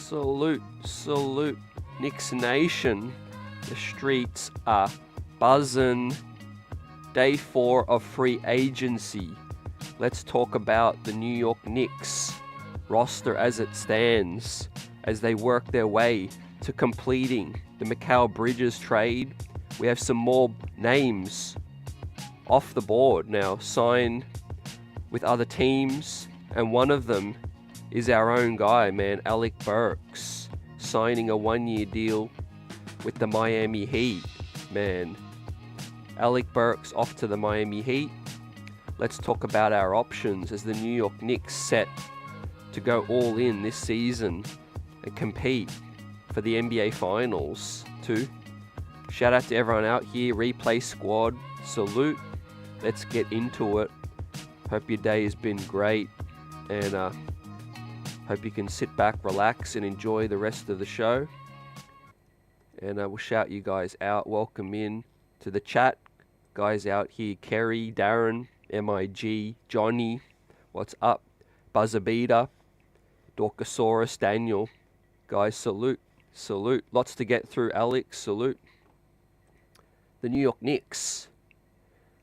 Salute, Knicks Nation. The streets are buzzing. Day 4 of free agency. Let's talk about the New York Knicks roster as it stands, as they work their way to completing the Mikal Bridges trade. We have some more names off the board now, signed with other teams, and one of them is our own guy, man, Alec Burks, signing a 1-year deal with the Miami Heat, man. Alec Burks off to the Miami Heat. Let's talk about our options as the New York Knicks set to go all in this season and compete for the NBA Finals too. Shout out to everyone out here, Replay Squad, salute. Let's get into it. Hope your day has been great, and hope you can sit back, relax, and enjoy the rest of the show. And we'll shout you guys out. Welcome in to the chat. Guys out here, Kerry, Darren, MIG, Johnny, what's up? Buzzerbeater, Dorkosaurus, Daniel. Guys, salute. Lots to get through, Alex, salute. The New York Knicks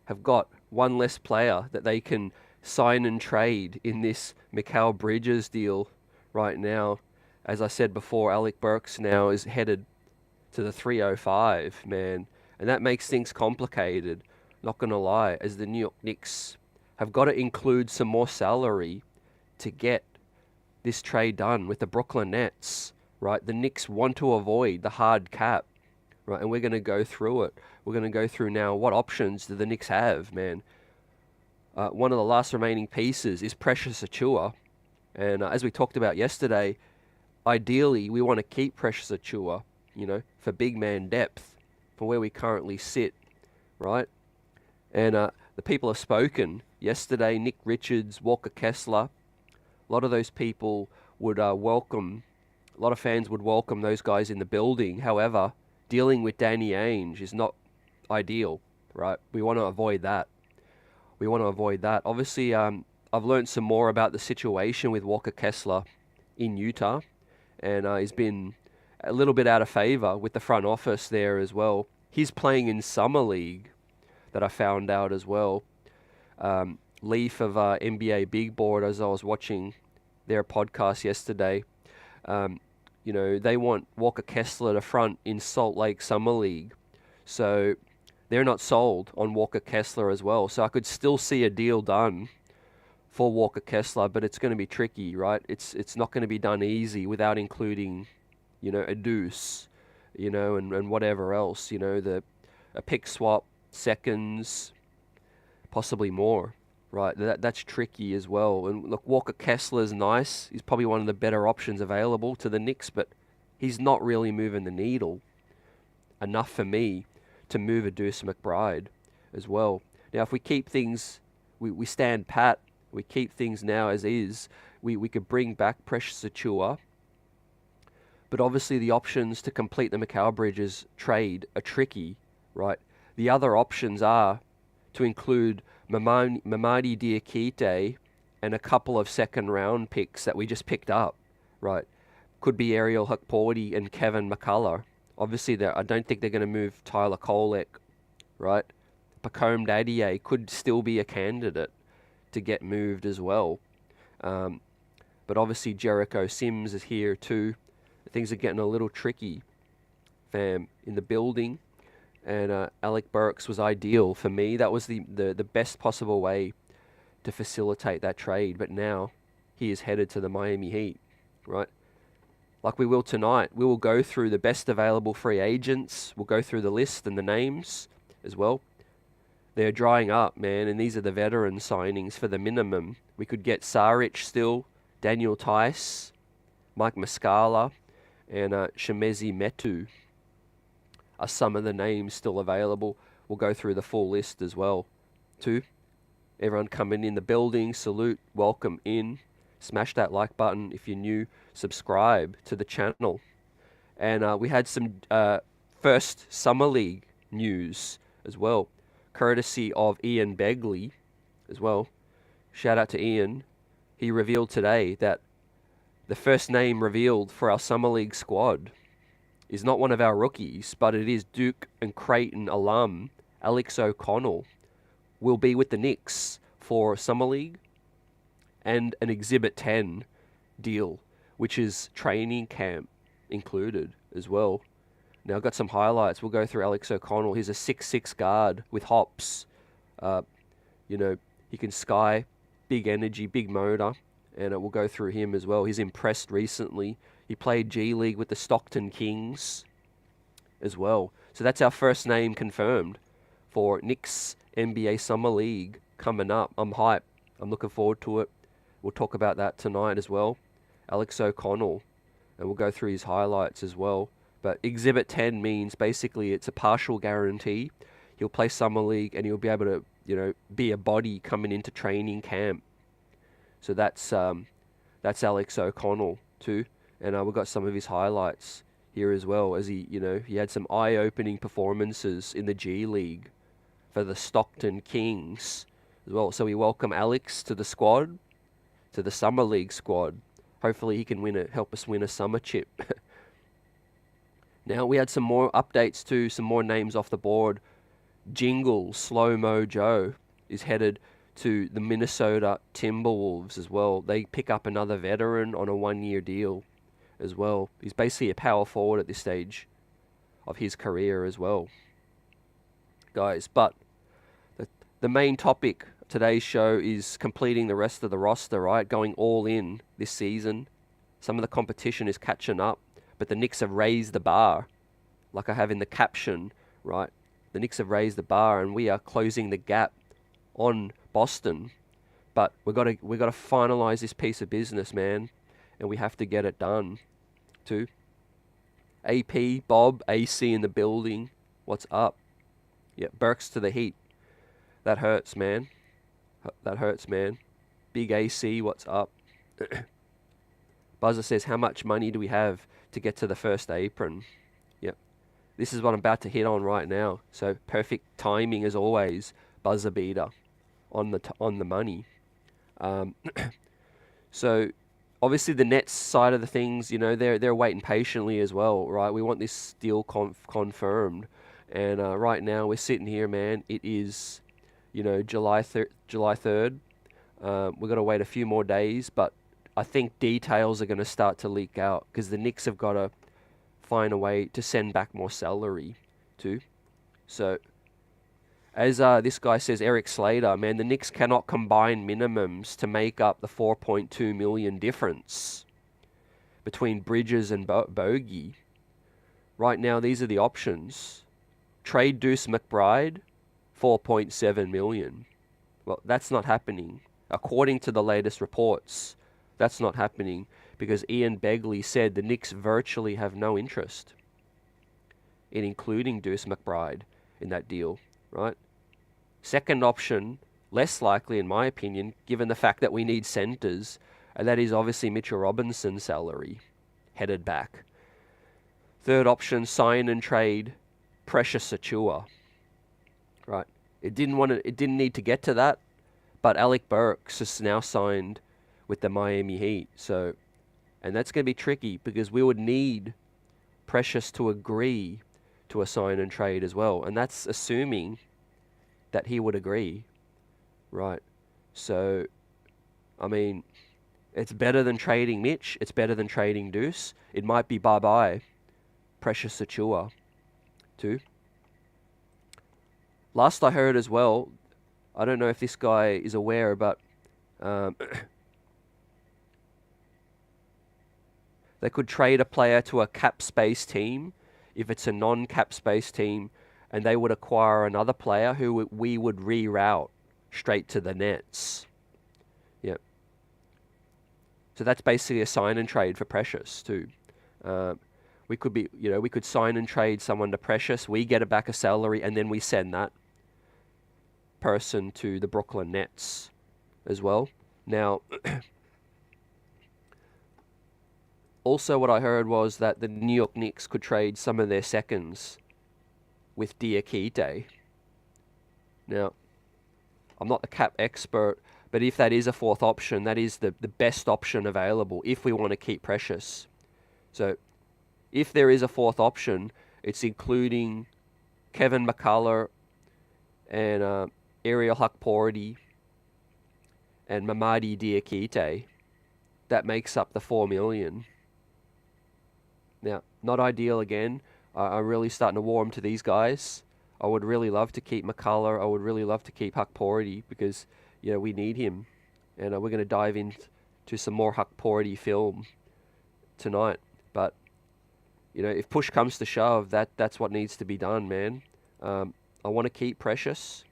have got one less player that they can sign and trade in this Mikal Bridges deal right now. As I said before, Alec Burks now is headed to the 305, man. And that makes things complicated, not going to lie, as the New York Knicks have got to include some more salary to get this trade done with the Brooklyn Nets, right? The Knicks want to avoid the hard cap, right? And we're going to go through it. We're going to go through now what options do the Knicks have, man. One of the last remaining pieces is Precious Achiuwa. And as we talked about yesterday, ideally we want to keep Precious Achiuwa, you know, for big man depth, for where we currently sit, right? And the people have spoken yesterday. Nick Richards, Walker Kessler, a lot of those people would welcome, a lot of fans would welcome those guys in the building. However, dealing with Danny Ainge is not ideal, right? We want to avoid that. Obviously, I've learned some more about the situation with Walker Kessler in Utah, and he's been a little bit out of favor with the front office there as well. He's playing in Summer League, that I found out as well. Leaf of NBA Big Board, as I was watching their podcast yesterday, you know, they want Walker Kessler to front in Salt Lake Summer League. So they're not sold on Walker Kessler as well. So I could still see a deal done for Walker Kessler, but it's going to be tricky, right? It's not going to be done easy without including, you know, a deuce, you know, and whatever else, you know, a pick swap, seconds, possibly more, right? That's tricky as well. And look, Walker Kessler's nice. He's probably one of the better options available to the Knicks, but he's not really moving the needle enough for me to move a Deuce McBride as well. Now, if we keep things, we stand pat, we keep things now as is, we could bring back Precious Achiuwa, but obviously the options to complete the Mikal Bridges trade are tricky, right? The other options are to include Mamadi Diakite and a couple of second-round picks that we just picked up, right? Could be Ariel Hukporti and Kevin McCullough. Obviously, I don't think they're going to move Tyler Kolek, right? Pacome Dadier could still be a candidate to get moved as well. But obviously, Jericho Sims is here too. Things are getting a little tricky, fam, in the building. And Alec Burks was ideal for me. That was the best possible way to facilitate that trade. But now he is headed to the Miami Heat, right? Like we will tonight, we will go through the best available free agents. We'll go through the list and the names as well. They're drying up, man, and these are the veteran signings for the minimum. We could get Saric still, Daniel Tice, Mike Muscala, and Shemezi Metu are some of the names still available. We'll go through the full list as well, too. Everyone coming in the building, salute, welcome in. Smash that like button if you're new. Subscribe to the channel. And we had some first Summer League news as well, courtesy of Ian Begley as well. Shout out to Ian. He revealed today that the first name revealed for our Summer League squad is not one of our rookies, but it is Duke and Creighton alum Alex O'Connell. Will be with the Knicks for Summer League and an Exhibit 10 deal, which is training camp included as well. Now, I've got some highlights. We'll go through Alex O'Connell. He's a 6'6" guard with hops. You know, he can sky, big energy, big motor, and we'll go through him as well. He's impressed recently. He played G League with the Stockton Kings as well. So that's our first name confirmed for Knicks NBA Summer League coming up. I'm hyped. I'm looking forward to it. We'll talk about that tonight as well. Alex O'Connell, and we'll go through his highlights as well. But Exhibit 10 means basically it's a partial guarantee. He'll play Summer League and he'll be able to, you know, be a body coming into training camp. So that's Alex O'Connell too. And we've got some of his highlights here as well, as he had some eye-opening performances in the G League for the Stockton Kings as well. So we welcome Alex to the squad, to the Summer League squad. Hopefully he can help us win a summer chip. Now we had some more updates too, some more names off the board. Jingle Slow Mo Joe is headed to the Minnesota Timberwolves as well. They pick up another veteran on a 1-year deal as well. He's basically a power forward at this stage of his career as well, guys. But the main topic of today's show is completing the rest of the roster, right? Going all in this season. Some of the competition is catching up, but the Knicks have raised the bar, like I have in the caption, right? The Knicks have raised the bar, and we are closing the gap on Boston. But we got to finalize this piece of business, man, and we have to get it done too. AP, Bob, AC in the building. What's up? Yeah, Burks to the Heat. That hurts, man. That hurts, man. Big AC, what's up? Buzzer says, how much money do we have to get to the first apron? Yep. This is what I'm about to hit on right now. So perfect timing as always. Buzzer beater on the money. So obviously the Nets side of the things, you know, they're waiting patiently as well, right? We want this deal confirmed, and right now we're sitting here, man. It is, you know, July 3rd. We've got to wait a few more days, but I think details are going to start to leak out because the Knicks have got to find a way to send back more salary too. So, as this guy says, Eric Slater, man, the Knicks cannot combine minimums to make up the $4.2 million difference between Bridges and Bogey. Right now, these are the options. Trade Deuce McBride, $4.7 million. Well, that's not happening. According to the latest reports, that's not happening because Ian Begley said the Knicks virtually have no interest in including Deuce McBride in that deal, right? Second option, less likely in my opinion, given the fact that we need centers, and that is obviously Mitchell Robinson's salary headed back. Third option, sign and trade Precious Achiuwa, right? It didn't need to get to that, but Alec Burks is now signed with the Miami Heat. So, and that's going to be tricky because we would need Precious to agree to a sign and trade as well. And that's assuming that he would agree, right? So, I mean, it's better than trading Mitch. It's better than trading Deuce. It might be bye-bye Precious Achiuwa too. Last I heard as well, I don't know if this guy is aware, but they could trade a player to a cap space team if it's a non-cap space team, and they would acquire another player who we would reroute straight to the Nets. Yep. So that's basically a sign and trade for Precious too. We could sign and trade someone to Precious. We get back a salary, and then we send that person to the Brooklyn Nets as well. Now, also what I heard was that the New York Knicks could trade some of their seconds with Diakite. Now, I'm not the cap expert, But if that is a fourth option, that is the best option available if we want to keep Precious. So if there is a fourth option, it's including Kevin McCullough and Ariel Hukporti and Mamadi Diakite. That makes up the 4 million. Now, not ideal again. I'm really starting to warm to these guys. I would really love to keep McCullough. I would really love to keep Hukporti because, we need him. And we're going to dive into some more Hukporti film tonight. But, if push comes to shove, that's what needs to be done, man. I want to keep Precious.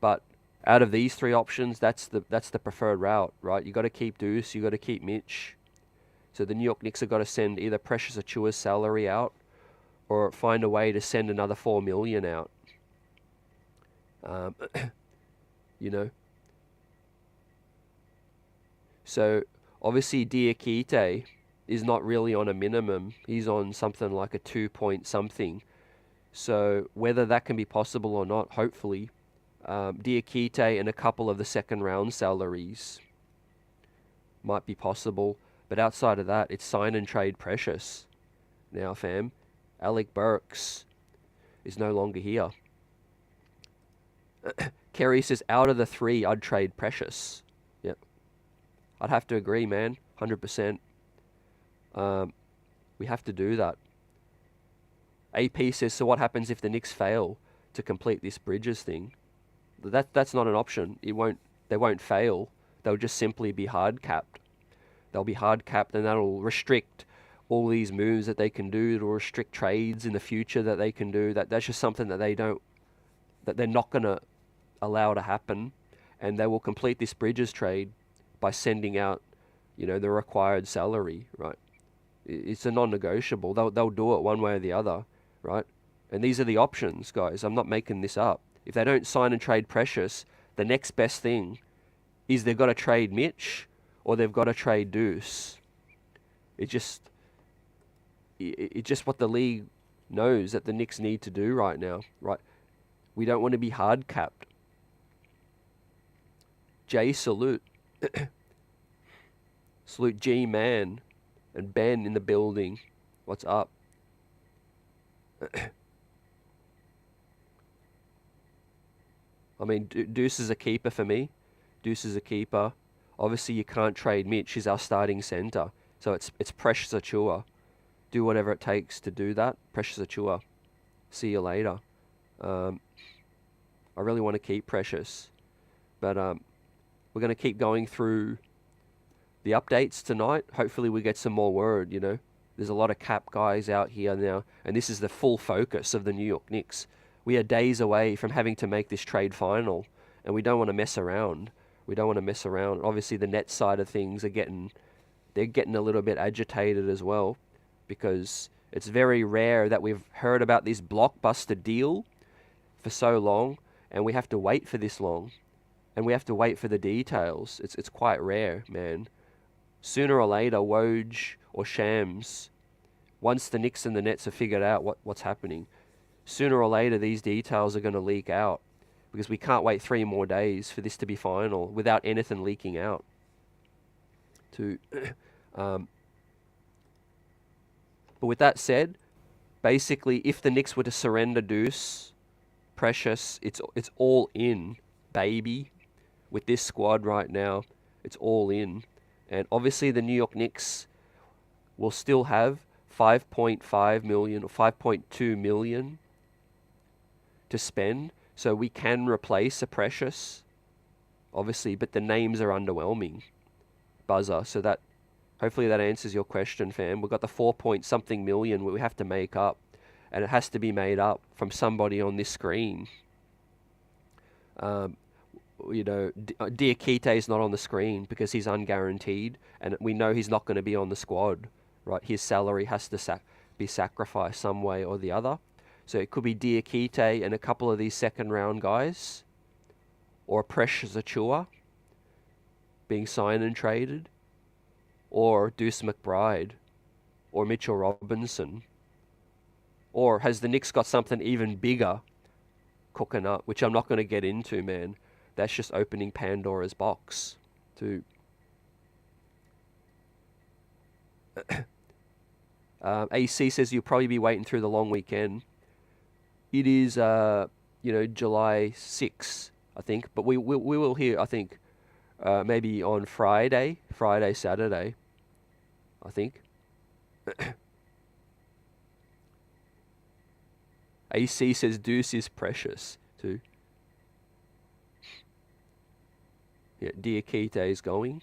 But out of these three options, that's the preferred route, right? You got to keep Deuce. You got to keep Mitch. So the New York Knicks have got to send either Precious Achua's salary out, or find a way to send another 4 million out. So obviously Diakite is not really on a minimum. He's on something like a 2 point something. So whether that can be possible or not, hopefully, Diakite and a couple of the second round salaries might be possible. But outside of that, it's sign and trade Precious. Now, fam, Alec Burks is no longer here. Kerry says, out of the three, I'd trade Precious. Yep. I'd have to agree, man. 100%. We have to do that. AP says, so what happens if the Knicks fail to complete this Bridges thing? That's not an option. They won't fail. They'll just simply be hard capped. They'll be hard capped, and that'll restrict all these moves that they can do. It'll restrict trades in the future that they can do. That's just something that they're not going to allow to happen, and they will complete this Bridges trade by sending out, the required salary, right? It's a non-negotiable. They'll do it one way or the other, right? And these are the options, guys. I'm not making this up. If they don't sign and trade Precious, the next best thing is they've got to trade Mitch or they've got to trade Deuce. It's just what the league knows that the Knicks need to do right now, right? We don't want to be hard capped. Jay, salute. Salute G-Man and Ben in the building. What's up? I mean, Deuce is a keeper for me. Deuce is a keeper. Obviously, you can't trade Mitch. He's our starting center. So it's Precious Achiuwa. Do whatever it takes to do that. Precious Achiuwa. See you later. I really want to keep Precious. But we're going to keep going through the updates tonight. Hopefully we get some more word, There's a lot of cap guys out here now. And this is the full focus of the New York Knicks. We are days away from having to make this trade final. And we don't want to mess around. Obviously, the net side of things they're getting a little bit agitated as well, because it's very rare that we've heard about this blockbuster deal for so long, and we have to wait for this long, and we have to wait for the details. It's quite rare, man. Sooner or later, Woj or Shams, once the Knicks and the Nets have figured out what's happening, sooner or later these details are going to leak out. Because we can't wait 3 more days for this to be final without anything leaking out. But with that said, basically, if the Knicks were to surrender Deuce, Precious, it's all in, baby. With this squad right now, it's all in. And obviously the New York Knicks will still have 5.5 million or 5.2 million to spend. So we can replace a Precious, obviously, but the names are underwhelming. Buzzer. So that, hopefully that answers your question, fam. We've got the 4 point something million we have to make up, and it has to be made up from somebody on this screen. Diakite is not on the screen because he's unguaranteed, and we know he's not going to be on the squad, right? His salary has to be sacrificed some way or the other. So it could be Diakite and a couple of these second round guys, or Precious Achiuwa being signed and traded, or Deuce McBride, or Mitchell Robinson. Or has the Knicks got something even bigger cooking up, which I'm not going to get into, man. that's just opening Pandora's box to AC says you'll probably be waiting through the long weekend. It is, July 6th, I think. But we will hear, I think, maybe on Friday, Saturday, I think. AC says Deuce is precious, too. Yeah, Diakite is going.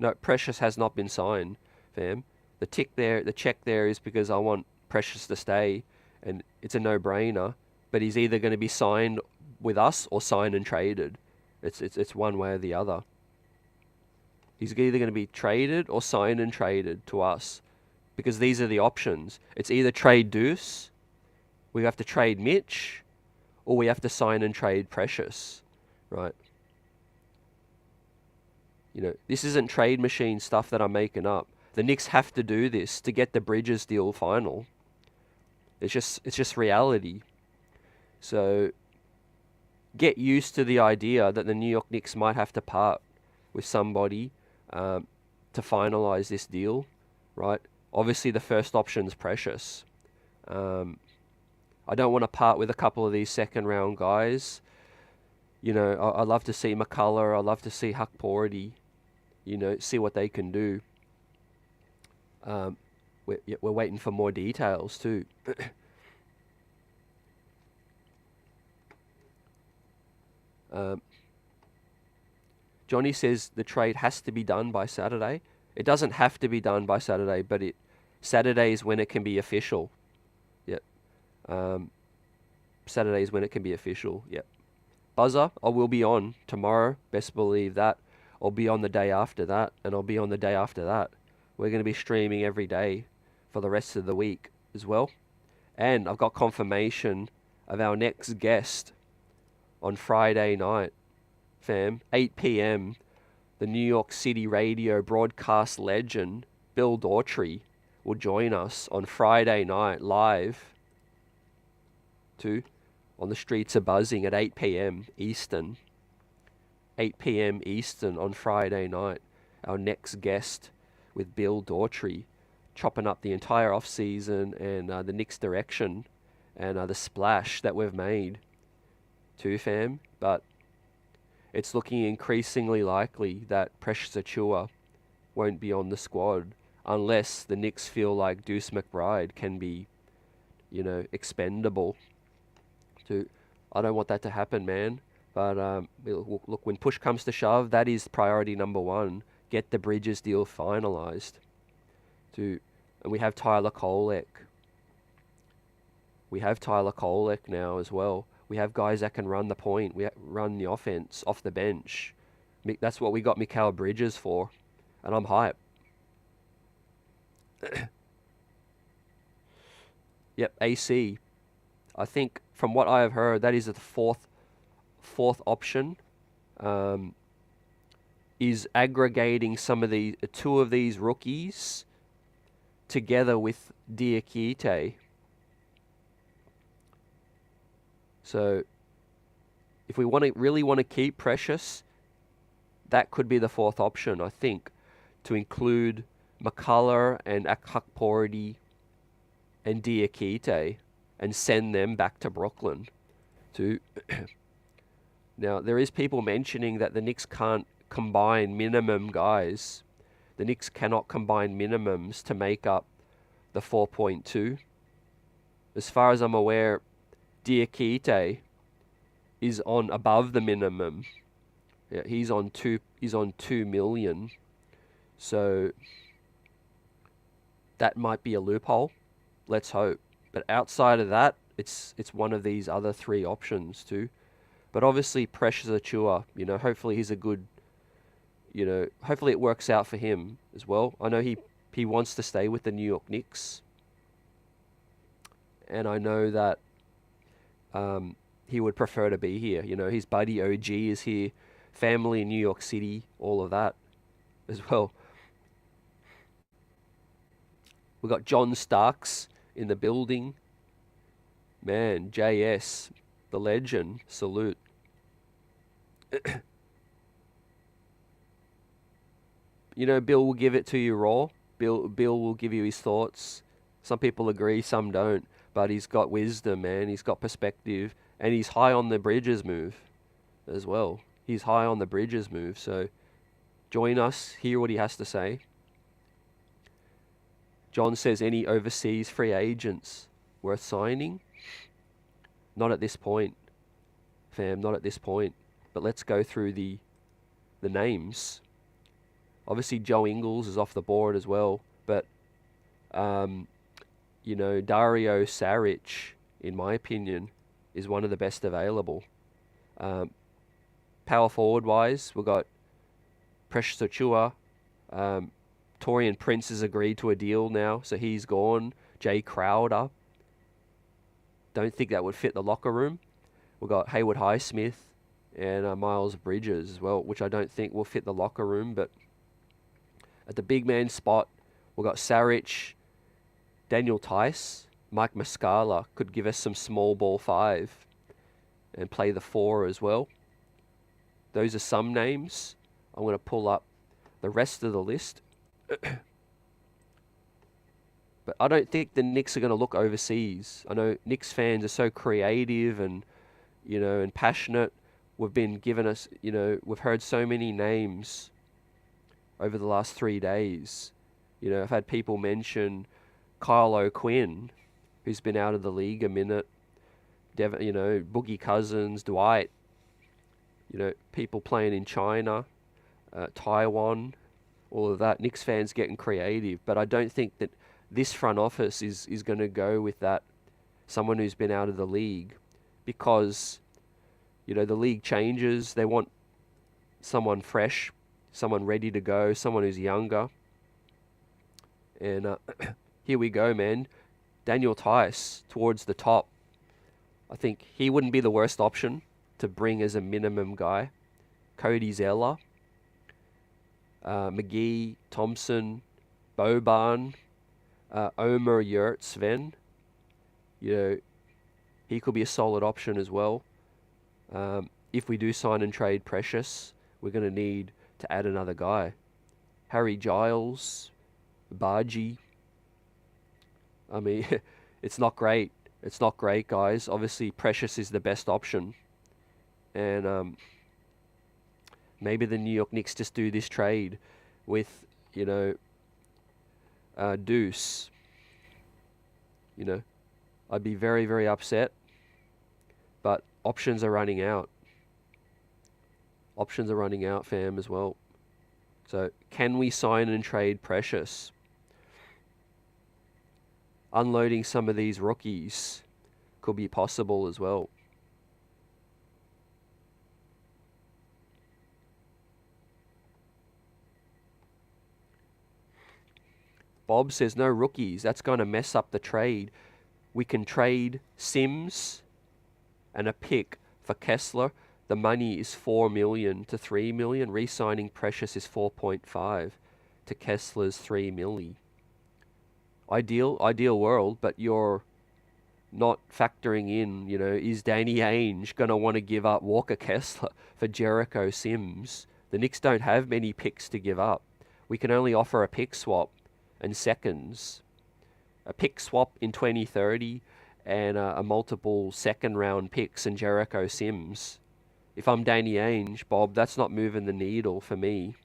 No, Precious has not been signed, fam. The check there is because I want Precious to stay, and it's a no-brainer. But he's either going to be signed with us or signed and traded. It's one way or the other. He's either going to be traded or signed and traded to us, because these are the options. It's either trade Deuce, we have to trade Mitch, or we have to sign and trade Precious, right? This isn't trade machine stuff that I'm making up. The Knicks have to do this to get the Bridges deal final. It's just reality. So get used to the idea that the New York Knicks might have to part with somebody to finalize this deal, right? Obviously, the first option is Precious. I don't want to part with a couple of these second-round guys. I love to see McCullough. I love to see Huck Porty. See what they can do. We're waiting for more details too. Johnny says the trade has to be done by Saturday. It doesn't have to be done by Saturday, but Saturday is when it can be official. Yep. Saturday is when it can be official. Yep. Buzzer, I will be on tomorrow. Best believe that. I'll be on the day after that, and I'll be on the day after that. We're going to be streaming every day for the rest of the week as well. And I've got confirmation of our next guest on Friday night, fam. 8 p.m. The New York City radio broadcast legend, Bill Daughtry, will join us on Friday night live on the streets are buzzing at 8 p.m. Eastern. 8 p.m. Eastern on Friday night. Our next guest with Bill Daughtry, chopping up the entire off-season and the Knicks direction and the splash that we've made too, fam. But it's looking increasingly likely that Precious Achiuwa won't be on the squad unless the Knicks feel like Deuce McBride can be, expendable. I don't want that to happen, man. But look, when push comes to shove, that is priority number one. Get the Bridges deal finalized. And we have Tyler Kolek. We have Tyler Kolek now as well. We have guys that can run the point. We run the offense off the bench. That's what we got Mikal Bridges for. And I'm hyped. Yep, AC. I think from what I have heard, that is the fourth option. Is aggregating two of these rookies together with Diakite. So if we really want to keep Precious, that could be the fourth option, I think, to include McCullough and Akpakporty and Diakite and send them back to Brooklyn. Now, there is people mentioning that the Knicks can't combine minimum guys. The Knicks cannot combine minimums to make up the 4.2. As far as I'm aware, Diakite is on above the minimum. Yeah, he's on 2 million. So that might be a loophole. Let's hope. But outside of that, it's one of these other three options too. But obviously Precious Achiuwa, hopefully he's a good, hopefully it works out for him as well. I know he wants to stay with the New York Knicks. And I know that he would prefer to be here. His buddy OG is here, family in New York City, all of that as well. We got John Starks in the building. Man, JS, the legend. Salute. You know, Bill will give it to you raw. Bill will give you his thoughts. Some people agree, some don't. But he's got wisdom, man. He's got perspective. And he's high on the Bridges move as well. He's high on the Bridges move. So join us, hear what he has to say. John says, any overseas free agents worth signing? Not at this point, fam. Not at this point. But let's go through the names. Obviously, Joe Ingles is off the board as well. But, you know, Dario Saric, in my opinion, is one of the best available. Power forward-wise, we've got Precious Achua. Torian Prince has agreed to a deal now, so he's gone. Jay Crowder. Don't think that would fit the locker room. We've got Hayward Highsmith and Miles Bridges as well, which I don't think will fit the locker room. But at the big man spot, we've got Saric, Daniel Tice, Mike Muscala could give us some small ball 5 and play the 4 as well. Those are some names. I'm going to pull up the rest of the list. But I don't think the Knicks are going to look overseas. I know Knicks fans are so creative and, you know, and passionate. We've been given us, you know, we've heard so many names over the last 3 days. You know, I've had people mention Kyle O'Quinn, who's been out of the league a minute. You know, Boogie Cousins, Dwight. You know, people playing in China, Taiwan, all of that. Knicks fans getting creative. But I don't think that this front office is going to go with that, someone who's been out of the league, because, you know, the league changes. They want someone fresh, someone ready to go, someone who's younger. And here we go, man. Daniel Tice towards the top. I think he wouldn't be the worst option to bring as a minimum guy. Cody Zeller, McGee, Thompson, Boban, Omer Yurtseven. You know, he could be a solid option as well. If we do sign and trade Precious, we're going to need to add another guy. Harry Giles, Baji. I mean, it's not great. It's not great, guys. Obviously, Precious is the best option. And maybe the New York Knicks just do this trade with, you know, Deuce. You know, I'd be very, very upset. But options are running out. Options are running out, fam, as well. So, can we sign and trade Precious? Unloading some of these rookies could be possible as well. Bob says no rookies. That's going to mess up the trade. We can trade Sims and a pick for Kessler. The money is $4 million to $3 million. Re-signing Precious is 4.5 to Kessler's $3 million. Ideal world, but you're not factoring in, you know, is Danny Ainge going to want to give up Walker Kessler for Jericho Sims? The Knicks don't have many picks to give up. We can only offer a pick swap and seconds. A pick swap in 2030 and a multiple second round picks and Jericho Sims. If I'm Danny Ainge, Bob, that's not moving the needle for me.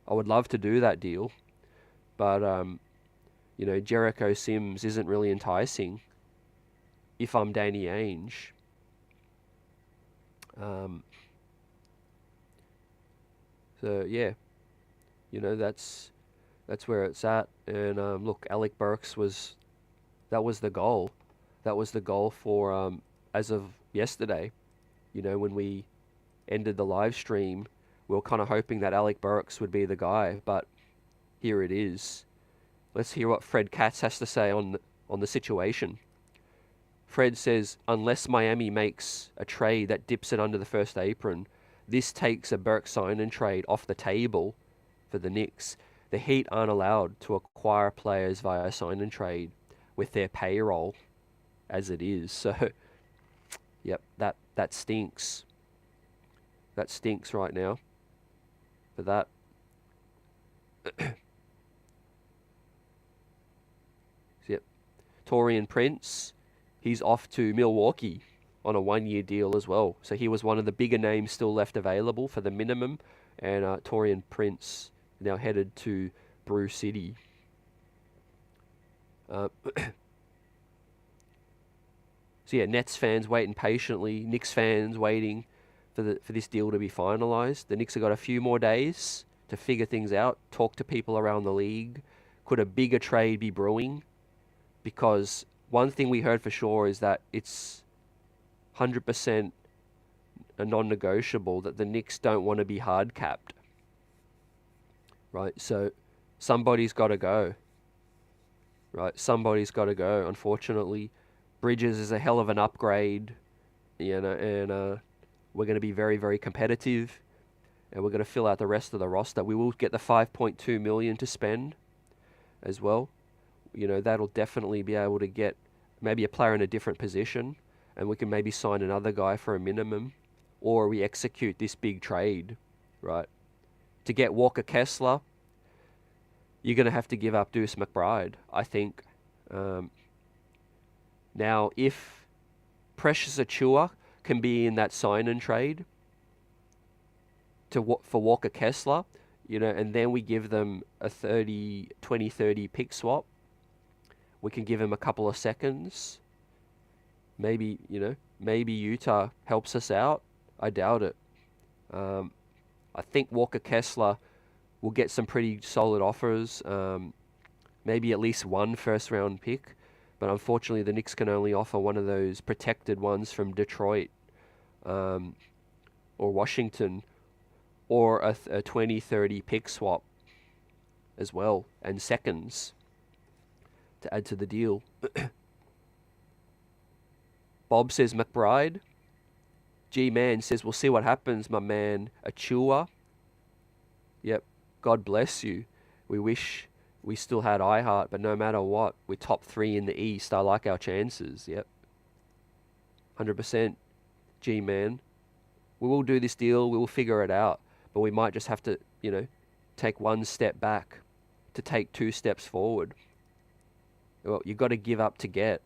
I would love to do that deal, but you know, Jericho Sims isn't really enticing if I'm Danny Ainge. So yeah, you know, that's where it's at. And look, Alec Burks that was the goal. That was the goal for as of yesterday. You know, when we ended the live stream, we were kind of hoping that Alec Burks would be the guy, but here it is. Let's hear what Fred Katz has to say on the situation. Fred says, unless Miami makes a trade that dips it under the first apron, this takes a Burks sign and trade off the table for the Knicks. The Heat aren't allowed to acquire players via sign and trade with their payroll as it is. So, Yep, that stinks. That stinks right now for that. Yep. Torian Prince, he's off to Milwaukee on a 1 year deal as well. So he was one of the bigger names still left available for the minimum. And Torian Prince now headed to Brew City. So yeah, Nets fans waiting patiently. Knicks fans waiting for this deal to be finalised. The Knicks have got a few more days to figure things out, talk to people around the league. Could a bigger trade be brewing? Because one thing we heard for sure is that it's 100% a non-negotiable that the Knicks don't want to be hard capped, right? So somebody's got to go, right? Somebody's got to go. Unfortunately, Bridges is a hell of an upgrade, and we're going to be very, very competitive, and we're going to fill out the rest of the roster. We will get the 5.2 million to spend as well. That'll definitely be able to get maybe a player in a different position, and we can maybe sign another guy for a minimum, or we execute this big trade, right? To get Walker Kessler, you're going to have to give up Deuce McBride, I think. Now, if Precious Achua can be in that sign and trade for Walker Kessler, and then we give them a 20-30 pick swap, we can give him a couple of seconds. Maybe Utah helps us out. I doubt it. I think Walker Kessler will get some pretty solid offers. Maybe at least one first-round pick. But unfortunately, the Knicks can only offer one of those protected ones from Detroit or Washington, or a 20-30 pick swap as well, and seconds to add to the deal. Bob says McBride. G-Man says, we'll see what happens, my man. Achua. Yep, God bless you. We wish we still had iHeart, but no matter what, we're top 3 in the East. I like our chances. Yep. 100%. G-Man. We will do this deal. We will figure it out. But we might just have to, take one step back to take 2 steps forward. Well, you've got to give up to get.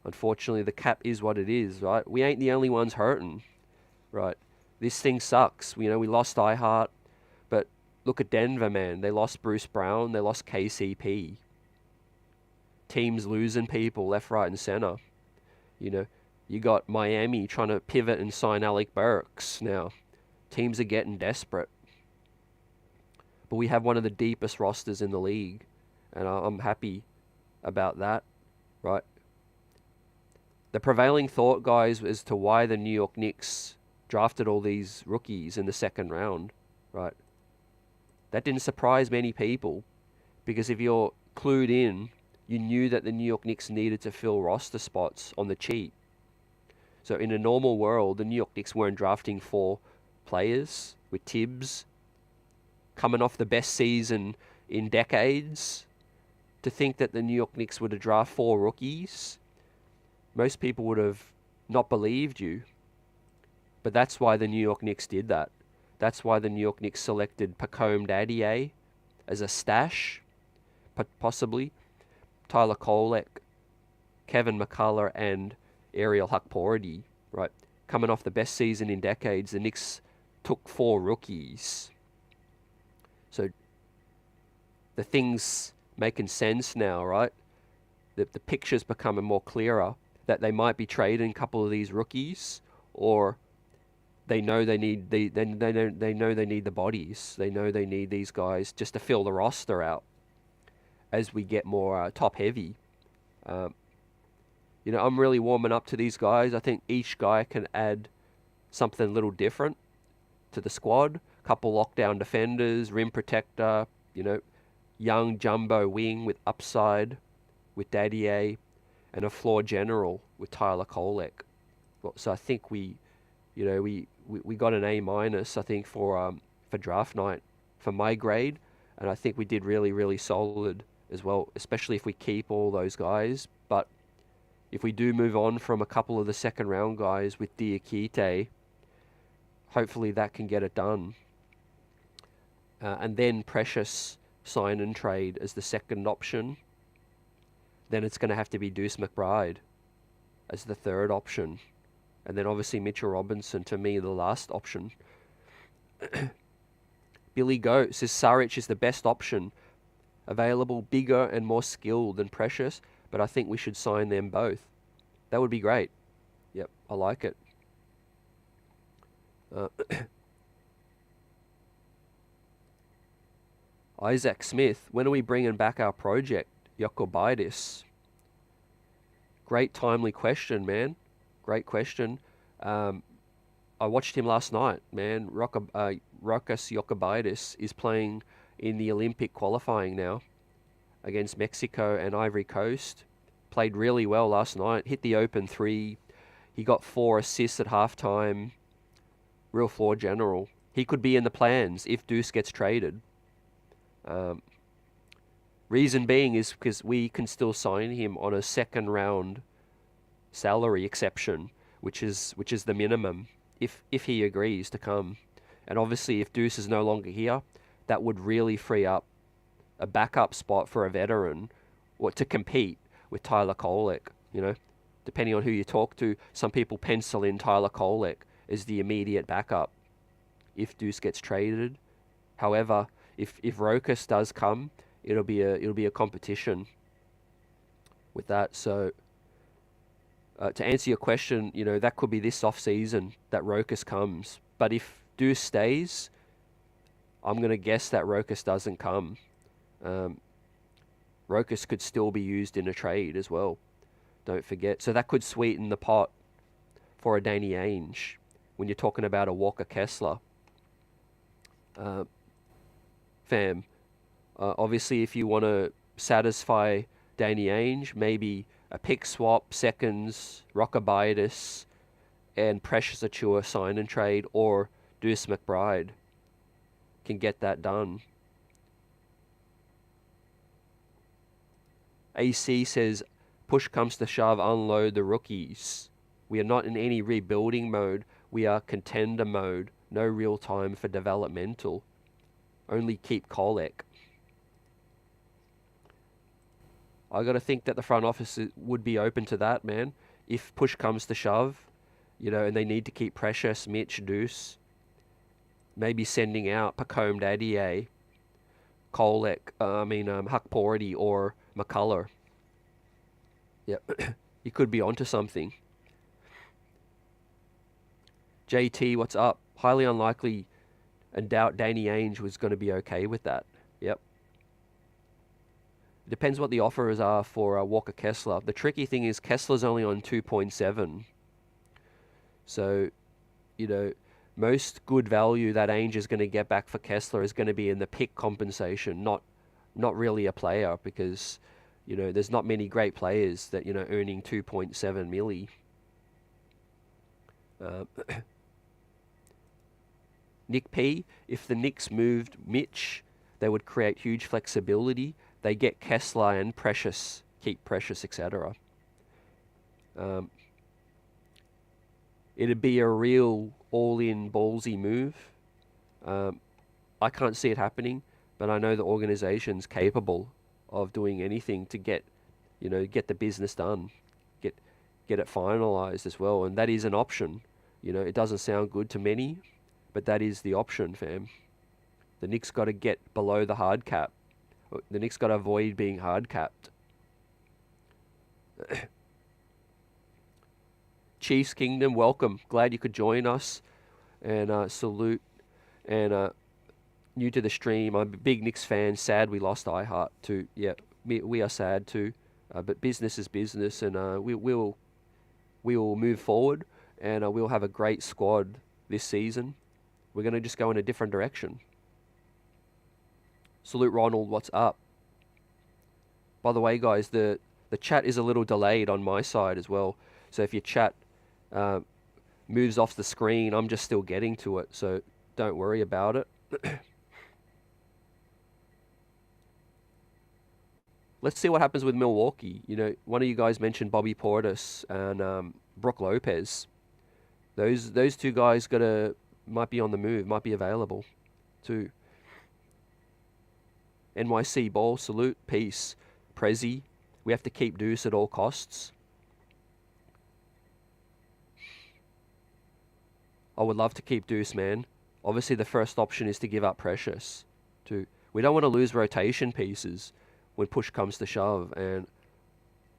Unfortunately, the cap is what it is, right? We ain't the only ones hurting, right? This thing sucks. We lost iHeart, but look at Denver, man. They lost Bruce Brown. They lost KCP. Teams losing people left, right, and center. You got Miami trying to pivot and sign Alec Burks now. Teams are getting desperate. But we have one of the deepest rosters in the league, and I'm happy about that, right? The prevailing thought, guys, as to why the New York Knicks drafted all these rookies in the second round, right? That didn't surprise many people, because if you're clued in, you knew that the New York Knicks needed to fill roster spots on the cheap. So in a normal world, the New York Knicks weren't drafting 4 players with Tibbs coming off the best season in decades. To think that the New York Knicks would have drafted 4 rookies, most people would have not believed you. But that's why the New York Knicks did that. That's why the New York Knicks selected Pacome Dadier as a stash, possibly Tyler Kolek, Kevin McCullough, and Ariel Hukporti, right? Coming off the best season in decades, the Knicks took 4 rookies. So the thing's making sense now, right? The picture's becoming more clearer that they might be trading a couple of these rookies, or they know they need they know they need the bodies. They know they need these guys just to fill the roster out as we get more top heavy. I'm really warming up to these guys. I think each guy can add something a little different to the squad. Couple lockdown defenders, rim protector, young jumbo wing with upside with Dadier, and a floor general with Tyler Kolek. So I think we got an A-, I think, for draft night for my grade, and I think we did really, really solid as well, especially if we keep all those guys. But if we do move on from a couple of the second round guys with Diakite, hopefully that can get it done. And then Precious sign and trade as the second option. Then it's going to have to be Deuce McBride as the third option. And then obviously Mitchell Robinson, to me, the last option. Billy Goat says Saric is the best option. Available, bigger and more skilled than Precious, but I think we should sign them both. That would be great. Yep, I like it. Isaac Smith, when are we bringing back our project, Jokubaitis? Great timely question, man. Great question. I watched him last night, man. Rokas Jokubaitis is playing in the Olympic qualifying now against Mexico and Ivory Coast. Played really well last night. Hit the open 3. He got 4 assists at halftime. Real floor general. He could be in the plans if Deuce gets traded. Reason being is because we can still sign him on a second round salary exception, which is the minimum if he agrees to come. And obviously if Deuce is no longer here, that would really free up a backup spot for a veteran or to compete with Tyler Kolek, you know. Depending on who you talk to, some people pencil in Tyler Kolek as the immediate backup if Deuce gets traded. However, if Rokas does come, it'll be a competition with that. So to answer your question, you know, that could be this off season that Rokas comes. But if Deuce stays, I'm gonna guess that Rokas doesn't come. Rokas could still be used in a trade as well. Don't forget. So that could sweeten the pot for a Danny Ainge when you're talking about a Walker Kessler. Fam, obviously if you want to satisfy Danny Ainge, maybe a pick swap, seconds, Jokubaitis, and Precious Achiuwa sign and trade, or Deuce McBride can get that done. AC says, push comes to shove, unload the rookies. We are not in any rebuilding mode. We are contender mode. No real time for developmental. Only keep Kolek. I got to think that the front office would be open to that, man. If push comes to shove, you know, and they need to keep Precious, Mitch, Deuce. Maybe sending out Pacome Dadier, Kolek, Huckporty or McCullough. Yep, you could be onto something. JT, what's up? Highly unlikely and doubt Danny Ainge was going to be okay with that. Yep. It depends what the offers are for Walker Kessler. The tricky thing is Kessler's only on 2.7. So, you know, most good value that Ainge is going to get back for Kessler is going to be in the pick compensation, not really a player, because, you know, there's not many great players that, you know, earning 2.7 milli. Nick P, if the Knicks moved Mitch, they would create huge flexibility. They get Kessler and Precious, keep Precious, etc. It'd be a real all-in ballsy move. I can't see it happening, but I know the organization's capable of doing anything to get the business done, get it finalized as well, and that is an option. You know, it doesn't sound good to many, but that is the option, fam. The Knicks got to get below the hard cap. The Knicks got to avoid being hard capped. Chiefs Kingdom, welcome. Glad you could join us. And salute. And new to the stream, I'm a big Knicks fan. Sad we lost iHeart too. Yeah, we are sad too. But business is business, and we will move forward, and we'll have a great squad this season. We're going to just go in a different direction. Salute Ronald, what's up? By the way, guys, the chat is a little delayed on my side as well. So if your chat moves off the screen, I'm just still getting to it. So don't worry about it. let's see what happens with Milwaukee. One of you guys mentioned Bobby Portis and Brook Lopez. Those two guys might be on the move, might be available too. NYC ball, salute, peace. Prezi, we have to keep Deuce at all costs. I would love to keep Deuce, man. Obviously, the first option is to give up Precious. We don't want to lose rotation pieces when push comes to shove. And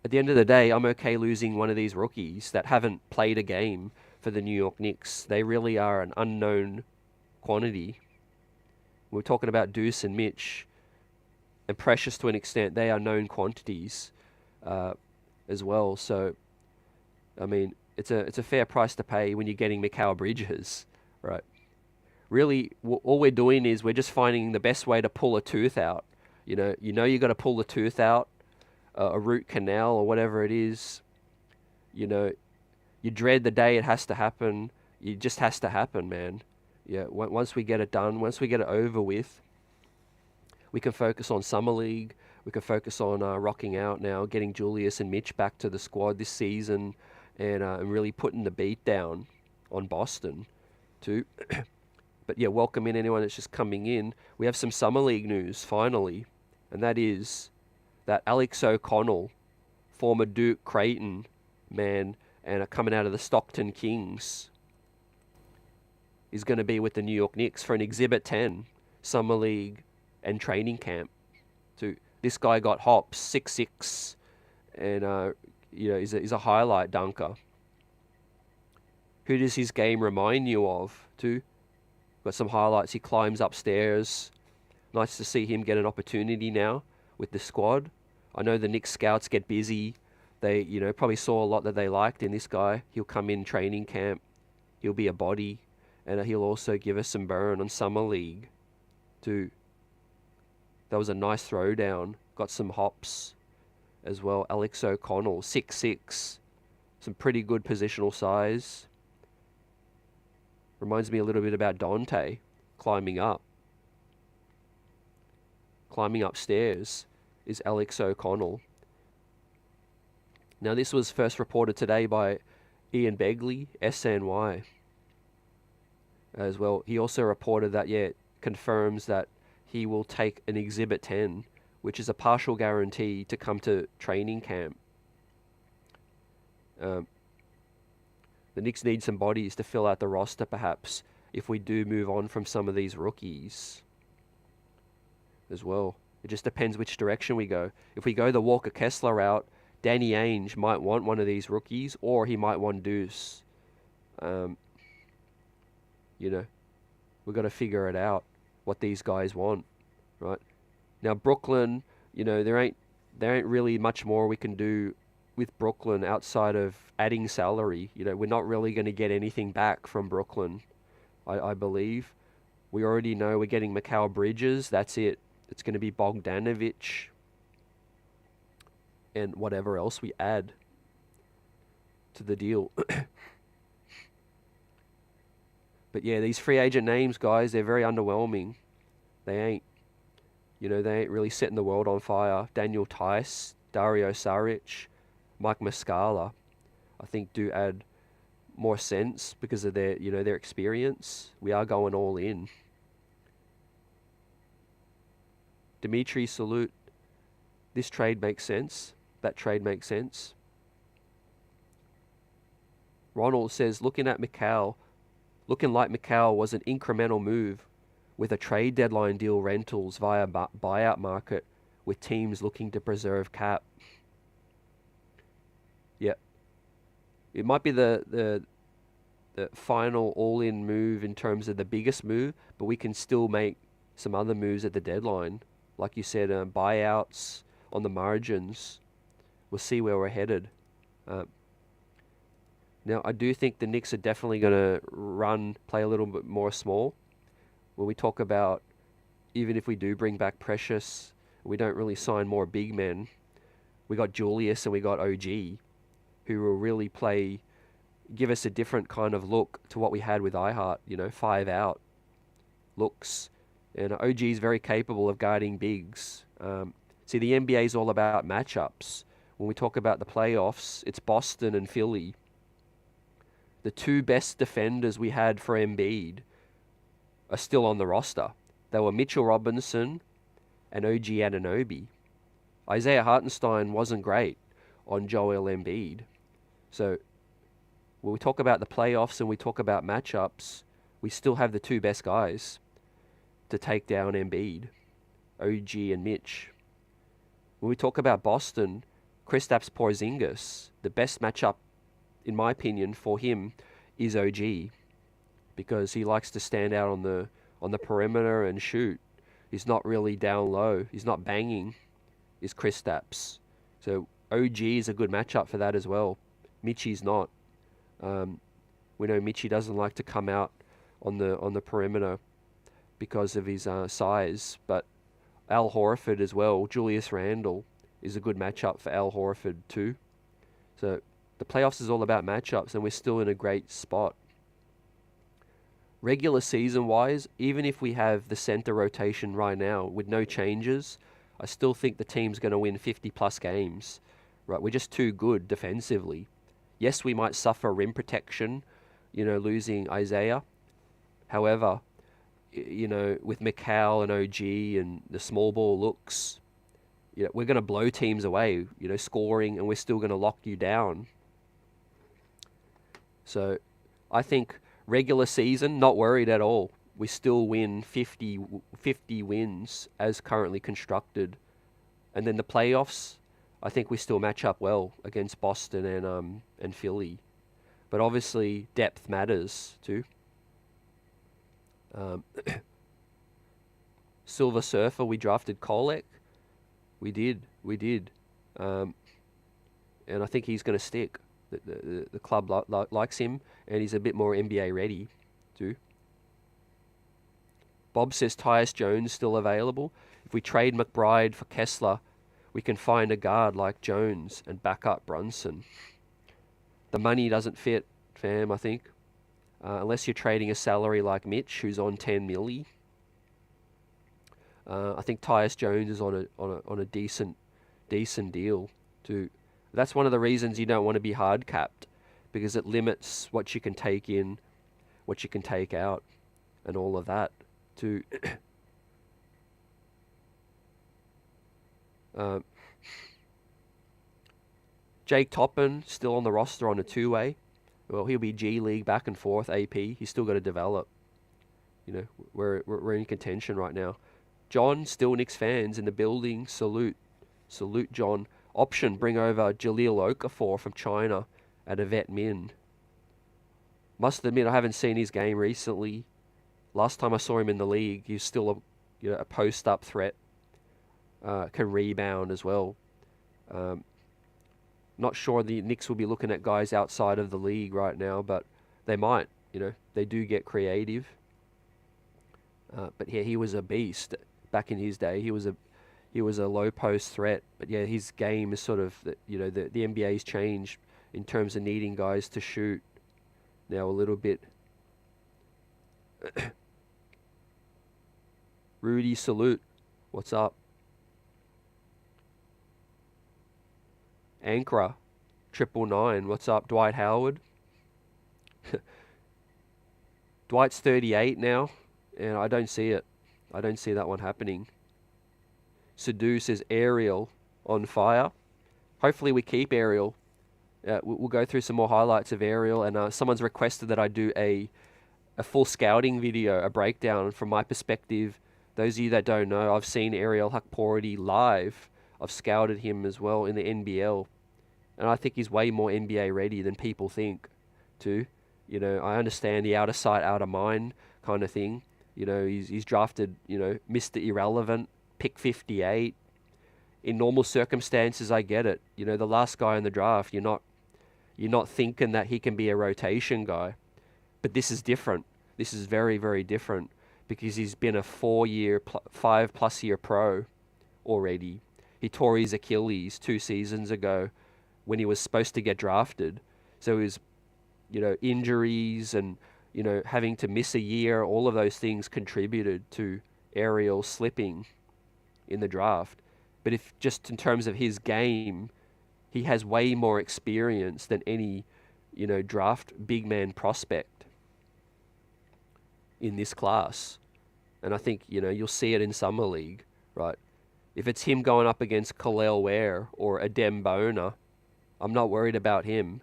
at the end of the day, I'm okay losing one of these rookies that haven't played a game for the New York Knicks. They really are an unknown quantity. We're talking about Deuce and Mitch. And Precious, to an extent, they are known quantities as well. So, I mean, it's a fair price to pay when you're getting Mikal Bridges, right? Really, all we're doing is we're just finding the best way to pull a tooth out. You got to pull the tooth out, a root canal or whatever it is. You dread the day it has to happen. It just has to happen, man. Yeah. Once we get it done, once we get it over with, we can focus on Summer League. We can focus on rocking out now, getting Julius and Mitch back to the squad this season, and really putting the beat down on Boston too. But yeah, welcome in anyone that's just coming in. We have some Summer League news finally, and that is that Alex O'Connell, former Duke Creighton man, and coming out of the Stockton Kings, is going to be with the New York Knicks for an Exhibit 10 Summer League and training camp. This guy got hops, 6'6", and he's a highlight dunker. Who does his game remind you of? Got some highlights. He climbs upstairs. Nice to see him get an opportunity now with the squad. I know the Knicks scouts get busy. They probably saw a lot that they liked in this guy. He'll come in training camp. He'll be a body, and he'll also give us some burn on Summer League too. That was a nice throwdown. Got some hops as well. Alex O'Connell, 6'6". Some pretty good positional size. Reminds me a little bit about Dante climbing up. Climbing upstairs is Alex O'Connell. Now, this was first reported today by Ian Begley, SNY, as well. He also reported that, confirms that he will take an Exhibit 10, which is a partial guarantee to come to training camp. The Knicks need some bodies to fill out the roster, perhaps, if we do move on from some of these rookies as well. It just depends which direction we go. If we go the Walker Kessler route, Danny Ainge might want one of these rookies, or he might want Deuce. We've got to figure it out, what these guys want, right? Now, Brooklyn, there ain't really much more we can do with Brooklyn outside of adding salary. We're not really going to get anything back from Brooklyn, I believe. We already know we're getting Mikal Bridges. That's it. It's going to be Bogdanovic and whatever else we add to the deal. But yeah, these free agent names, guys, they're very underwhelming. They ain't really setting the world on fire. Daniel Tice, Dario Saric, Mike Muscala, I think do add more sense because of their experience. We are going all in. Dimitri, salute. This trade makes sense. That trade makes sense. Ronald says, looking like Mikal was an incremental move with a trade deadline deal rentals via buyout market with teams looking to preserve cap. Yeah. It might be the final all-in move in terms of the biggest move, but we can still make some other moves at the deadline. Like you said, buyouts on the margins. We'll see where we're headed. Now, I do think the Knicks are definitely going to play a little bit more small. When we talk about, even if we do bring back Precious, we don't really sign more big men. We got Julius and we got OG, who will really give us a different kind of look to what we had with iHeart, 5 out looks. And OG is very capable of guarding bigs. See, the NBA is all about matchups. When we talk about the playoffs, it's Boston and Philly. The two best defenders we had for Embiid are still on the roster. They were Mitchell Robinson and OG Anunoby. Isaiah Hartenstein wasn't great on Joel Embiid. So when we talk about the playoffs and we talk about matchups, we still have the two best guys to take down Embiid, OG and Mitch. When we talk about Boston, Kristaps Porzingis, the best matchup, in my opinion, for him is OG, because he likes to stand out on the perimeter and shoot. He's not really down low. He's not banging. Is Kristaps. So OG is a good matchup for that as well. Mitchie's not. We know Mitchie doesn't like to come out on the perimeter because of his size, but Al Horford as well, Julius Randle, is a good matchup for Al Horford too. So the playoffs is all about matchups, and we're still in a great spot. Regular season wise, even if we have the center rotation right now with no changes, I still think the team's going to win 50 plus games. Right, we're just too good defensively. Yes, we might suffer rim protection, losing Isaiah. However, with McCall and OG and the small ball looks, we're going to blow teams away, scoring, and we're still going to lock you down. So I think regular season, not worried at all. We still win 50 wins as currently constructed. And then the playoffs, I think we still match up well against Boston and Philly. But obviously depth matters too. Silver Surfer, we drafted Kolek. We did. And I think he's going to stick. The club likes him, and he's a bit more NBA ready too. Bob says Tyus Jones still available. If we trade McBride for Kessler, we can find a guard like Jones and back up Brunson. The money doesn't fit, fam, I think. Unless you're trading a salary like Mitch, who's on 10 milli. I think Tyus Jones is on a decent deal too. That's one of the reasons you don't want to be hard capped, because it limits what you can take in, what you can take out, and all of that too. Jake Toppin still on the roster on a two-way. Well, he'll be G League back and forth AP. He's still got to develop. We're in contention right now. John, still Knicks fans in the building. Salute, John. Option, bring over Jahlil Okafor from China at a vet min. Must admit, I haven't seen his game recently. Last time I saw him in the league, he's still a post-up threat. Can rebound as well. Not sure the Knicks will be looking at guys outside of the league right now, but they might. They do get creative. But yeah, he was a beast back in his day. He was a low post threat. But yeah, his game is sort of the NBA's changed in terms of needing guys to shoot now a little bit. Rudy, salute. What's up? Ankara, 999. What's up? Dwight Howard. Dwight's 38 now, and I don't see it. I don't see that one happening. Sadu says Ariel on fire. Hopefully we keep Ariel. We'll go through some more highlights of Ariel, and someone's requested that I do a full scouting video, a breakdown from my perspective. Those of you that don't know, I've seen Ariel Hakpority live. I've scouted him as well in the NBL, and I think he's way more NBA ready than people think too. I understand the out of sight, out of mind kind of thing. He's drafted, Mr. Irrelevant, pick 58. In normal circumstances, I get it. The last guy in the draft, you're not thinking that he can be a rotation guy. But this is different. This is very, very different, because he's been a 5+ year pro already. He tore his Achilles 2 seasons ago when he was supposed to get drafted. So his, injuries and, having to miss a year, all of those things contributed to Ariel slipping in the draft. But if just in terms of his game, he has way more experience than any, draft big man prospect in this class. And I think, you'll see it in Summer League, right? If it's him going up against Khalil Ware or Adem Bona, I'm not worried about him,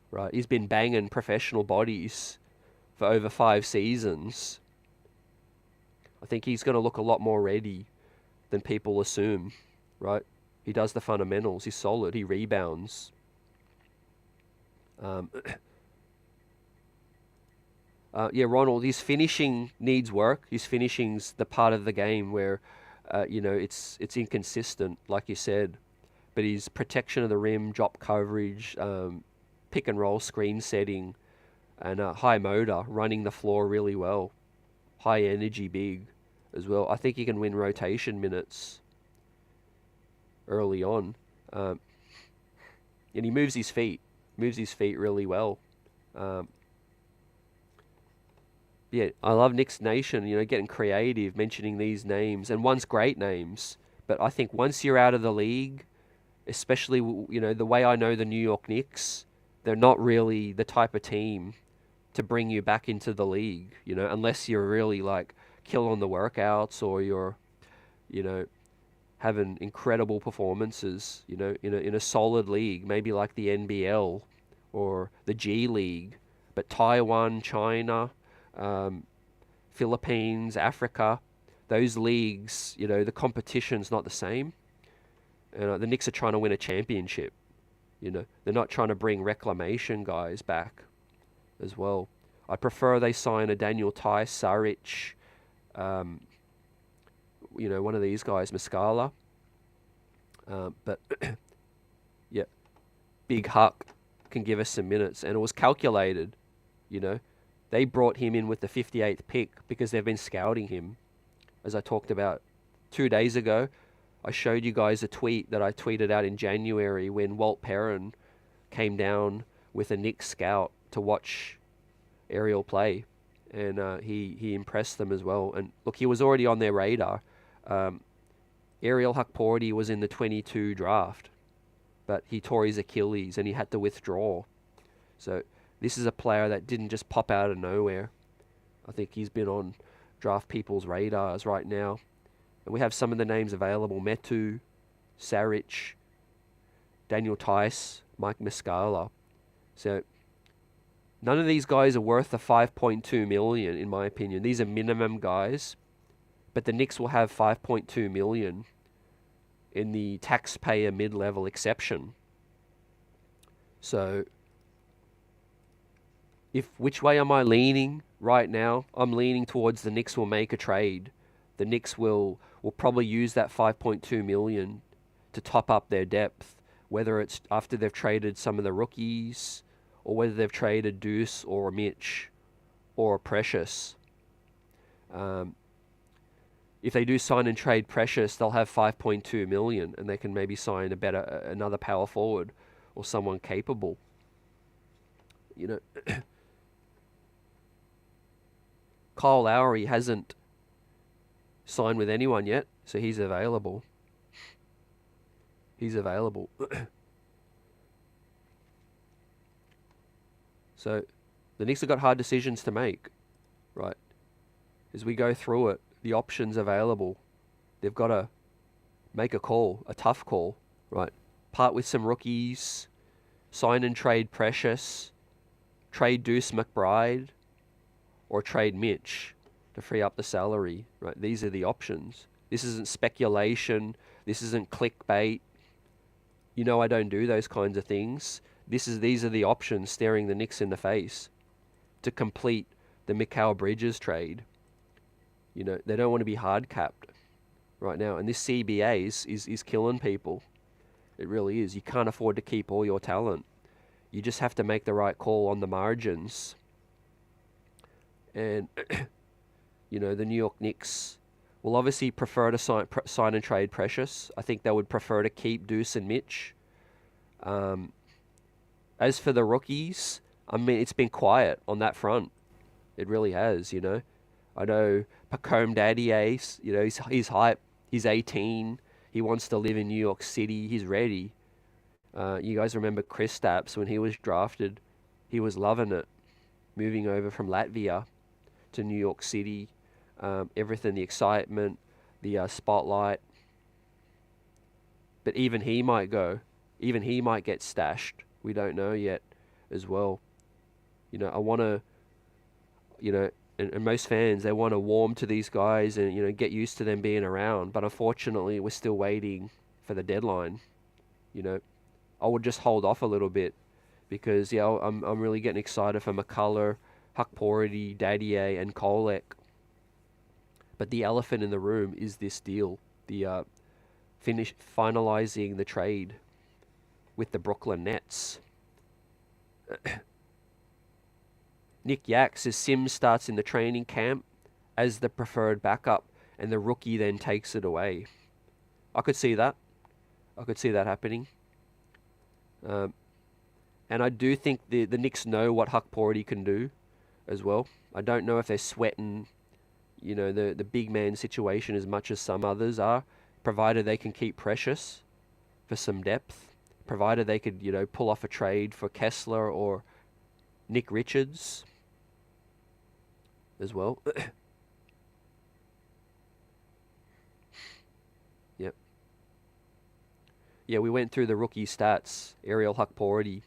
right? He's been banging professional bodies for over 5 seasons. I think he's going to look a lot more ready than people assume, right? He does the fundamentals. He's solid. He rebounds. Ronald, his finishing needs work. His finishing's the part of the game where, it's inconsistent, like you said. But his protection of the rim, drop coverage, pick and roll screen setting, and high motor, running the floor really well. High energy big as well. I think he can win rotation minutes early on. And he moves his feet really well. I love Knicks Nation, getting creative, mentioning these names, and one's great names. But I think once you're out of the league, especially, the way I know the New York Knicks, they're not really the type of team to bring you back into the league, unless you're really like killing the workouts or you're, having incredible performances, in a solid league, maybe like the NBL or the G League. But Taiwan, China, Philippines, Africa, those leagues, the competition's not the same. And the Knicks are trying to win a championship. They're not trying to bring reclamation guys back as well. I prefer they sign a Daniel Tice, Saric, one of these guys, Muscala. But yeah, Big Huck can give us some minutes, and it was calculated. They brought him in with the 58th pick because they've been scouting him. As I talked about 2 days ago, I showed you guys a tweet that I tweeted out in January when Walt Perrin came down with a Knicks scout to watch Ariel play, and he impressed them as well. And look, he was already on their radar. Ariel Hukporti was in the 22 draft, but he tore his Achilles and he had to withdraw. So this is a player that didn't just pop out of nowhere. I think he's been on draft people's radars right now. And we have some of the names available: Metu, Saric, Daniel Tice, Mike Muscala. So none of these guys are worth the 5.2 million, in my opinion. These are minimum guys, but the Knicks will have 5.2 million in the taxpayer mid-level exception. So which way am I leaning right now? I'm leaning towards the Knicks will make a trade. The Knicks will probably use that 5.2 million to top up their depth, whether it's after they've traded some of the rookies or whether they've traded Deuce or Mitch or Precious. If they do sign and trade Precious, they'll have 5.2 million, and they can maybe sign another power forward or someone capable. Kyle Lowry hasn't signed with anyone yet, so he's available. So the Knicks have got hard decisions to make, right? As we go through it, the options available, they've got to make a call, a tough call, right? Part with some rookies, sign and trade Precious, trade Deuce McBride, or trade Mitch to free up the salary, right? These are the options. This isn't speculation. This isn't clickbait. I don't do those kinds of things. These are the options staring the Knicks in the face to complete the Mikal Bridges trade. They don't want to be hard capped right now. And this CBA is killing people. It really is. You can't afford to keep all your talent. You just have to make the right call on the margins. And, the New York Knicks will obviously prefer to sign and trade Precious. I think they would prefer to keep Deuce and Mitch. As for the rookies, it's been quiet on that front. It really has, I know Pacome Daddy Ace, he's hype. He's 18. He wants to live in New York City. He's ready. You guys remember Kristaps when he was drafted? He was loving it, moving over from Latvia to New York City. Everything, the excitement, the spotlight. But even he might go. Even he might get stashed. We don't know yet as well. I want to, and most fans, they want to warm to these guys and, get used to them being around. But unfortunately, we're still waiting for the deadline. I would just hold off a little bit because, I'm really getting excited for McCullough, Hukpority, Dadier, and Kolek. But the elephant in the room is this deal. The finalizing the trade with the Brooklyn Nets. Nick Yak says Sims starts in the training camp as the preferred backup, and the rookie then takes it away. I could see that. I could see that happening. And I do think the Knicks know what Hukpority can do as well. I don't know if they're sweating, the big man situation as much as some others are, provided they can keep Precious for some depth, provided they could, pull off a trade for Kessler or Nick Richards as well. Yep. Yeah, we went through the rookie stats. Ariel Hukpority.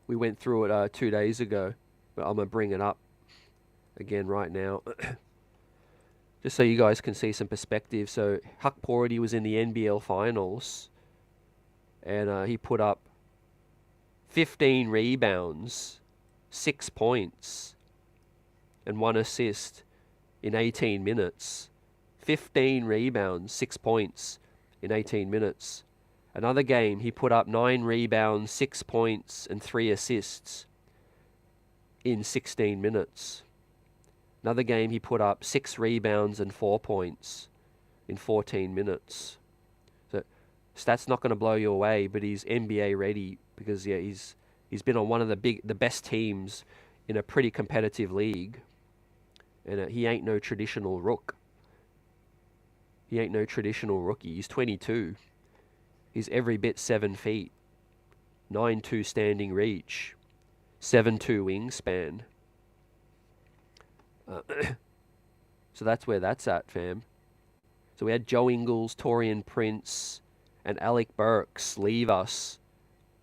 We went through it 2 days ago, but I'm going to bring it up again right now. Just so you guys can see some perspective. So Hukpority was in the NBL Finals, and he put up 15 rebounds, 6 points, and 1 assist in 18 minutes. 15 rebounds, 6 points in 18 minutes. Another game, he put up 9 rebounds, 6 points, and 3 assists in 16 minutes. Another game, he put up 6 rebounds and 4 points in 14 minutes. So stats not going to blow you away, but he's NBA ready because he's been on one of the best teams in a pretty competitive league, and he ain't no traditional rook. He ain't no traditional rookie. He's 22. He's every bit 7 feet, 9'2" standing reach, 7'2" wingspan. So that's where that's at, fam. So we had Joe Ingles, Torian Prince, and Alec Burks leave us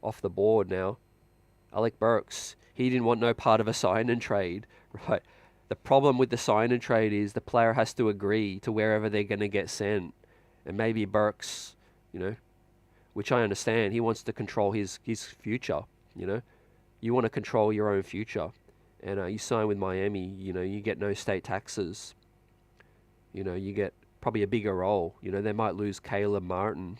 off the board now. Alec Burks, he didn't want no part of a sign and trade, right? The problem with the sign and trade is the player has to agree to wherever they're going to get sent. And maybe Burks, which I understand, he wants to control his future, You want to control your own future. And you sign with Miami, you get no state taxes. You get probably a bigger role. They might lose Caleb Martin.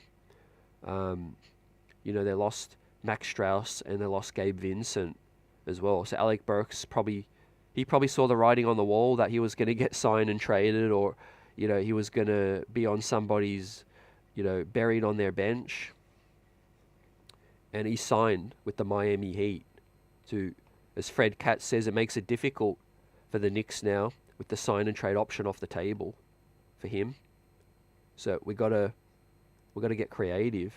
They lost Max Strauss and they lost Gabe Vincent as well. So Alec Burks probably saw the writing on the wall that he was going to get signed and traded, or, he was going to be on somebody's, buried on their bench. And he signed with the Miami Heat to, as Fred Katz says, it makes it difficult for the Knicks now with the sign and trade option off the table for him. So we gotta get creative.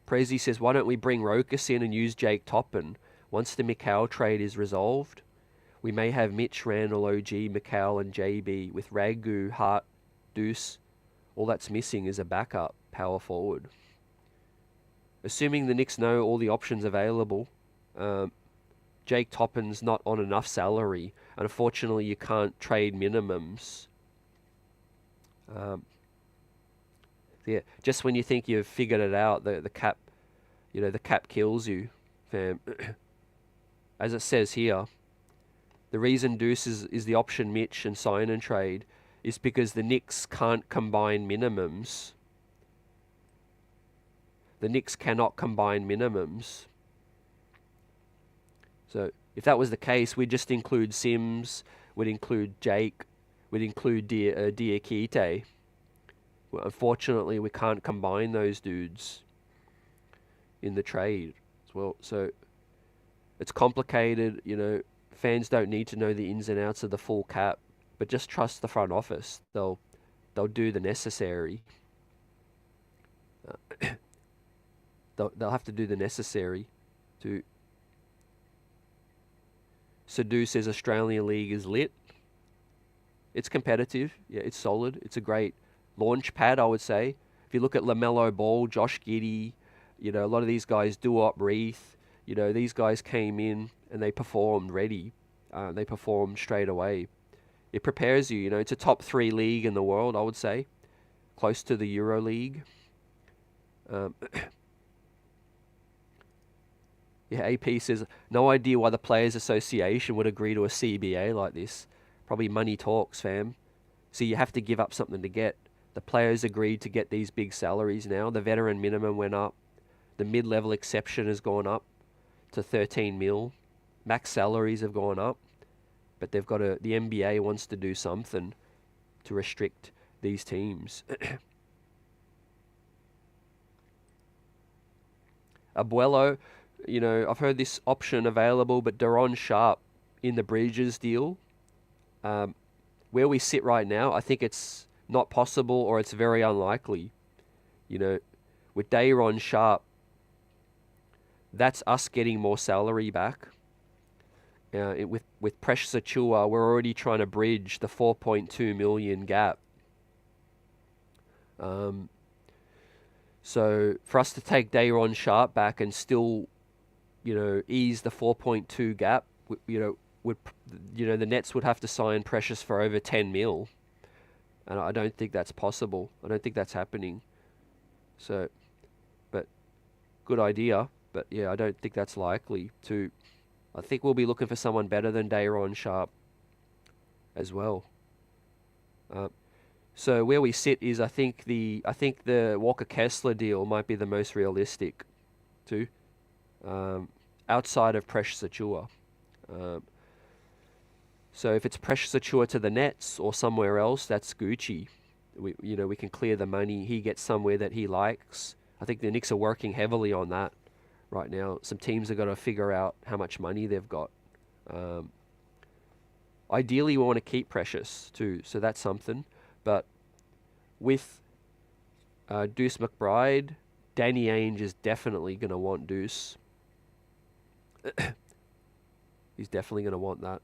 Prezi says, why don't we bring Rooks in and use Jake Toppin once the Mikal trade is resolved? We may have Mitch, Randall, OG, Mikal, and JB with Ragu, Hart, Deuce. All that's missing is a backup power forward. Assuming the Knicks know all the options available, Jake Toppin's not on enough salary. And unfortunately, you can't trade minimums. Yeah, just when you think you've figured it out, the cap, the cap kills you, fam. As it says here, the reason Deuce is the option Mitch and sign and trade is because the Knicks can't combine minimums. The Knicks cannot combine minimums. So if that was the case, we'd just include Sims, we'd include Jake, we'd include Diakite. Well, unfortunately, we can't combine those dudes in the trade as well. So it's complicated, fans don't need to know the ins and outs of the full cap, but just trust the front office. They'll do the necessary. They'll have to do the necessary to. Sadu says Australian League is lit. It's competitive. Yeah, it's solid. It's a great launch pad, I would say. If you look at LaMelo Ball, Josh Giddey, a lot of these guys, Duop Reith, these guys came in and they performed ready. They performed straight away. It prepares you, it's a top 3 league in the world, I would say. Close to the Euro League. Yeah, AP says, no idea why the Players Association would agree to a CBA like this. Probably money talks, fam. So you have to give up something to get. The players agreed to get these big salaries now. The veteran minimum went up. The mid-level exception has gone up to 13 mil. Max salaries have gone up. But the NBA wants to do something to restrict these teams. Abuelo, I've heard this option available, but Daron Sharp in the Bridges deal, where we sit right now, I think it's not possible or it's very unlikely. With Daron Sharp, that's us getting more salary back. With Precious Achua, we're already trying to bridge the 4.2 million gap. So for us to take Daron Sharp back and still, ease the 4.2 gap, the Nets would have to sign Precious for over 10 mil. And I don't think that's possible. I don't think that's happening. So, but good idea. But yeah, I don't think that's likely to. I think we'll be looking for someone better than Daron Sharp as well. So where we sit is I think the Walker Kessler deal might be the most realistic too. Outside of Precious Achua. So if it's Precious Achua to the Nets or somewhere else, that's Gucci. We can clear the money. He gets somewhere that he likes. I think the Knicks are working heavily on that right now. Some teams have got to figure out how much money they've got. Ideally, we want to keep Precious too, so that's something. But with Deuce McBride, Danny Ainge is definitely going to want Deuce. He's definitely going to want that.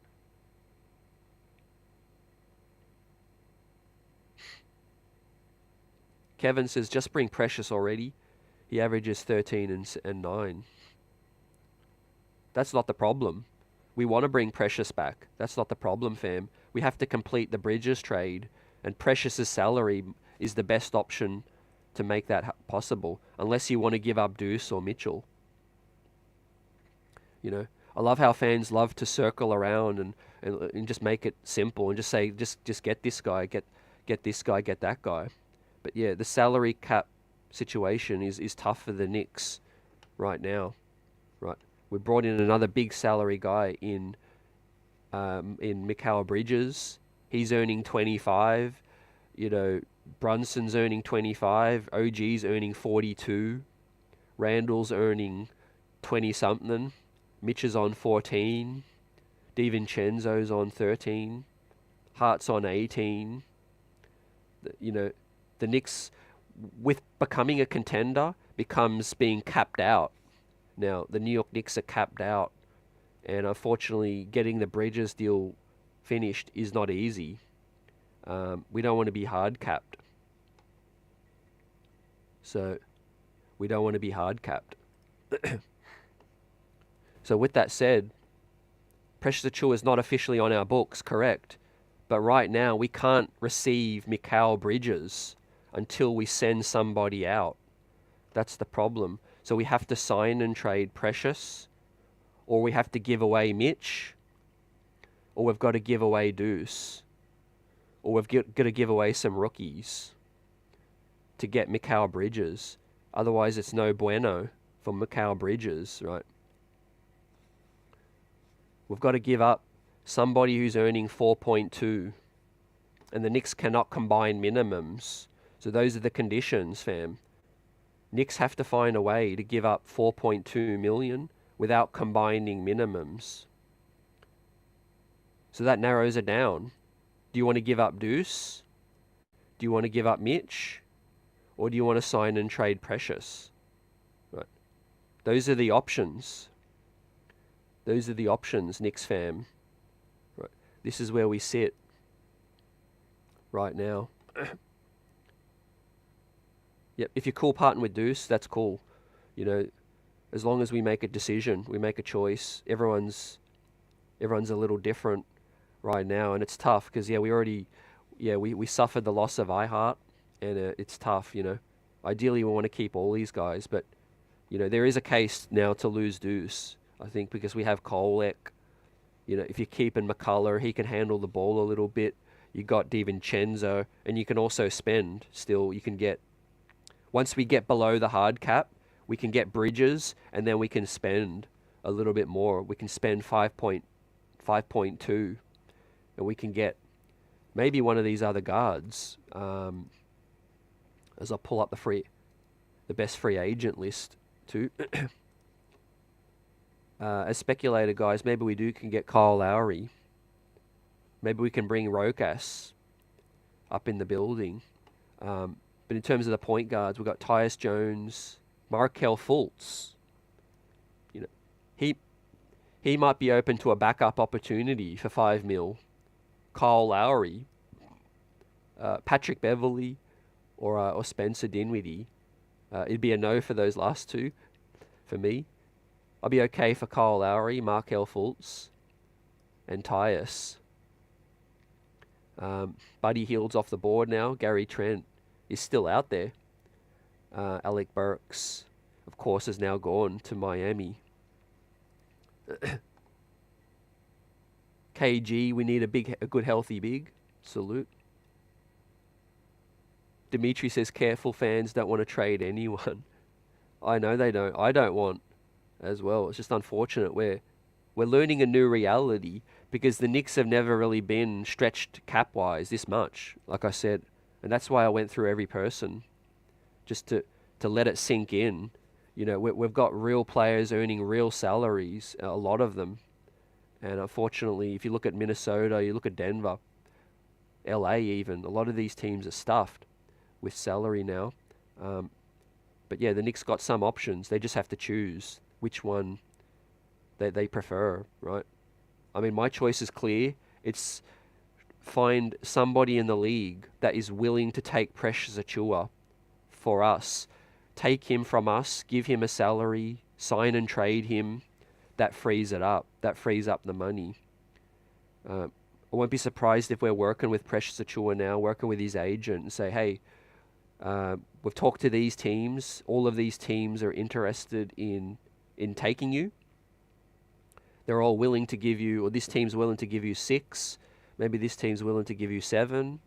Kevin says, just bring Precious already. He averages 13 and 9. That's not the problem. We want to bring Precious back. That's not the problem, fam. We have to complete the Bridges trade, and Precious's salary is the best option to make that possible, unless you want to give up Deuce or Mitchell. I love how fans love to circle around and just make it simple and just say, just get this guy, get this guy, get that guy. But yeah, the salary cap situation is tough for the Knicks right now. Right, we brought in another big salary guy in Mikal Bridges. He's earning 25. Brunson's earning 25. OG's earning 42. Randall's earning 20 something. Mitch is on 14. DiVincenzo's on 13. Hart's on 18. The Knicks, with becoming a contender, becomes being capped out. Now, the New York Knicks are capped out. And unfortunately, getting the Bridges deal finished is not easy. We don't want to be hard capped. So, we don't want to be hard capped. So with that said, Precious Achua is not officially on our books, correct? But right now, we can't receive Mikal Bridges until we send somebody out. That's the problem. So we have to sign and trade Precious, or we have to give away Mitch, or we've got to give away Deuce, or we've got to give away some rookies to get Mikal Bridges. Otherwise, it's no bueno for Mikal Bridges, right? We've got to give up somebody who's earning 4.2, and the Knicks cannot combine minimums. So those are the conditions, fam. Knicks have to find a way to give up 4.2 million without combining minimums. So that narrows it down. Do you want to give up Deuce? Do you want to give up Mitch? Or do you want to sign and trade Precious? Right. Those are the options. Those are the options, Knicks fam. Right. This is where we sit right now. Yep, if you're cool parting with Deuce, that's cool. You know, as long as we make a decision, we make a choice. Everyone's a little different right now, and it's tough because we suffered the loss of iHeart, and it's tough. Ideally we want to keep all these guys, but there is a case now to lose Deuce. I think because we have Kolek. If you're keeping McCullough, he can handle the ball a little bit. You got DiVincenzo, and you can also spend. Still, you can get once we get below the hard cap, we can get Bridges, and then we can spend a little bit more. We can spend 5.2, and we can get maybe one of these other guards. As I pull up the best free agent list too. As speculator guys, maybe we can get Kyle Lowry. Maybe we can bring Rokas up in the building. But in terms of the point guards, we've got Tyus Jones, Markelle Fultz. He might be open to a backup opportunity for $5 million. Kyle Lowry, Patrick Beverley, or Spencer Dinwiddie. It'd be a no for those last two, for me. I'll be okay for Kyle Lowry, Markelle Fultz, and Tyus. Buddy Hield's off the board now. Gary Trent is still out there. Alec Burks, of course, is now gone to Miami. KG, we need a good, healthy big. Salute. Dimitri says, careful, fans don't want to trade anyone. I know they don't. I don't want as well. It's just unfortunate. We're learning a new reality because the Knicks have never really been stretched cap-wise this much, like I said. And that's why I went through every person, just to let it sink in. We've got real players earning real salaries, a lot of them. And unfortunately, if you look at Minnesota, you look at Denver, LA even, a lot of these teams are stuffed with salary now. But yeah, the Knicks got some options. They just have to choose which one they prefer, right? I mean, my choice is clear. It's find somebody in the league that is willing to take Precious Achiuwa for us. Take him from us, give him a salary, sign and trade him. That frees it up. That frees up the money. I won't be surprised if we're working with Precious Achiuwa now, working with his agent, and say, hey, we've talked to these teams. All of these teams are interested in taking you. They're all willing to give you, or this team's willing to give you 6. Maybe this team's willing to give you 7.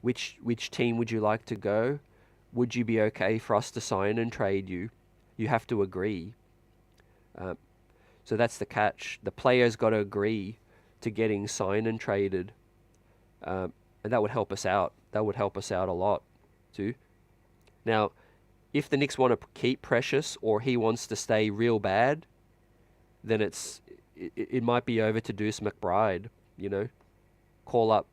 Which team would you like to go? Would you be okay for us to sign and trade you? You have to agree. So that's the catch. The players got to agree to getting signed and traded. And that would help us out. That would help us out a lot too. Now, if the Knicks want to keep Precious or he wants to stay real bad, then it might be over to Deuce McBride, Call up.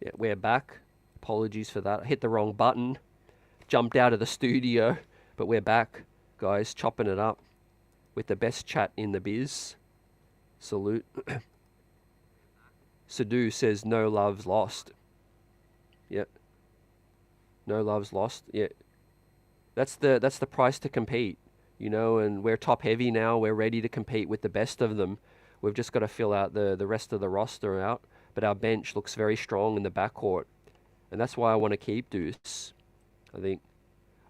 Yeah, we're back. Apologies for that. I hit the wrong button. Jumped out of the studio. But we're back, guys, chopping it up with the best chat in the biz. Salute. Sadu says no love's lost. Yep. No love's lost. Yeah. That's the price to compete, and we're top heavy now. We're ready to compete with the best of them. We've just got to fill out the rest of the roster out. but our bench looks very strong in the backcourt, and that's why I want to keep Deuce. I think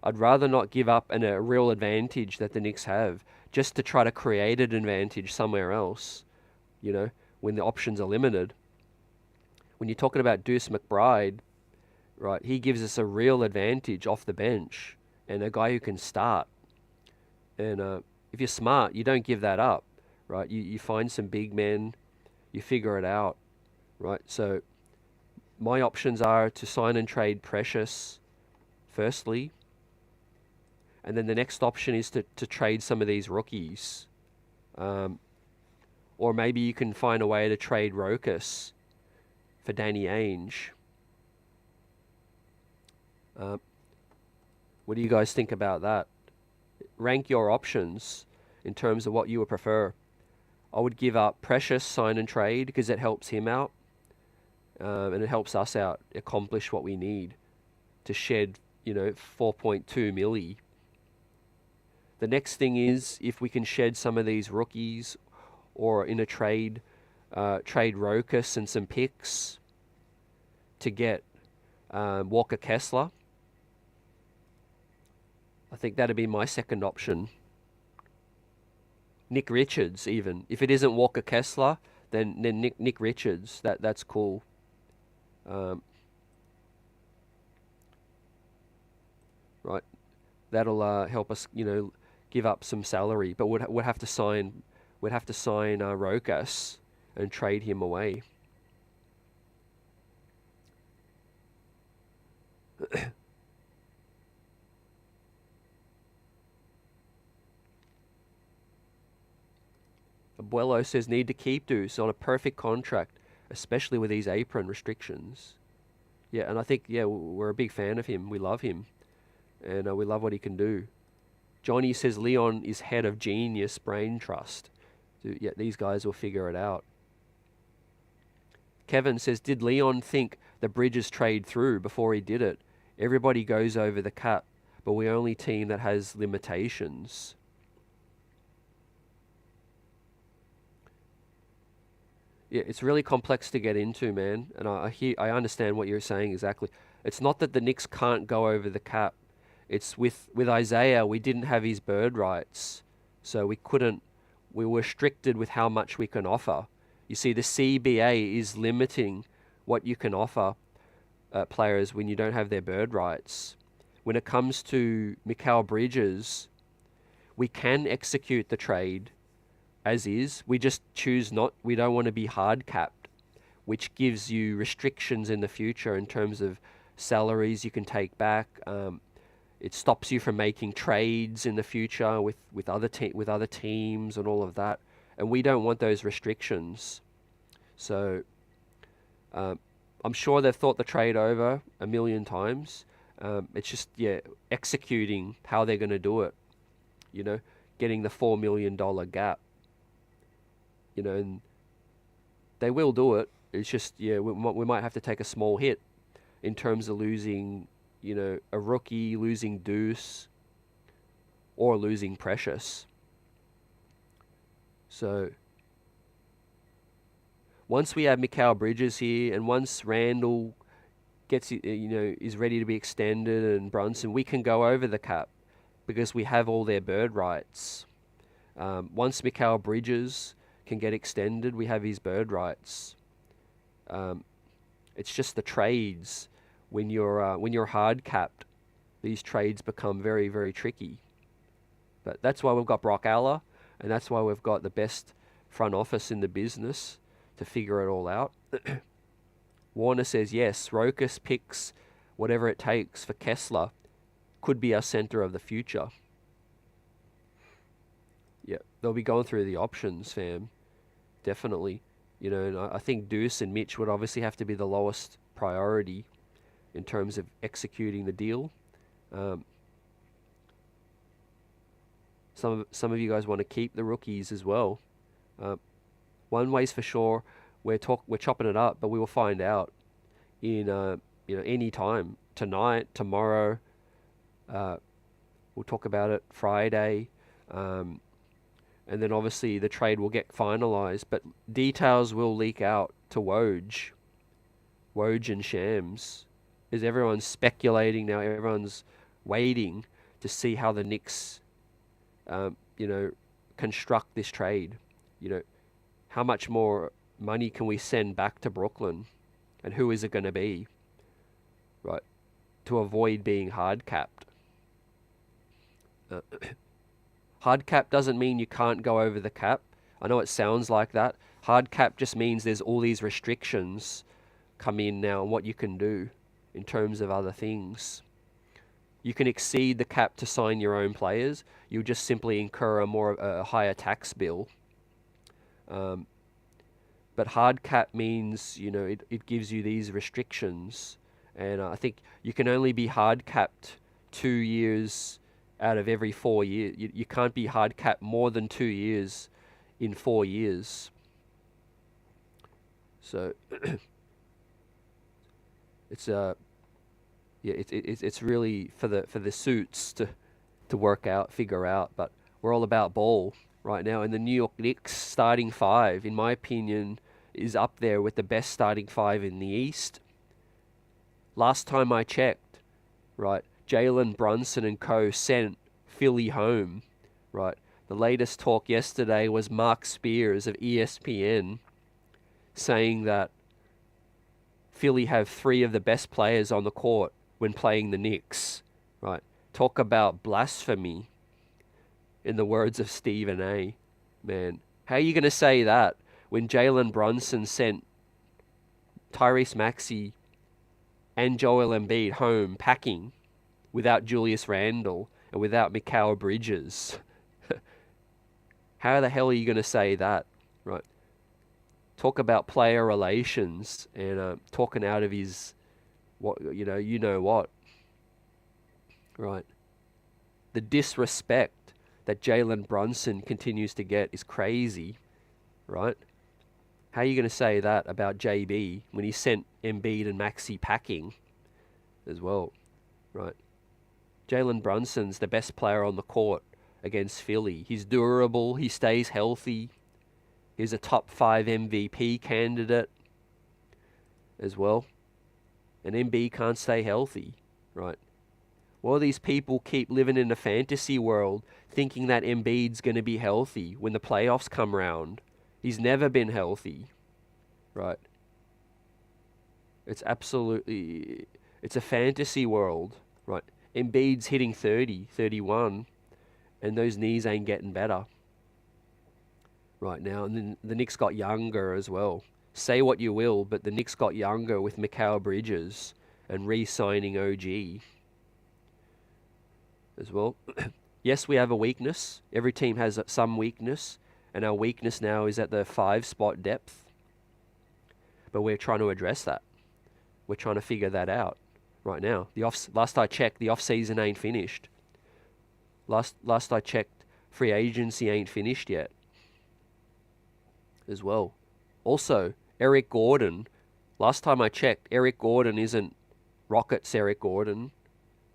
I'd rather not give up a real advantage that the Knicks have just to try to create an advantage somewhere else, you know, when the options are limited. When you're talking about Deuce McBride, right, he gives us a real advantage off the bench and a guy who can start. And if you're smart, you don't give that up, right? You find some big men, you figure it out, right? So my options are to sign and trade Precious, firstly. And then the next option is to trade some of these rookies. Or maybe you can find a way to trade Rooks for Danny Ainge. What do you guys think about that? Rank your options in terms of what you would prefer. I would give up Precious, sign and trade, because it helps him out. And it helps us out, accomplish what we need to shed, 4.2 milli. The next thing is if we can shed some of these rookies, or in a trade Rooks and some picks to get Walker Kessler. I think that'd be my second option. Nick Richards, even if it isn't Walker Kessler, then Nick Richards. That's cool. Right, that'll help us, give up some salary, but we'd have to sign Rooks and trade him away. Abuelo says need to keep Deuce on a perfect contract, especially with these apron restrictions. Yeah, and I think, we're a big fan of him. We love him, and we love what he can do. Johnny says Leon is head of genius brain trust. So, yeah, these guys will figure it out. Kevin says, did Leon think the Bridges trade through before he did it? Everybody goes over the cap, but we're only team that has limitations. Yeah, it's really complex to get into, man. And I understand what you're saying exactly. It's not that the Knicks can't go over the cap. It's with Isaiah, we didn't have his bird rights, so we were restricted with how much we can offer. You see, the CBA is limiting what you can offer players when you don't have their bird rights. When it comes to Mikal Bridges, we can execute the trade as is. We just choose not. We don't want to be hard capped, which gives you restrictions in the future in terms of salaries you can take back. It stops you from making trades in the future with other teams and all of that. And we don't want those restrictions. So I'm sure they've thought the trade over a million times. It's just, executing how they're going to do it. Getting the $4 million gap. And they will do it. It's just, we might have to take a small hit in terms of losing, a rookie, losing Deuce, or losing Precious. So once we have Mikal Bridges here, and once Randall gets, is ready to be extended, and Brunson, we can go over the cap because we have all their bird rights. Once Mikal Bridges can get extended, we have his bird rights. It's just the trades. When you're hard capped, these trades become very, very tricky. But that's why we've got Brock Aller, and that's why we've got the best front office in the business to figure it all out. Warner says yes, Rooks picks whatever it takes for Kessler. Could be our center of the future. Yeah, they'll be going through the options, fam. Definitely. And I think Deuce and Mitch would obviously have to be the lowest priority in terms of executing the deal. Some of you guys want to keep the rookies as well. One way's for sure, we're chopping it up, but we will find out in any time tonight, tomorrow. We'll talk about it Friday, and then obviously the trade will get finalized, but details will leak out to Woj. Woj and Shams, is everyone's speculating now. Everyone's waiting to see how the Knicks, you know, construct this trade. You know, how much more money can we send back to Brooklyn, and who is it going to be, right? To avoid being hard capped. Hard cap doesn't mean you can't go over the cap. I know it sounds like that. Hard cap just means there's all these restrictions come in now on what you can do in terms of other things. You can exceed the cap to sign your own players. You'll just simply incur a higher tax bill. But hard cap means, you know, it gives you these restrictions. And I think you can only be hard capped 2 years out of every 4 years. You can't be hard capped more than 2 years in 4 years. So it's it's really for the suits to work out, figure out. But we're all about ball right now, and the New York Knicks starting five, in my opinion, is up there with the best starting five in the East. Last time I checked, right, Jalen Brunson and co sent Philly home, right. The latest talk yesterday was Mark Spears of ESPN saying that Philly have 3 of the best players on the court when playing the Knicks, right? Talk about blasphemy, in the words of Stephen A. Man, how are you going to say that when Jalen Brunson sent Tyrese Maxey and Joel Embiid home packing without Julius Randle and without Mikal Bridges? How the hell are you going to say that, right? Talk about player relations and talking out of his, you know what, right? The disrespect that Jalen Brunson continues to get is crazy, right? How are you going to say that about JB when he sent Embiid and Maxey packing as well, right? Jalen Brunson's the best player on the court against Philly. He's durable. He stays healthy. He's a top 5 MVP candidate as well. And Embiid can't stay healthy, right? Well, these people keep living in a fantasy world thinking that Embiid's going to be healthy when the playoffs come round. He's never been healthy, right? It's a fantasy world, right? Embiid's hitting 30, 31, and those knees ain't getting better right now. And then the Knicks got younger as well. Say what you will, but the Knicks got younger with Mikal Bridges and re-signing OG as well. Yes, we have a weakness. Every team has some weakness, and our weakness now is at the 5 spot depth. But we're trying to address that. We're trying to figure that out right now. Last I checked, the off season ain't finished. Last I checked, free agency ain't finished yet as well. Also, Eric Gordon. Last time I checked, Eric Gordon isn't Rockets Eric Gordon,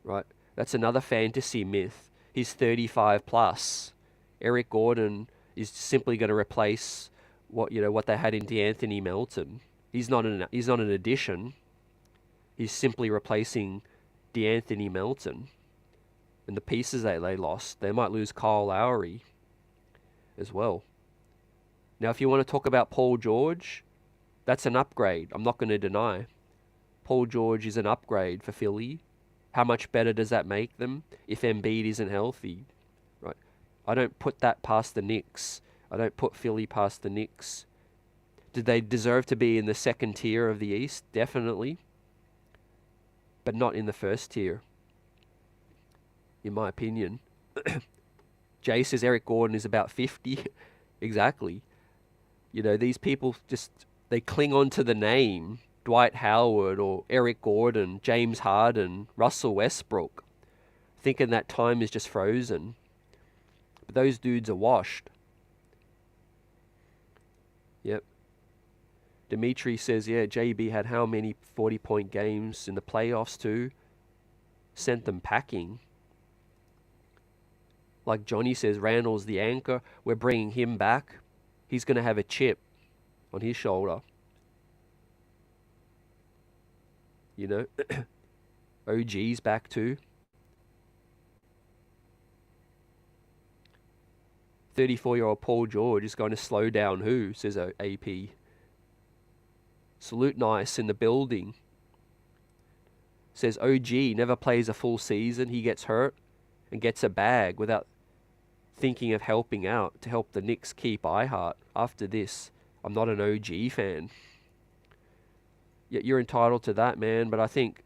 right? That's another fantasy myth. He's 35 plus. Eric Gordon is simply going to replace what they had in DeAnthony Melton. He's not an addition. He's simply replacing DeAnthony Melton. And the pieces that they lost, they might lose Kyle Lowry as well. Now, if you want to talk about Paul George, that's an upgrade. I'm not going to deny. Paul George is an upgrade for Philly. How much better does that make them if Embiid isn't healthy? Right? I don't put that past the Knicks. I don't put Philly past the Knicks. Did they deserve to be in the second tier of the East? Definitely. But not in the first tier, in my opinion. Jay says Eric Gordon is about 50. Exactly. These people they cling on to the name Dwight Howard or Eric Gordon, James Harden, Russell Westbrook, thinking that time is just frozen. But those dudes are washed. Yep. Dimitri says, yeah, JB had how many 40-point games in the playoffs too? Sent them packing. Like Johnny says, Randall's the anchor. We're bringing him back. He's going to have a chip on his shoulder. You know, OG's back too. 34-year-old Paul George is going to slow down who, says AP. Salute Nice in the building. Says OG never plays a full season. He gets hurt and gets a bag without thinking of helping out to help the Knicks keep Ihart. After this, I'm not an OG fan. Yet you're entitled to that, man. But I think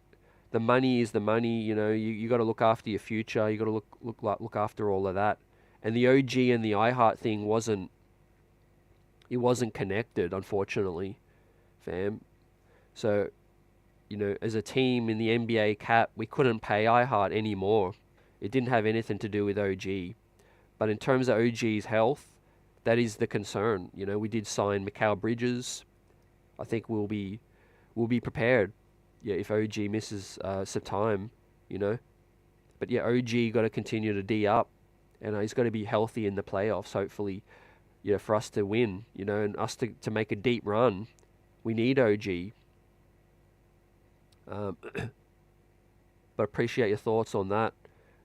the money is the money. You know, you got to look after your future. You got to look after all of that. And the OG and the Ihart thing wasn't connected, unfortunately, fam. So, you know, as a team in the NBA cap, we couldn't pay Ihart anymore. It didn't have anything to do with OG. But in terms of OG's health, that is the concern. You know, we did sign Mikal Bridges. I think we'll be prepared. Yeah, if OG misses some time, you know. But yeah, OG got to continue to D up, and he's got to be healthy in the playoffs. Hopefully, you know, for us to win, you know, and us to make a deep run, we need OG. But appreciate your thoughts on that.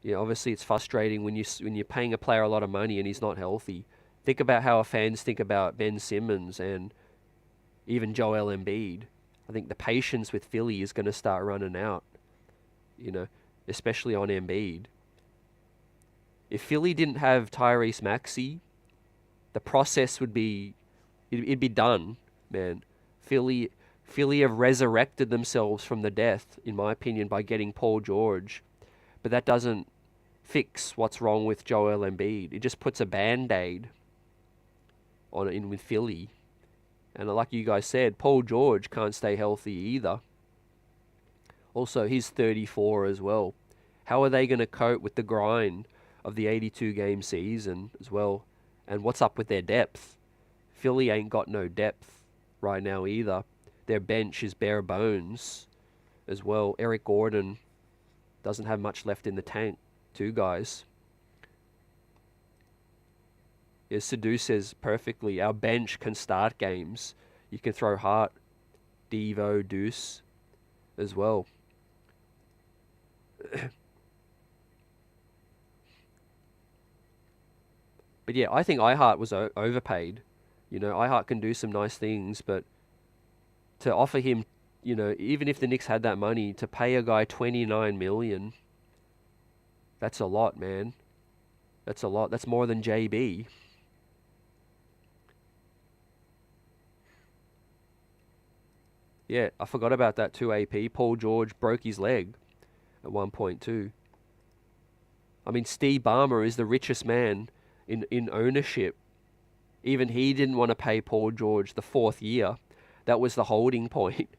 Yeah, obviously it's frustrating when you're paying a player a lot of money and he's not healthy. Think about how our fans think about Ben Simmons and even Joel Embiid. I think the patience with Philly is going to start running out, you know, especially on Embiid. If Philly didn't have Tyrese Maxey, the process would be, it'd be done, man. Philly have resurrected themselves from the death, in my opinion, by getting Paul George. But that doesn't fix what's wrong with Joel Embiid. It just puts a Band-Aid on it in with Philly. And like you guys said, Paul George can't stay healthy either. Also, he's 34 as well. How are they going to cope with the grind of the 82-game season as well? And what's up with their depth? Philly ain't got no depth right now either. Their bench is bare bones as well. Eric Gordon doesn't have much left in the tank. Two guys. Yeah, Sidhu says perfectly, our bench can start games. You can throw Hart, Devo, Deuce as well. But yeah, I think Ihart was overpaid. You know, Ihart can do some nice things, but to offer him, you know, even if the Knicks had that money, to pay a guy $29 million, that's a lot, man. That's a lot. That's more than JB. Yeah, I forgot about that too, AP. Paul George broke his leg at one point too. I mean, Steve Ballmer is the richest man in ownership. Even he didn't want to pay Paul George the fourth year. That was the holding point.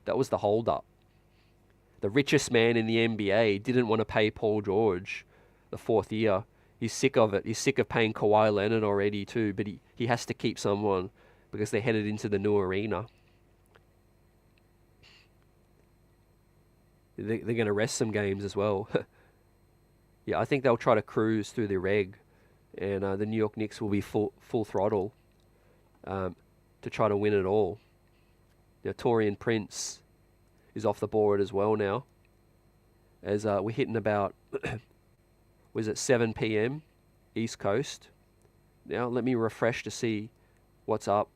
That was the hold-up. The richest man in the NBA didn't want to pay Paul George the fourth year. He's sick of it. He's sick of paying Kawhi Leonard already too, but he has to keep someone because they're headed into the new arena. They're going to rest some games as well. Yeah, I think they'll try to cruise through the reg, and the New York Knicks will be full throttle to try to win it all. Now, Taurean Prince is off the board as well now, as we're hitting about, was it 7 p.m. East Coast? Now, let me refresh to see what's up,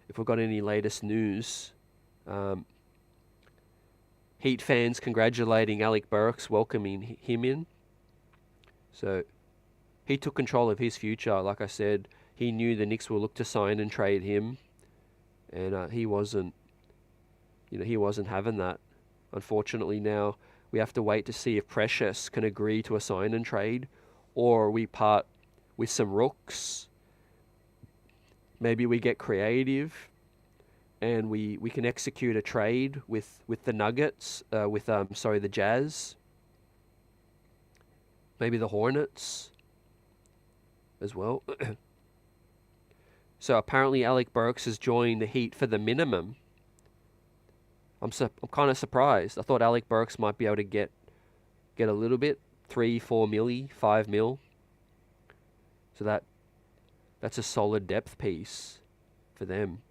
if we've got any latest news. Heat fans congratulating Alec Burks, welcoming him in. So he took control of his future. Like I said, he knew the Knicks will look to sign and trade him, and he wasn't having that. Unfortunately, now we have to wait to see if Precious can agree to a sign and trade, or we part with some Rooks. Maybe we get creative and we can execute a trade with the Nuggets, the Jazz, maybe the Hornets as well. So apparently Alec Burks has joined the Heat for the minimum. I'm kind of surprised. I thought Alec Burks might be able to get a little bit, 3-4 milli, 5 mil. So that's a solid depth piece for them.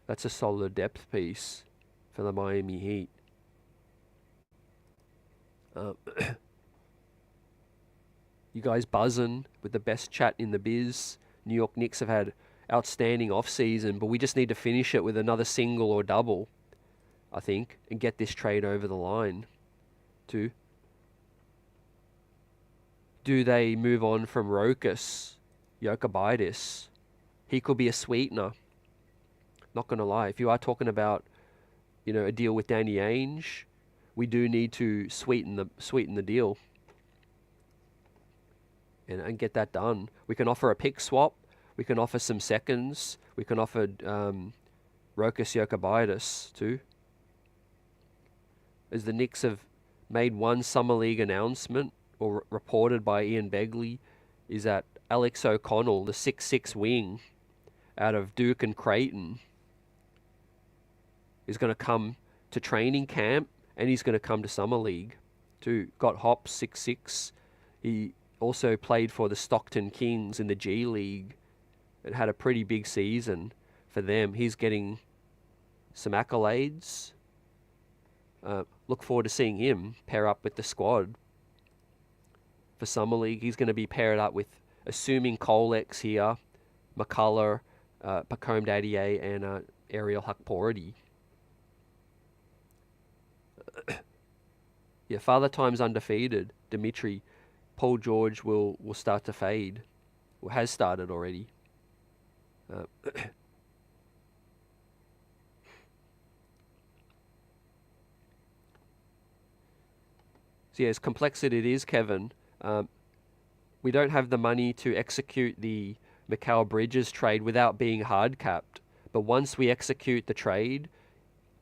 That's a solid depth piece for the Miami Heat. You guys buzzing with the best chat in the biz. New York Knicks have had outstanding off-season, but we just need to finish it with another single or double, I think, and get this trade over the line. Too. Do they move on from Rooks, Jokic? He could be a sweetener. Not going to lie. If you are talking about, a deal with Danny Ainge, we do need to sweeten the deal and get that done. We can offer a pick swap. We can offer some seconds. We can offer Rooks Jokic too. As the Knicks have made one summer league announcement, or reported by Ian Begley, is that Alex O'Connell, the 6'6" wing out of Duke and Creighton, is going to come to training camp, and he's going to come to summer league too. Got hops, 6'6". He also played for the Stockton Kings in the G League and had a pretty big season for them. He's getting some accolades. Look forward to seeing him pair up with the squad for summer league. He's going to be paired up with, assuming Colex here, McCullough, Pacome Dadier, and Ariel Hakpority. Yeah, Father Time's undefeated. Dimitri, Paul George will start to fade, or has started already. So yeah, as complex as it is, Kevin, we don't have the money to execute the Mikal Bridges trade without being hard capped. But once we execute the trade,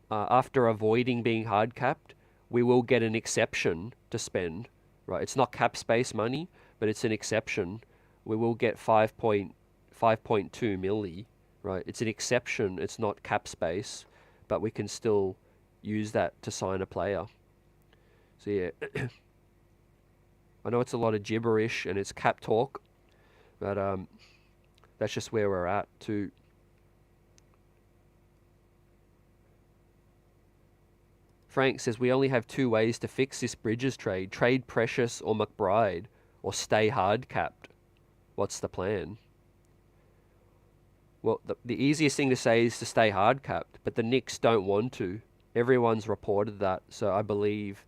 after avoiding being hard capped, we will get an exception to spend. Right? It's not cap space money, but it's an exception. We will get 5.2 milli. Right? It's an exception. It's not cap space, but we can still use that to sign a player. So yeah, I know it's a lot of gibberish and it's cap talk, but that's just where we're at too. Frank says we only have two ways to fix this Bridges trade: trade Precious or McBride, or stay hard capped. What's the plan? Well, the easiest thing to say is to stay hard capped, but the Knicks don't want to. Everyone's reported that, so I believe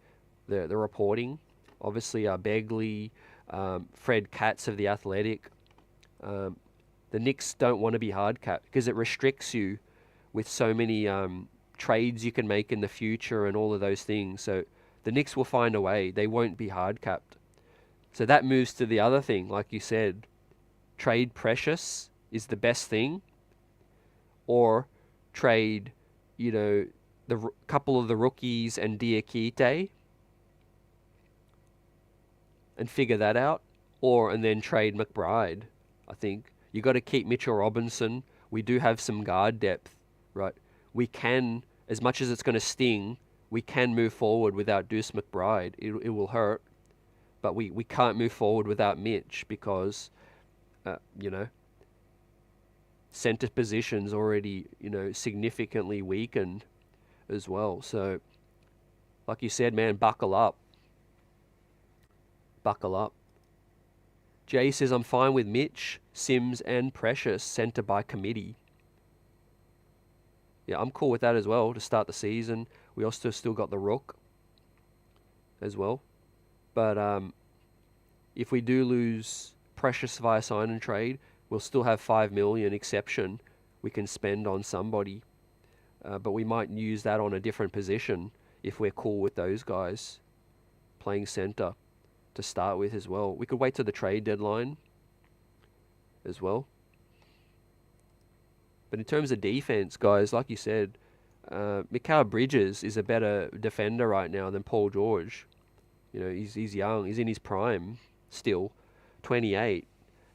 the reporting. Obviously, Begley, Fred Katz of The Athletic. The Knicks don't want to be hard capped because it restricts you with so many trades you can make in the future and all of those things. So the Knicks will find a way. They won't be hard capped. So that moves to the other thing, like you said. Trade Precious is the best thing, or trade, the couple of the rookies and Diakite, and figure that out, and then trade McBride. I think you got to keep Mitchell Robinson. We do have some guard depth, right? We can, as much as it's going to sting, we can move forward without Deuce McBride. It will hurt, but we can't move forward without Mitch because, center position's already, significantly weakened as well. So, like you said, man, buckle up. Buckle up. Jay says, I'm fine with Mitch, Sims, and Precious center by committee. Yeah, I'm cool with that as well to start the season. We also still got the Rook as well. But if we do lose Precious via sign and trade, we'll still have 5 million exception we can spend on somebody. But we might use that on a different position if we're cool with those guys playing center to start with as well. We could wait till the trade deadline as well. But in terms of defense, guys, like you said, Mikal Bridges is a better defender right now than Paul George. He's young. He's in his prime still, 28,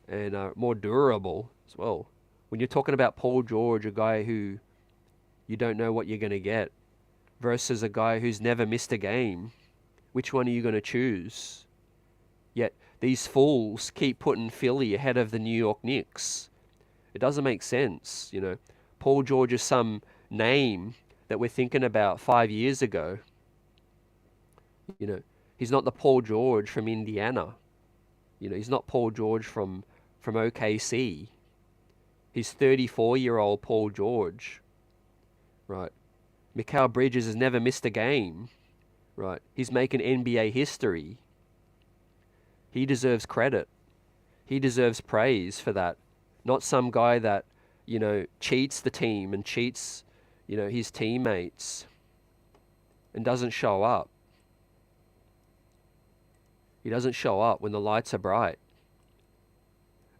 and more durable as well. When you're talking about Paul George, a guy who you don't know what you're going to get, versus a guy who's never missed a game, which one are you going to choose? Yet these fools keep putting Philly ahead of the New York Knicks. It doesn't make sense, Paul George is some name that we're thinking about 5 years ago. You know, he's not the Paul George from Indiana. You know, he's not Paul George from OKC. He's 34-year-old Paul George, right? Mikal Bridges has never missed a game, right? He's making NBA history. He deserves credit. He deserves praise for that. Not some guy that, cheats the team and cheats, his teammates and doesn't show up. He doesn't show up when the lights are bright.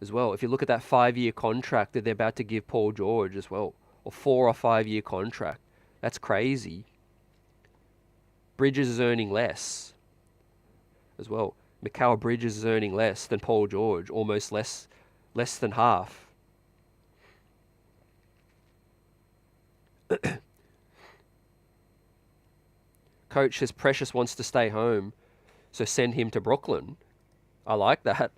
As well, if you look at that 5-year contract that they're about to give Paul George as well, or 4 or 5-year contract, that's crazy. Bridges is earning less as well. Mikal Bridges is earning less than Paul George, almost less than half. Coach says Precious wants to stay home, so send him to Brooklyn. I like that.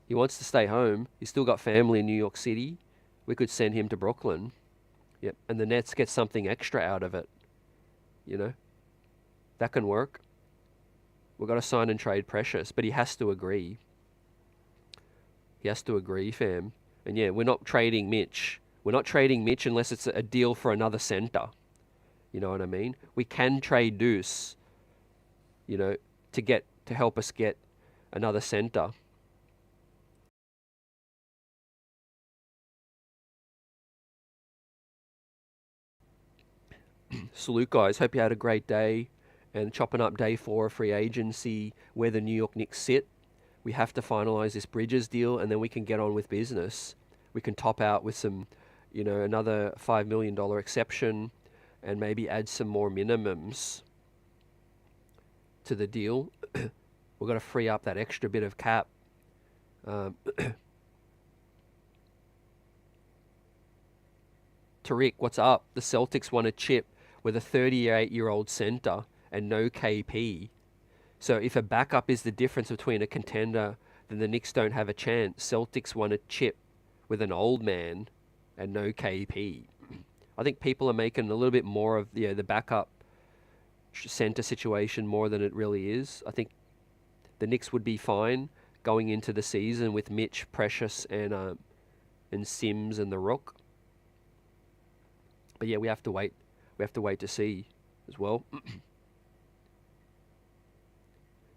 He wants to stay home. He's still got family in New York City. We could send him to Brooklyn. Yep. And the Nets get something extra out of it. That can work. We've got to sign and trade Precious, but he has to agree. He has to agree, fam. And yeah, we're not trading Mitch. We're not trading Mitch unless it's a deal for another center. You know what I mean? We can trade Deuce, to help us get another center. Salute, guys. Hope you had a great day. And chopping up day 4 of free agency, where the New York Knicks sit. We have to finalize this Bridges deal, and then we can get on with business. We can top out with some, another $5 million exception, and maybe add some more minimums to the deal. We've got to free up that extra bit of cap. Tariq, what's up? The Celtics want a chip with a 38-year-old center and no KP. So if a backup is the difference between a contender, then the Knicks don't have a chance. Celtics want a chip with an old man and no KP. I think people are making a little bit more of the backup center situation more than it really is. I think the Knicks would be fine going into the season with Mitch, Precious, and Sims and the Rook. But yeah, we have to wait. We have to wait to see as well.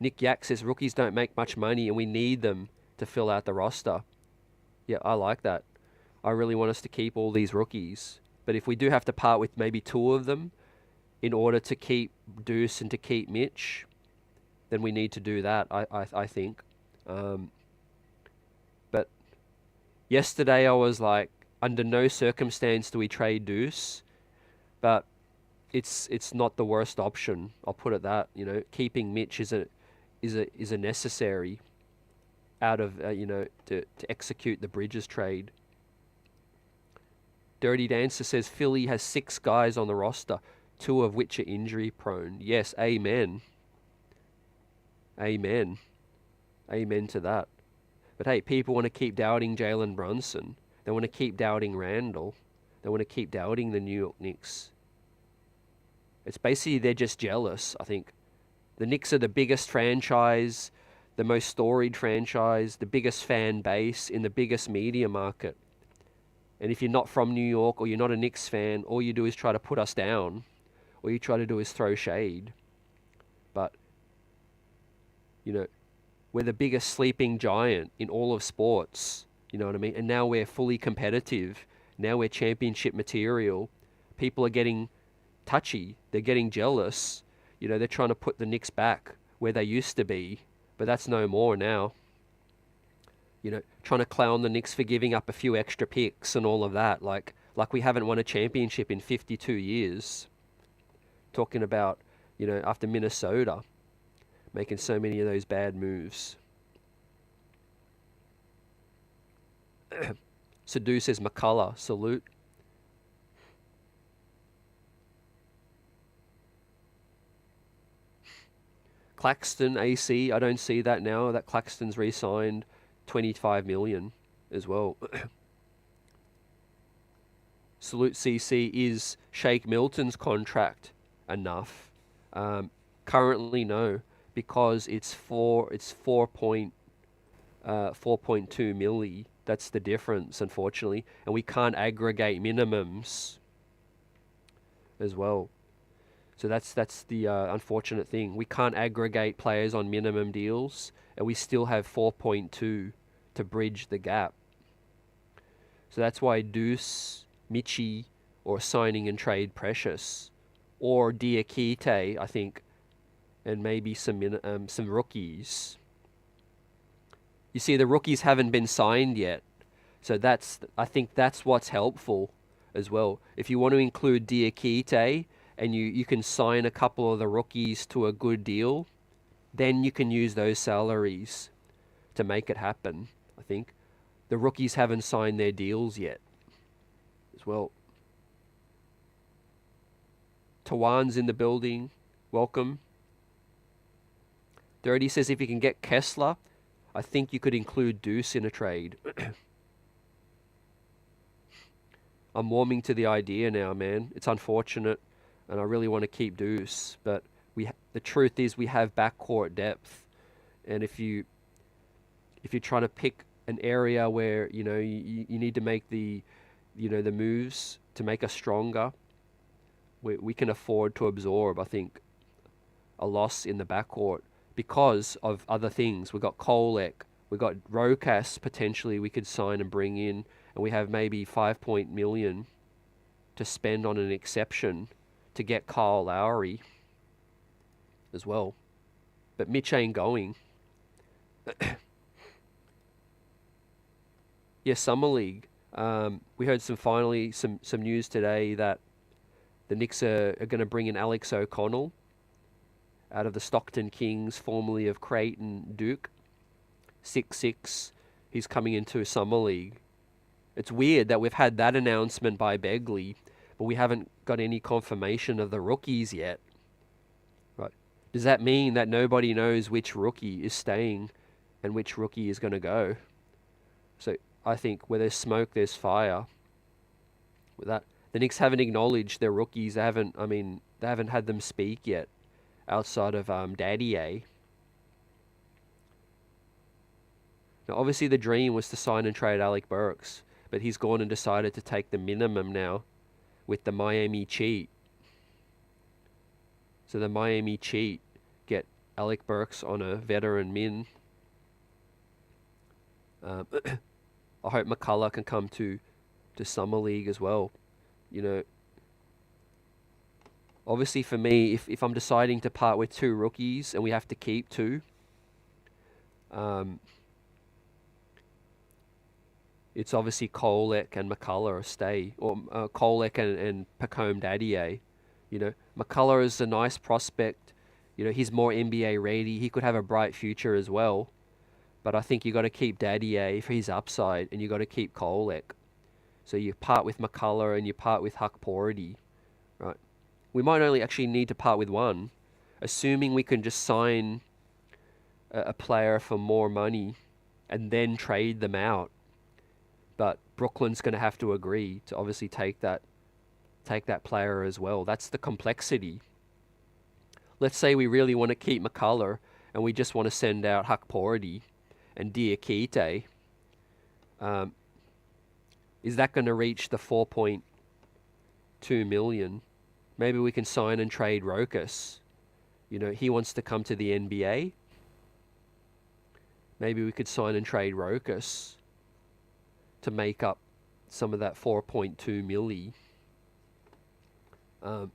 Nick Yak says rookies don't make much money and we need them to fill out the roster. Yeah, I like that. I really want us to keep all these rookies. But if we do have to part with maybe 2 of them in order to keep Deuce and to keep Mitch, then we need to do that, I think. But yesterday I was like, under no circumstance do we trade Deuce. But it's not the worst option. I'll put it that. Keeping Mitch is a necessary out of to execute the Bridges trade. Dirty Dancer says Philly has 6 guys on the roster, 2 of which are injury prone. Yes, amen. Amen to that. But hey, people want to keep doubting Jalen Brunson. They want to keep doubting Randall. They want to keep doubting the New York Knicks. It's basically they're just jealous, I think. The Knicks are the biggest franchise, the most storied franchise, the biggest fan base in the biggest media market. And if you're not from New York or you're not a Knicks fan, all you do is try to put us down. All you try to do is throw shade. But, we're the biggest sleeping giant in all of sports. You know what I mean? And now we're fully competitive. Now we're championship material. People are getting touchy. They're getting jealous. They're trying to put the Knicks back where they used to be. But that's no more now. Trying to clown the Knicks for giving up a few extra picks and all of that. Like we haven't won a championship in 52 years. Talking about, after Minnesota making so many of those bad moves. Sadu says McCullough, salute. Claxton AC, I don't see that now. That Claxton's re-signed $25 million as well. Salute CC, is Shake Milton's contract enough? Currently, no, because it's 4.2 milli. That's the difference, unfortunately, and we can't aggregate minimums as well. So that's the unfortunate thing. We can't aggregate players on minimum deals, and we still have 4.2 to bridge the gap. So that's why Deuce, Michi, or signing and trade Precious, or Diakite, I think, and maybe some rookies. You see, the rookies haven't been signed yet, so I think that's what's helpful as well. If you want to include Diakite and you can sign a couple of the rookies to a good deal, then you can use those salaries to make it happen. I think the rookies haven't signed their deals yet as well. Tawan's in the building. Welcome. Dirty says if you can get Kessler, I think you could include Deuce in a trade. I'm warming to the idea now, man. It's unfortunate, and I really want to keep Deuce, but the truth is we have backcourt depth, and if you're trying to pick an area where you need to make the moves to make us stronger, we can afford to absorb, I think, a loss in the backcourt because of other things. We've got Kolek, we've got Rokas potentially we could sign and bring in, and we have maybe 5 million to spend on an exception to get Kyle Lowry as well. But Mitch ain't going. Yeah, Summer League. We heard finally some news today that the Knicks are going to bring in Alex O'Connell out of the Stockton Kings, formerly of Creighton Duke. 6'6". He's coming into Summer League. It's weird that we've had that announcement by Begley, but we haven't got any confirmation of the rookies yet. Right? Does that mean that nobody knows which rookie is staying and which rookie is going to go? So I think where there's smoke, there's fire. With that, the Knicks haven't acknowledged their rookies. They haven't had them speak yet, outside of Daddy A. Now, obviously, the dream was to sign and trade Alec Burks, but he's gone and decided to take the minimum now with the Miami cheat. So the Miami cheat get Alec Burks on a veteran min. I hope McCullough can come to Summer League as well. Obviously for me, if I'm deciding to part with 2 rookies and we have to keep 2, it's obviously Kolek and McCullough stay, or Kolek and Pacome Dadier. McCullough is a nice prospect. He's more NBA ready. He could have a bright future as well. But I think you got to keep Dadier for his upside, and you got to keep Kolek. So you part with McCullough and you part with Huck Porty, right? We might only actually need to part with one, assuming we can just sign a player for more money and then trade them out. But Brooklyn's going to have to agree to obviously take that player as well. That's the complexity. Let's say we really want to keep McCullough and we just want to send out Huck Porty and Diakite. Is that going to reach the 4.2 million? Maybe we can sign and trade Rokas. He wants to come to the NBA. Maybe we could sign and trade Rokas to make up some of that 4.2 milli. But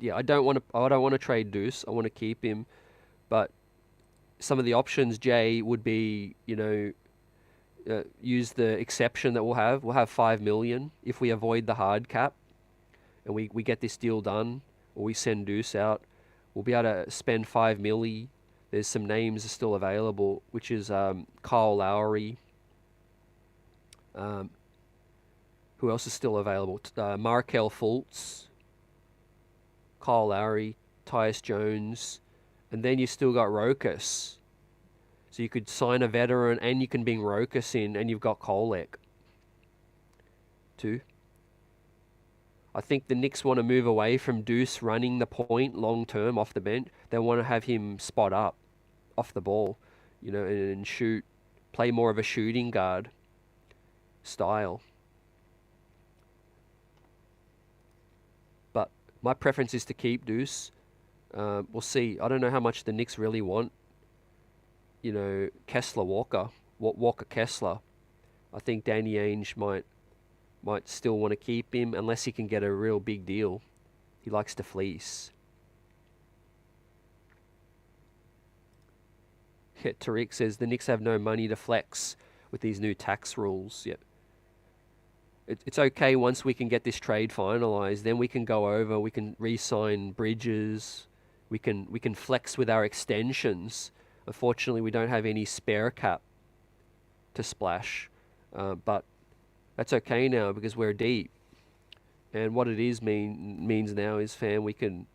yeah, I don't want to trade Deuce. I want to keep him. But some of the options, Jay, would be use the exception that we'll have. We'll have 5 million if we avoid the hard cap, and we get this deal done, or we send Deuce out. We'll be able to spend 5 milli. There's some names are still available, which is Kyle Lowry. Who else is still available? Markel Fultz, Kyle Lowry, Tyus Jones, and then you still got Rokas. So you could sign a veteran and you can bring Rokas in, and you've got Kolek. too. I think the Knicks want to move away from Deuce running the point long term off the bench. They want to have him spot up off the ball, and shoot, play more of a shooting guard style. But my preference is to keep Deuce. We'll see. I don't know how much the Knicks really want, Walker Kessler. I think Danny Ainge might still want to keep him unless he can get a real big deal. He likes to fleece. Tariq says the Knicks have no money to flex with these new tax rules. Yeah. It's okay once we can get this trade finalized. Then we can go over. We can re-sign Bridges. We can flex with our extensions. Unfortunately, we don't have any spare cap to splash, but that's okay now because we're deep. And what it means now is, fam, we can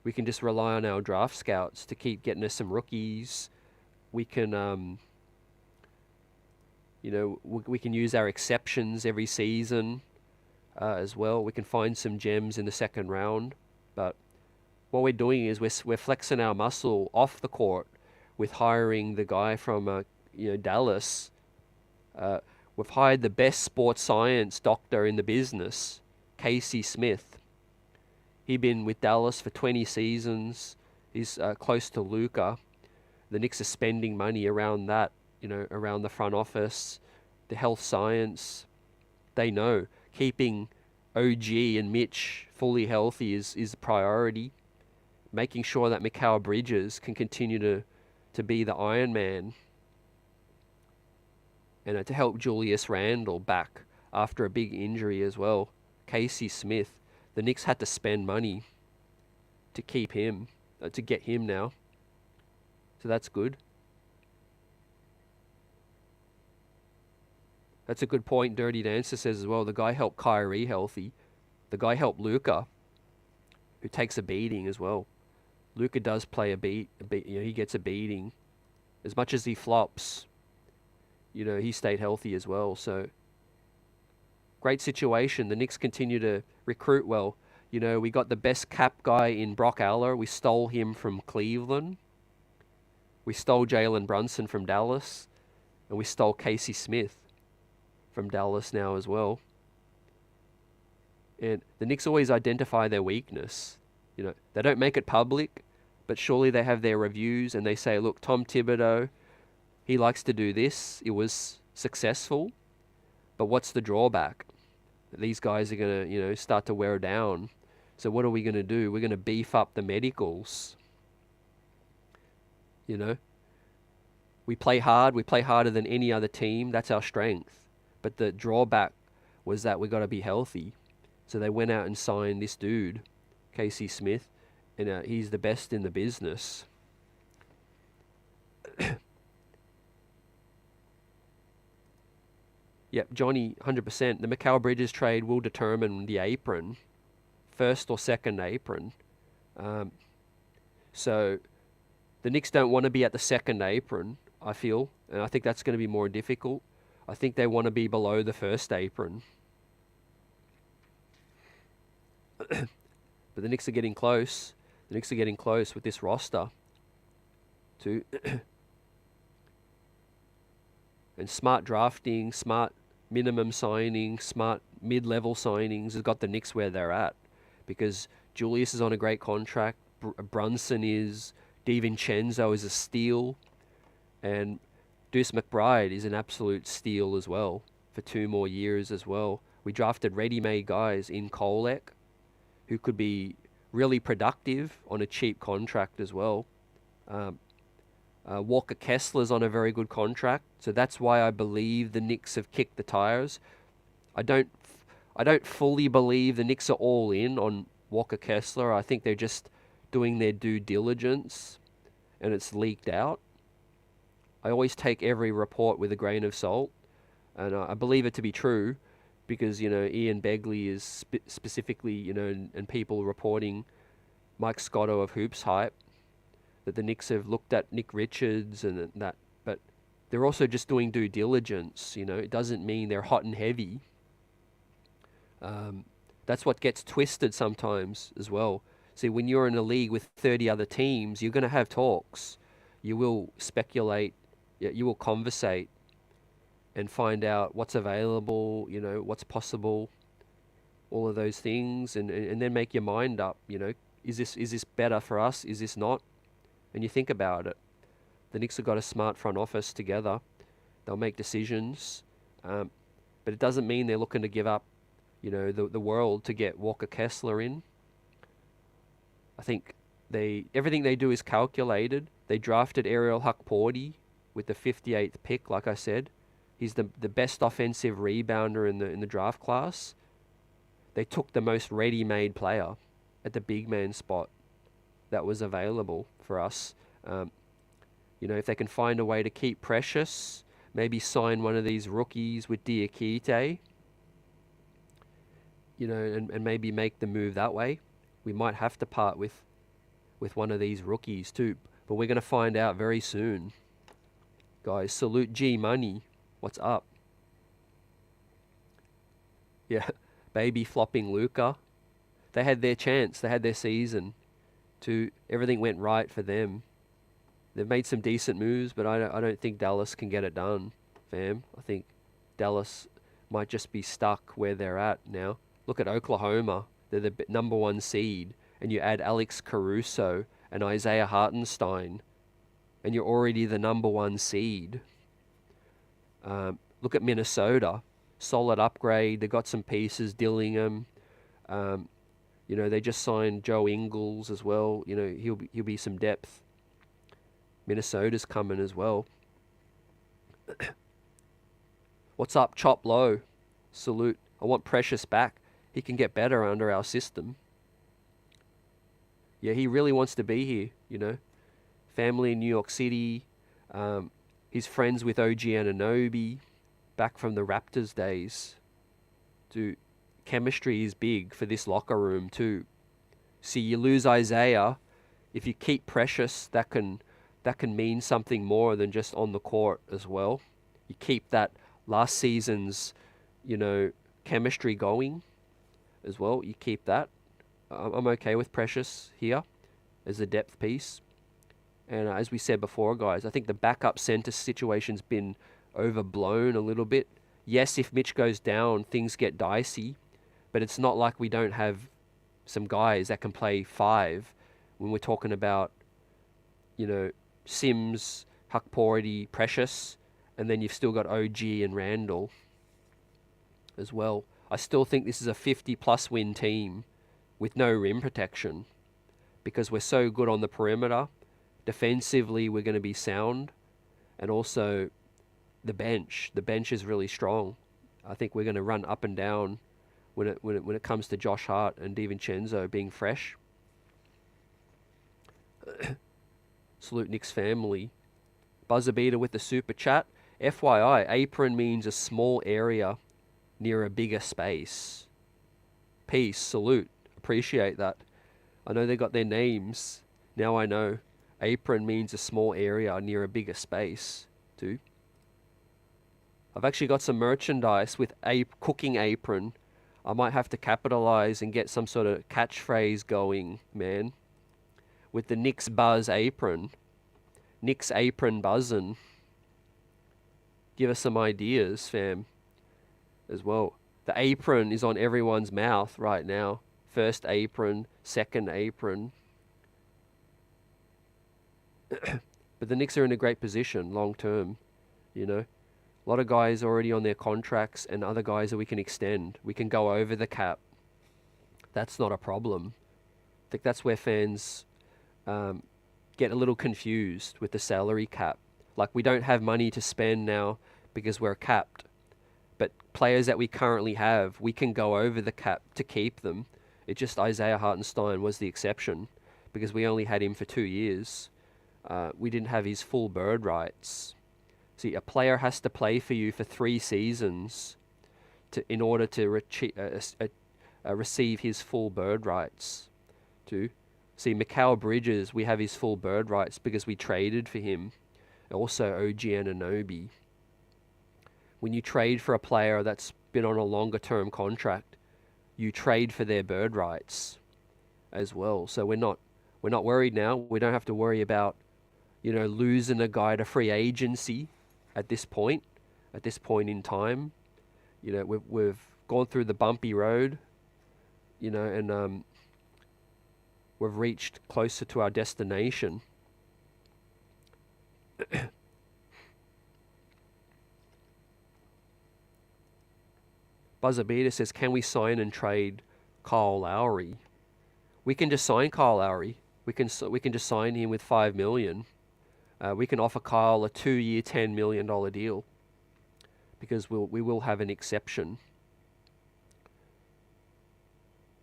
just rely on our draft scouts to keep getting us some rookies. We can we can use our exceptions every season as well. We can find some gems in the second round, but what we're doing is we're flexing our muscle off the court with hiring the guy from Dallas. We've hired the best sports science doctor in the business, Casey Smith. He's been with Dallas for 20 seasons. He's close to Luka. The Knicks are spending money around that, around the front office, the health science. They know keeping OG and Mitch fully healthy is a priority. Making sure that Mikal Bridges can continue to be the Iron Man. And to help Julius Randle back after a big injury as well. Casey Smith. The Knicks had to spend money to keep him, to get him now. So that's good. That's a good point. Dirty Dancer says as well, the guy helped Kyrie healthy. The guy helped Luka, who takes a beating as well. Luka does play a beat. He gets a beating. As much as he flops, he stayed healthy as well. So, great situation. The Knicks continue to recruit well. We got the best cap guy in Brock Aller. We stole him from Cleveland. We stole Jalen Brunson from Dallas. And we stole Casey Smith from Dallas now as well. And the Knicks always identify their weakness. They don't make it public, but surely they have their reviews and they say, look, Tom Thibodeau, he likes to do this. It was successful, but what's the drawback? These guys are going to, start to wear down. So what are we going to do? We're going to beef up the medicals. We play hard. We play harder than any other team. That's our strength. But the drawback was that we got to be healthy. So they went out and signed this dude, Casey Smith, and he's the best in the business. Yep, Johnny, 100%. The Mikal Bridges trade will determine the apron, first or second apron. So the Knicks don't want to be at the second apron, I feel, and I think that's going to be more difficult. I think they want to be below the first apron. But the Knicks are getting close. The Knicks are getting close with this roster. And smart drafting, smart minimum signing, smart mid-level signings has got the Knicks where they're at. Because Julius is on a great contract. Brunson is. DiVincenzo is a steal. And Deuce McBride is an absolute steal as well for 2 more years as well. We drafted ready-made guys in Kolek who could be really productive on a cheap contract as well. Walker Kessler's on a very good contract, so that's why I believe the Knicks have kicked the tires. I don't fully believe the Knicks are all in on Walker Kessler. I think they're just doing their due diligence, and it's leaked out. I always take every report with a grain of salt, and I believe it to be true because, Ian Begley is specifically, and people reporting, Mike Scotto of Hoops Hype, that the Knicks have looked at Nick Richards and that, but they're also just doing due diligence. It doesn't mean they're hot and heavy. That's what gets twisted sometimes as well. See, when you're in a league with 30 other teams, you're going to have talks. You will speculate, you will conversate and find out what's available, what's possible, all of those things, and then make your mind up, is this better for us? Is this not? And you think about it. The Knicks have got a smart front office together. They'll make decisions, but it doesn't mean they're looking to give up, the world to get Walker Kessler in. I think everything they do is calculated. They drafted Ariel Hukporti with the 58th pick, like I said. He's the best offensive rebounder in the draft class. They took the most ready-made player at the big man spot that was available for us. If they can find a way to keep Precious, maybe sign one of these rookies with Diakite, and maybe make the move that way. We might have to part with one of these rookies too, but we're going to find out very soon. Guys, salute G Money. What's up? Yeah, baby flopping Luca. They had their chance. They had their season. Everything went right for them. They've made some decent moves, but I don't think Dallas can get it done, fam. I think Dallas might just be stuck where they're at now. Look at Oklahoma. They're the number 1 seed, and you add Alex Caruso and Isaiah Hartenstein, and you're already the number 1 seed. Look at Minnesota. Solid upgrade. They got some pieces, Dillingham. They just signed Joe Ingles as well. He'll be some depth. Minnesota's coming as well. What's up, Chop Low? Salute. I want Precious back. He can get better under our system. Yeah, he really wants to be here, Family in New York City. He's friends with OG Anunoby, back from the Raptors days. Dude, chemistry is big for this locker room too. See, you lose Isaiah. If you keep Precious, that can mean something more than just on the court as well. You keep that last season's, chemistry going as well. You keep that. I'm okay with Precious here as a depth piece. And as we said before, guys, I think the backup center situation's been overblown a little bit. Yes, if Mitch goes down, things get dicey, but it's not like we don't have some guys that can play 5 when we're talking about, Sims, Hukporti, Precious, and then you've still got OG and Randall as well. I still think this is a 50-plus win team with no rim protection because we're so good on the perimeter. Defensively, we're going to be sound, and also the bench. The bench is really strong. I think we're going to run up and down when it comes to Josh Hart and DiVincenzo being fresh. Salute Knicks family. Buzzer beater with the super chat. FYI, apron means a small area near a bigger space. Peace. Salute. Appreciate that. I know they got their names. Now I know. Apron means a small area near a bigger space, too. I've actually got some merchandise with a cooking apron. I might have to capitalize and get some sort of catchphrase going, man. With the Knicks Buzz apron. Knicks apron buzzin'. Give us some ideas, fam, as well. The apron is on everyone's mouth right now. First apron, second apron. But the Knicks are in a great position long term, A lot of guys already on their contracts and other guys that we can extend. We can go over the cap. That's not a problem. I think that's where fans get a little confused with the salary cap. Like, we don't have money to spend now because we're capped. But players that we currently have, we can go over the cap to keep them. It's just Isaiah Hartenstein was the exception because we only had him for 2 years. We didn't have his full bird rights. See, a player has to play for you for 3 seasons in order to receive his full bird rights. See, Mikal Bridges, we have his full bird rights because we traded for him. Also, OG Anunoby. When you trade for a player that's been on a longer term contract, you trade for their bird rights as well. So we're not worried now. We don't have to worry about, losing a guy to free agency at this point in time. We've gone through the bumpy road, and we've reached closer to our destination. Buzzabita says, can we sign and trade Kyle Lowry? We can just sign Kyle Lowry. We can just sign him with $5 million. We can offer Kyle a 2-year, $10 million deal, because we will have an exception.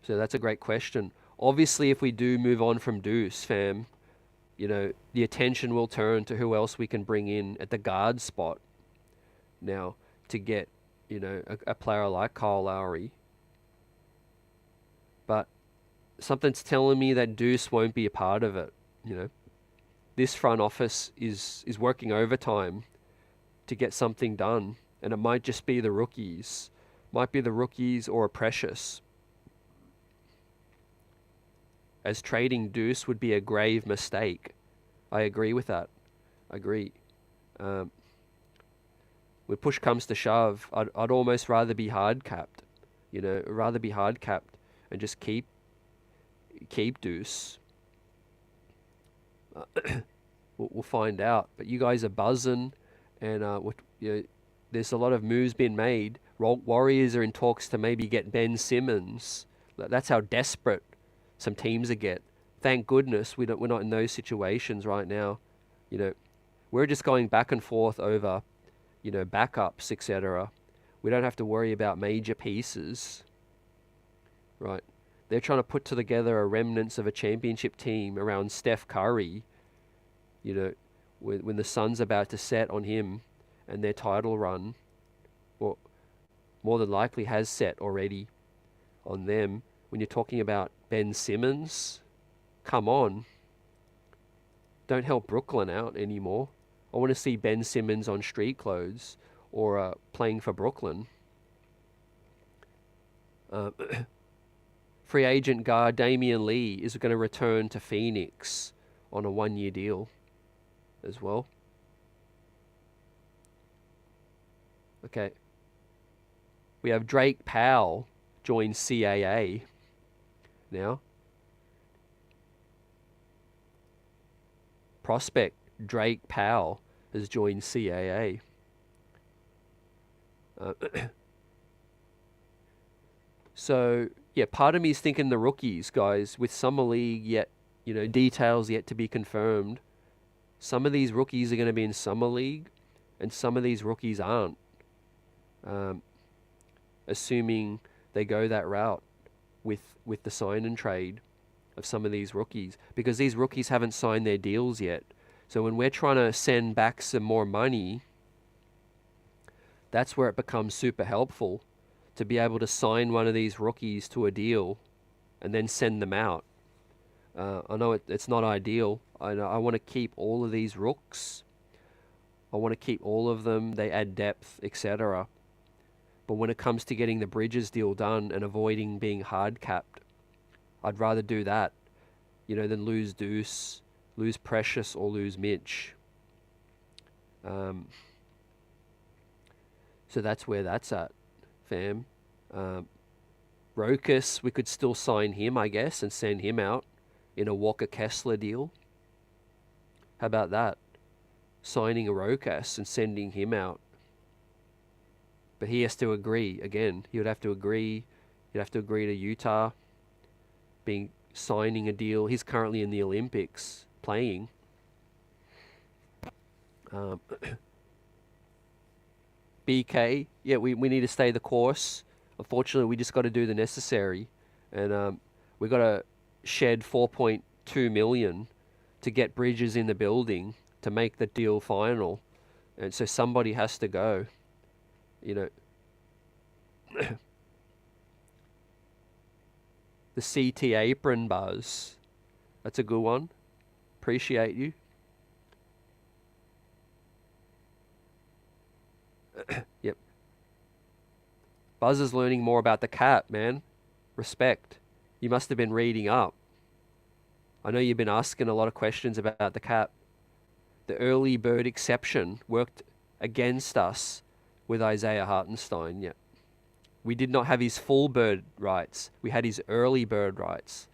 So that's a great question. Obviously, if we do move on from Deuce, fam, the attention will turn to who else we can bring in at the guard spot now to get, a player like Kyle Lowry. But something's telling me that Deuce won't be a part of it. This front office is working overtime to get something done, and it might just be the rookies. Might be the rookies or a Precious. As trading Deuce would be a grave mistake. I agree with that. I agree. When push comes to shove, I'd almost rather be hard capped. Rather be hard capped and just keep Deuce. We'll find out. But you guys are buzzing, and there's a lot of moves being made. Warriors are in talks to maybe get Ben Simmons. That's how desperate some teams are get. Thank goodness we're not in those situations right now. We're just going back and forth over, backups, etc. We don't have to worry about major pieces, right? They're trying to put together a remnants of a championship team around Steph Curry. When the sun's about to set on him and their title run, well, more than likely has set already on them. When you're talking about Ben Simmons, come on. Don't help Brooklyn out anymore. I want to see Ben Simmons on street clothes or playing for Brooklyn. Free agent guard Damian Lee is going to return to Phoenix on a 1-year deal as well. Okay. We have Drake Powell join CAA now. Prospect Drake Powell has joined CAA. So, yeah, part of me is thinking the rookies, guys, with Summer League yet, details yet to be confirmed. Some of these rookies are going to be in Summer League, and some of these rookies aren't. Assuming they go that route with the sign and trade of some of these rookies, because these rookies haven't signed their deals yet. So when we're trying to send back some more money, that's where it becomes super helpful to be able to sign one of these rookies to a deal and then send them out. I know it's not ideal. I want to keep all of these rooks. I want to keep all of them. They add depth, etc. But when it comes to getting the Bridges deal done and avoiding being hard capped, I'd rather do that, than lose Deuce, lose Precious, or lose Mitch. So that's where that's at, fam. Rooks, we could still sign him, I guess, and send him out in a Walker Kessler deal. How about that? Signing a Rooks and sending him out. But he has to agree again. He would have to agree. He'd have to agree to Utah signing a deal. He's currently in the Olympics playing. BK, yeah, we need to stay the course. Unfortunately, we just got to do the necessary, and we got to shed 4.2 million to get Bridges in the building to make the deal final, and so somebody has to go. The CT apron buzz, that's a good one. Appreciate you. Yep. Buzz is learning more about the cap, man. Respect. You must have been reading up. I know you've been asking a lot of questions about the cap. The early bird exception worked against us with Isaiah Hartenstein. Yeah. We did not have his full bird rights. We had his early bird rights,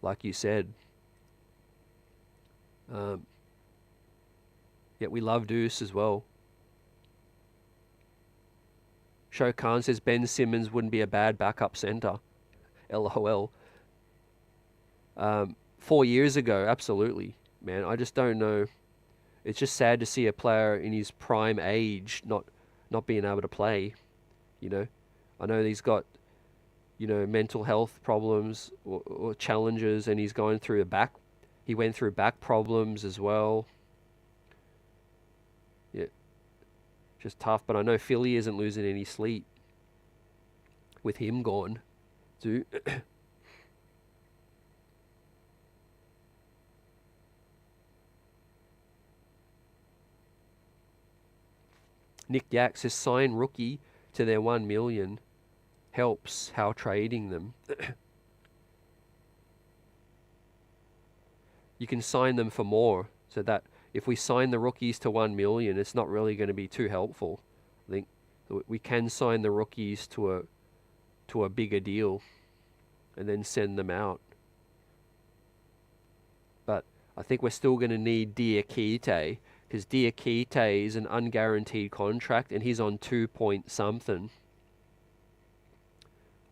like you said. Yet we love Deuce as well. Sho Khan says Ben Simmons wouldn't be a bad backup center. LOL. 4 years ago, absolutely, man. I just don't know. It's just sad to see a player in his prime age not being able to play. You know, I know he's got, mental health problems or challenges, and he's going through he went through back problems as well. Yeah, just tough. But I know Philly isn't losing any sleep with him gone, too. Nick Yak says sign rookie to their 1 million helps how trading them. You can sign them for more, so that if we sign the rookies to 1 million, it's not really going to be too helpful. I think we can sign the rookies to a bigger deal and then send them out. But I think we're still going to need Diakite, because Diakite is an unguaranteed contract and he's on 2 point something.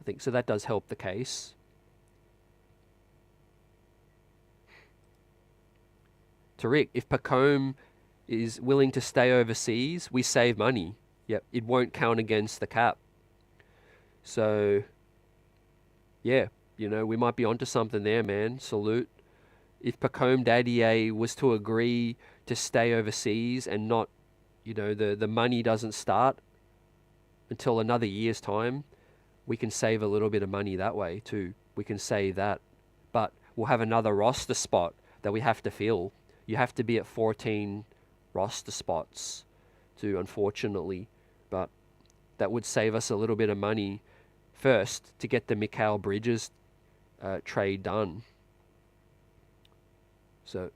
I think so. That does help the case. Tariq, if Pacome is willing to stay overseas, we save money. Yep, it won't count against the cap. So, yeah, we might be onto something there, man. Salute. If Pacome Dadier was to agree to stay overseas and not, the money doesn't start until another year's time, we can save a little bit of money that way too. We can save that. But we'll have another roster spot that we have to fill. You have to be at 14 roster spots too, unfortunately. But that would save us a little bit of money first to get the Mikal Bridges trade done. So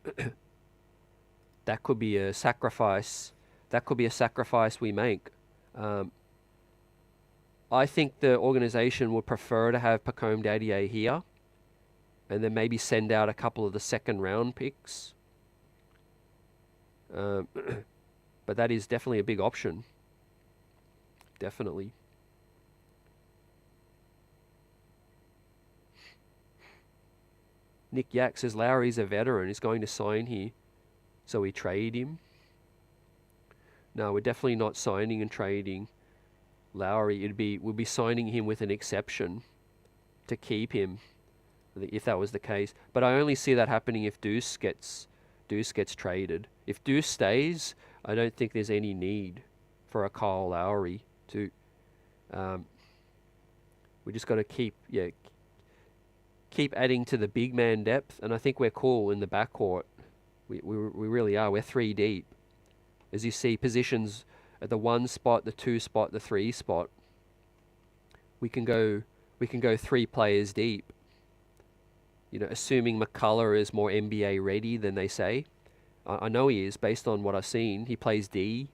that could be a sacrifice. That could be a sacrifice we make. I think the organization would prefer to have Pacome Dadier here and then maybe send out a couple of the second round picks. But that is definitely a big option. Definitely. Nick Yak says Lowry's a veteran. He's going to sign here. So we trade him. No, we're definitely not signing and trading Lowry. We'll be signing him with an exception to keep him, if that was the case. But I only see that happening if Deuce gets traded. If Deuce stays, I don't think there's any need for a Kyle Lowry to. We just got to keep adding to the big man depth, and I think we're cool in the backcourt. We really are. We're 3 deep. As you see, positions at the 1 spot, the 2 spot, the 3 spot. We can go 3 players deep. Assuming McCullough is more NBA ready than they say. I know he is, based on what I've seen. He plays D.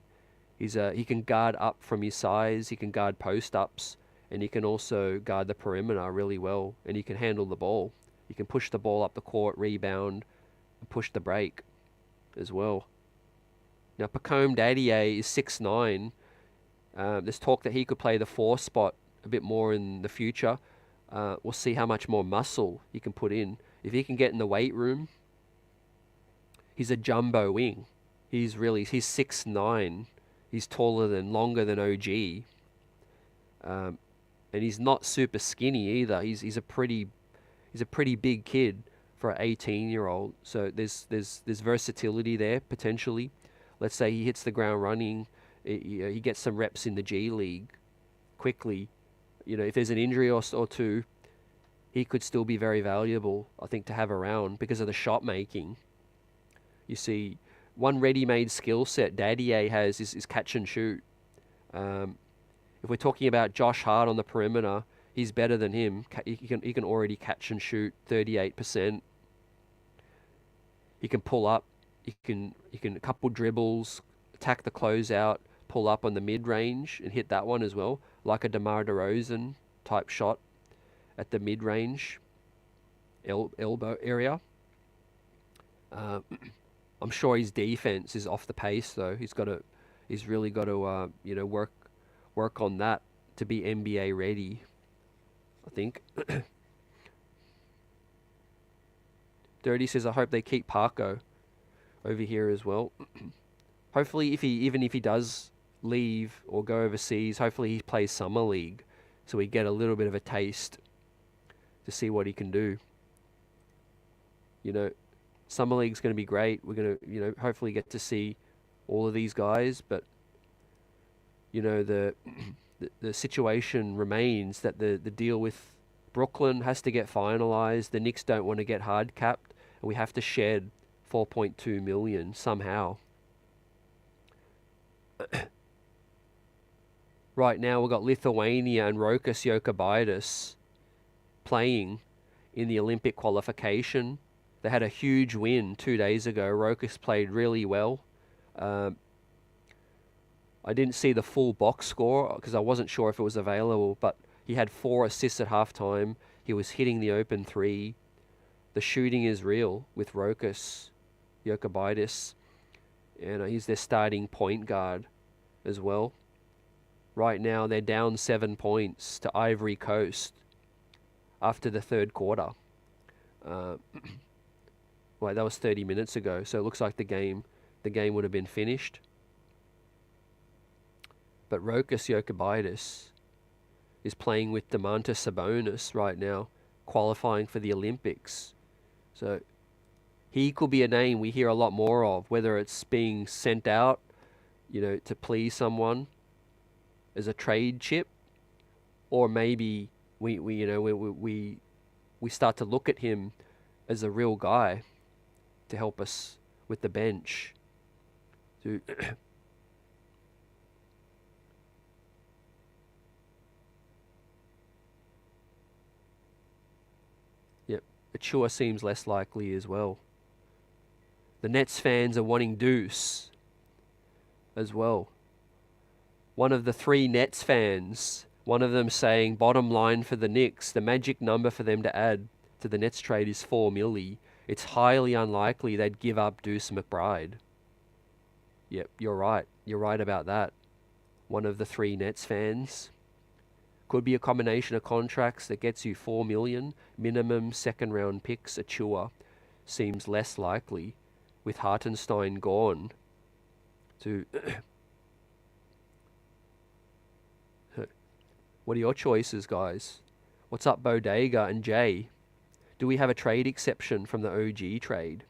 He can guard up from his size. He can guard post ups, and he can also guard the perimeter really well. And he can handle the ball. He can push the ball up the court, rebound, and push the break as well. Now Pacome Dadier is 6'9". There's talk that he could play the 4 spot a bit more in the future. We'll see how much more muscle he can put in. If he can get in the weight room, he's a jumbo wing. He's 6'9". He's longer than OG. And he's not super skinny either. He's a pretty big kid for an 18-year-old. So there's versatility there potentially. Let's say he hits the ground running. He gets some reps in the G League quickly. If there's an injury or two, he could still be very valuable, I think, to have around because of the shot making. You see, one ready-made skill set Dadier has is catch and shoot. If we're talking about Josh Hart on the perimeter, He's better than him. He can already catch and shoot 38%. He can pull up. He can a couple dribbles, attack the closeout, pull up on the mid range and hit that one as well, like a DeMar DeRozan type shot at the mid range elbow area. I'm sure his defense is off the pace though. He's really got to work on that to be NBA ready, I think. Dirty says, I hope they keep Parko over here as well. Hopefully, even if he does leave or go overseas, hopefully he plays summer league, so we get a little bit of a taste to see what he can do. Summer league's going to be great. We're going to, hopefully get to see all of these guys, but the situation remains that the deal with Brooklyn has to get finalized. The Knicks don't want to get hard capped, and we have to shed 4.2 million somehow. Right now we've got Lithuania and Rokas Jokubaitis playing in the Olympic qualification. They had a huge win 2 days ago. Rokas played really well. I didn't see the full box score because I wasn't sure if it was available, but he had 4 assists at halftime. He was hitting the open three. The shooting is real with Rokas Jokubaitis, and he's their starting point guard as well. Right now they're down 7 points to Ivory Coast after the third quarter. Well, that was 30 minutes ago, so it looks like the game would have been finished. But Rokas Jokubaitis is playing with Domantas Sabonis right now, qualifying for the Olympics. So he could be a name we hear a lot more of, whether it's being sent out, to please someone as a trade chip, or maybe we start to look at him as a real guy to help us with the bench. Yep, Achua seems less likely as well. The Nets fans are wanting Deuce as well. One of the 3 Nets fans, one of them saying, bottom line for the Knicks, the magic number for them to add to the Nets trade is 4 milli. It's highly unlikely they'd give up Deuce McBride. Yep, you're right. You're right about that. One of the 3 Nets fans. Could be a combination of contracts that gets you 4 million. Minimum second round picks. Achua seems less likely with Hartenstein gone. What are your choices, guys? What's up, Bodega and Jay? Do we have a trade exception from the OG trade?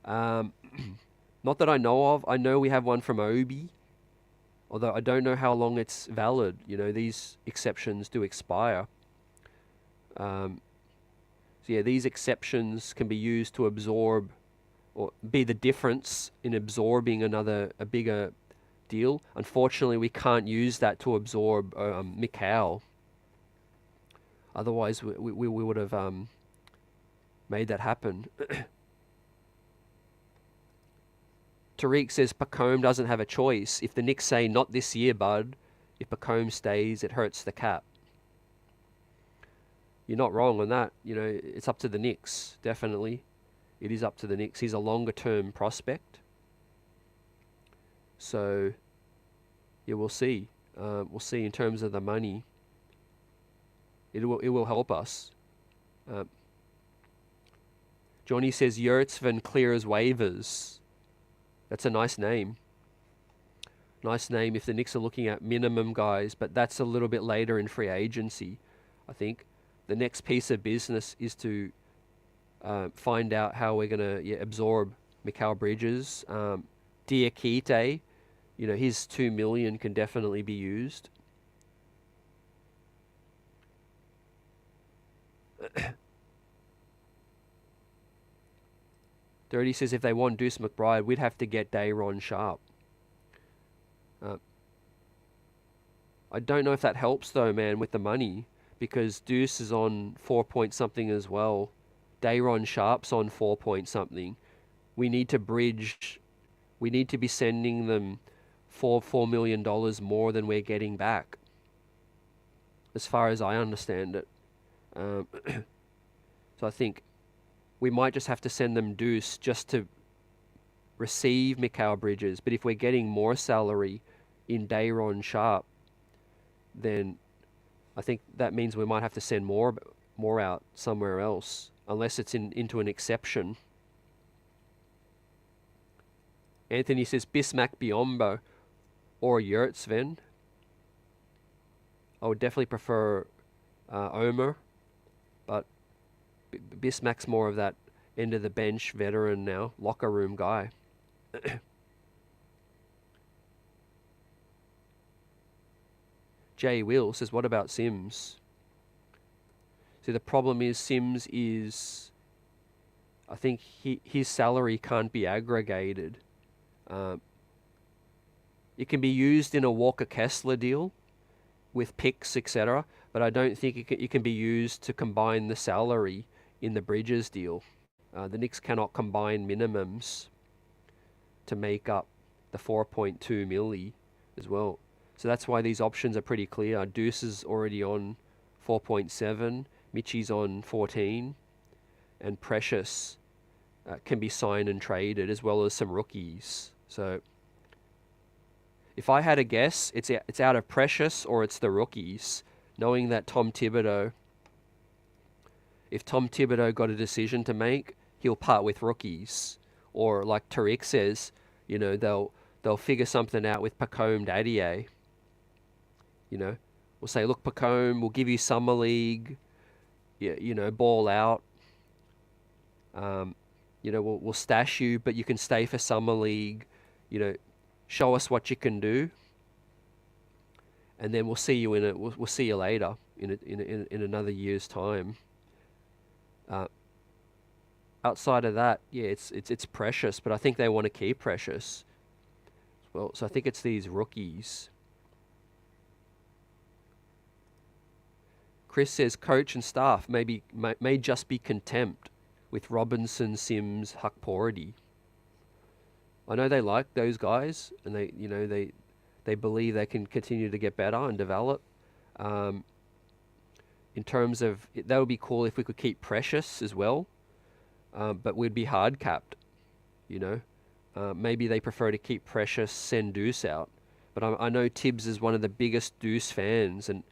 Not that I know of. I know we have one from Obi, although I don't know how long it's valid. These exceptions do expire. So yeah, these exceptions can be used to absorb or be the difference in absorbing a bigger deal. Unfortunately, we can't use that to absorb Mikal. Otherwise, we would have made that happen. Tariq says Pacome doesn't have a choice. If the Knicks say not this year, bud, if Pacome stays, it hurts the cap. You're not wrong on that. It's up to the Knicks, definitely. It is up to the Knicks. He's a longer-term prospect. So, yeah, we'll see. We'll see in terms of the money. It will help us. Johnny says Yurtseven clears waivers. That's a nice name. Nice name if the Knicks are looking at minimum guys, but that's a little bit later in free agency, I think. The next piece of business is to find out how we're going to absorb Mikal Bridges. Diakite, his 2 million can definitely be used. Dirty says if they want Deuce McBride, we'd have to get Dayron Sharp. I don't know if that helps though, man, with the money. because Deuce is on 4 point something as well. Dayron Sharp's on 4 point something. We need to bridge. We need to be sending them $4 million more than we're getting back, as far as I understand it. So I think we might just have to send them Deuce just to receive Mikal Bridges. But if we're getting more salary in Dayron Sharp, then I think that means we might have to send more out somewhere else, unless it's into an exception. Anthony says Bismack Biombo or Yurtsven. I would definitely prefer Omer, but Bismack's more of that end of the bench veteran now, locker room guy. Jay Will says, what about Sims? See, the problem is Sims is, I think his salary can't be aggregated. It can be used in a Walker Kessler deal with picks, etc., but I don't think it can be used to combine the salary in the Bridges deal. The Knicks cannot combine minimums to make up the 4.2 milli as well. So that's why these options are pretty clear. Deuce is already on 4.7, Mitchie's on 14, and Precious can be signed and traded, as well as some rookies. So if I had a guess, it's out of Precious or it's the rookies, knowing that if Tom Thibodeau got a decision to make, he'll part with rookies. Or like Tariq says, you know, they'll figure something out with Pacome Dadier. You know, we'll say, look, Pacome, we'll give you summer league, you know, ball out. You know, we'll stash you, but you can stay for summer league. You know, show us what you can do, and then we'll see you we'll see you later in another year's time. Outside of that, yeah, it's Precious, but I think they want to keep Precious. Well, so I think it's these rookies. Chris says coach and staff may just be contempt with Robinson, Sims, Hukpority. I know they like those guys, and they believe they can continue to get better and develop. In terms of, that would be cool if we could keep Precious as well, but we'd be hard capped, you know. Maybe they prefer to keep Precious, send Deuce out. But I know Tibbs is one of the biggest Deuce fans, and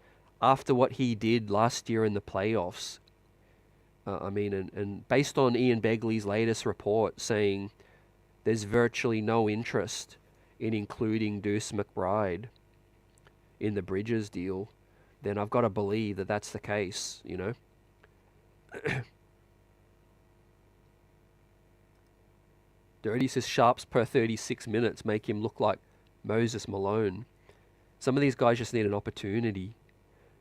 after what he did last year in the playoffs, and based on Ian Begley's latest report saying there's virtually no interest in including Deuce McBride in the Bridges deal, then I've got to believe that that's the case, you know. Dirty says Sharps per 36 minutes make him look like Moses Malone. Some of these guys just need an opportunity,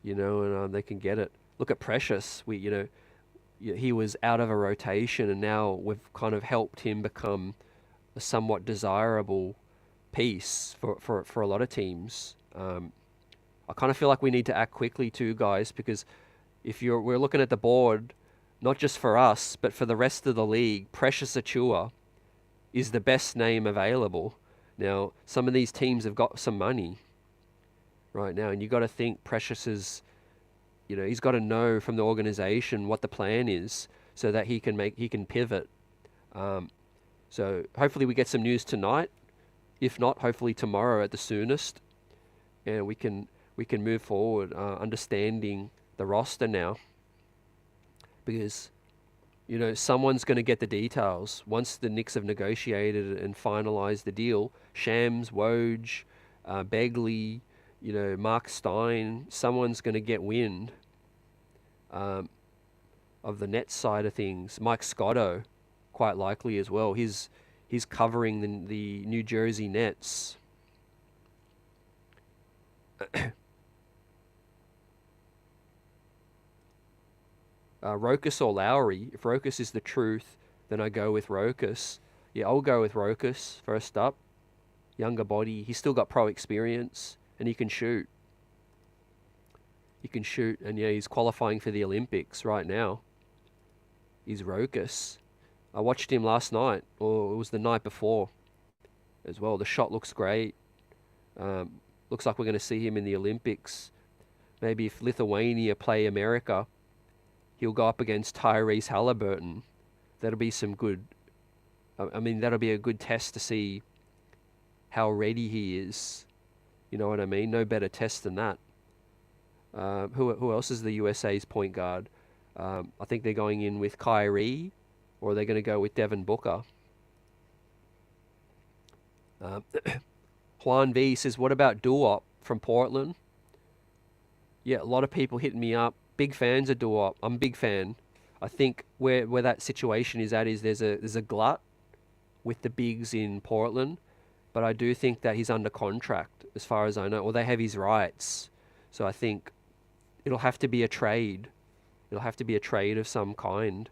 you know, and they can get it. Look at Precious. He was out of a rotation, and now we've kind of helped him become a somewhat desirable piece for a lot of teams. I kind of feel like we need to act quickly too, guys, because we're looking at the board, not just for us, but for the rest of the league, Precious Achua is the best name available. Now, some of these teams have got some money right now, and you got to think Precious is, you know, he's got to know from the organization what the plan is so that he can pivot. So hopefully we get some news tonight. If not, hopefully tomorrow at the soonest, and we can move forward, understanding the roster now, because, you know, someone's going to get the details once the Knicks have negotiated and finalized the deal. Shams, Woj, Begley, you know, Mark Stein, someone's going to get wind of the Nets side of things. Mike Scotto, quite likely as well. He's covering the New Jersey Nets. Rokas or Lowry. If Rokas is the truth, then I go with Rokas. Yeah, I'll go with Rokas first up. Younger body. He's still got pro experience, and he can shoot. He can shoot, and yeah, he's qualifying for the Olympics right now. He's Rokus. I watched him last night, or it was the night before as well. The shot looks great. Looks like we're going to see him in the Olympics. Maybe if Lithuania play America, he'll go up against Tyrese Halliburton. That'll be some good. I mean, that'll be a good test to see how ready he is. You know what I mean? No better test than that. Who else is the USA's point guard? I think they're going in with Kyrie, or they're going to go with Devin Booker. Juan V says, what about Duop from Portland? Yeah, a lot of people hitting me up. Big fans of Duop. I'm a big fan. I think where that situation is at is there's a glut with the bigs in Portland, but I do think that he's under contract as far as I know, or they have his rights. So I think it'll have to be a trade. It'll have to be a trade of some kind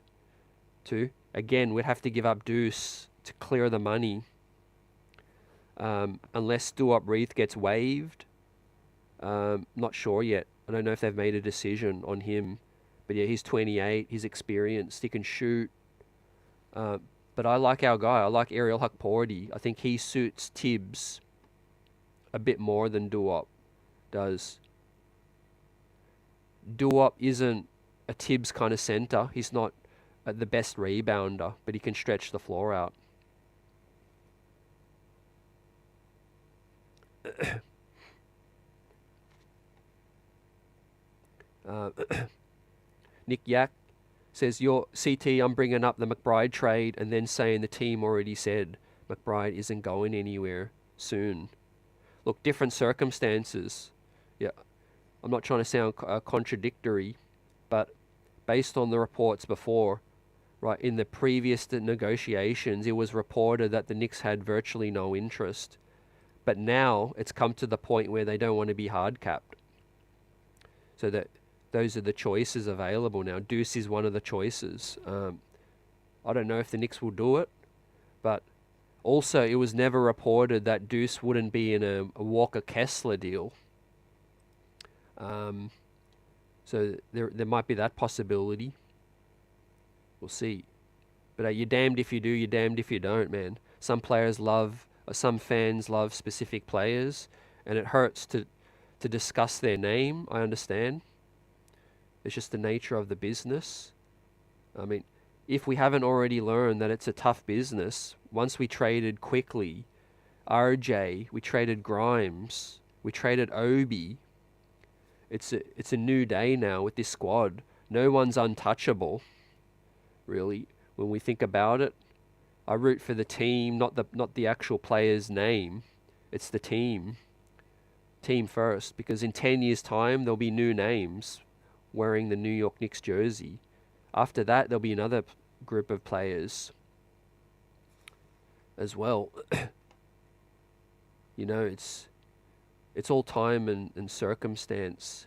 too. Again, we'd have to give up Deuce to clear the money. Unless Duop Reith gets waived. Not sure yet. I don't know if they've made a decision on him. But yeah, he's 28. He's experienced. He can shoot. But I like our guy. I like Ariel Hukporti. I think he suits Tibbs a bit more than Duop does. Duop isn't a Tibbs kind of center. He's not the best rebounder, but he can stretch the floor out. Nick Yak says, your CT, I'm bringing up the McBride trade and then saying the team already said McBride isn't going anywhere soon. Look, different circumstances. Yeah, I'm not trying to sound contradictory, but based on the reports before, right, in the previous negotiations, it was reported that the Knicks had virtually no interest. But now it's come to the point where they don't want to be hard capped. So that those are the choices available now. Deuce is one of the choices. I don't know if the Knicks will do it, but also it was never reported that Deuce wouldn't be in a Walker Kessler deal. So there might be that possibility. We'll see. But you're damned if you do, you're damned if you don't, man. Some fans love specific players, and it hurts to discuss their name. I understand. It's just the nature of the business. I mean, if we haven't already learned that it's a tough business, once we traded quickly, RJ, we traded Grimes, we traded Obi. It's a new day now with this squad. No one's untouchable, really. When we think about it, I root for the team, not the actual player's name. It's the team. Team first, because in 10 years' time there'll be new names wearing the New York Knicks jersey. After that, there'll be another group of players as well. You know, it's all time and circumstance.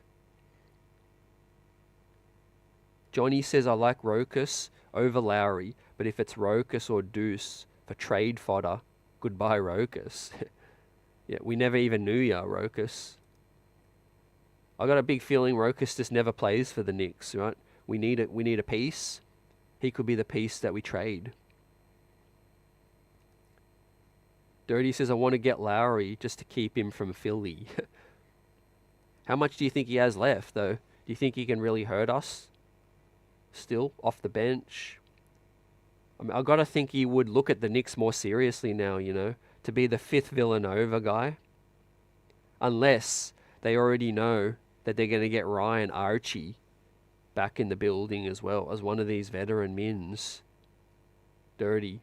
Johnny says, I like Rokus over Lowry, but if it's Rokus or Deuce for trade fodder, goodbye Rokus. Yeah, we never even knew ya, Rokus. I got a big feeling Rokus just never plays for the Knicks, right? We need a piece. He could be the piece that we trade. Dirty says, I want to get Lowry just to keep him from Philly. How much do you think he has left, though? Do you think he can really hurt us? Still, off the bench? I mean, I got to think he would look at the Knicks more seriously now, you know, to be the fifth Villanova guy. Unless they already know that they're going to get Ryan Archie back in the building as well as one of these veteran mins. Dirty.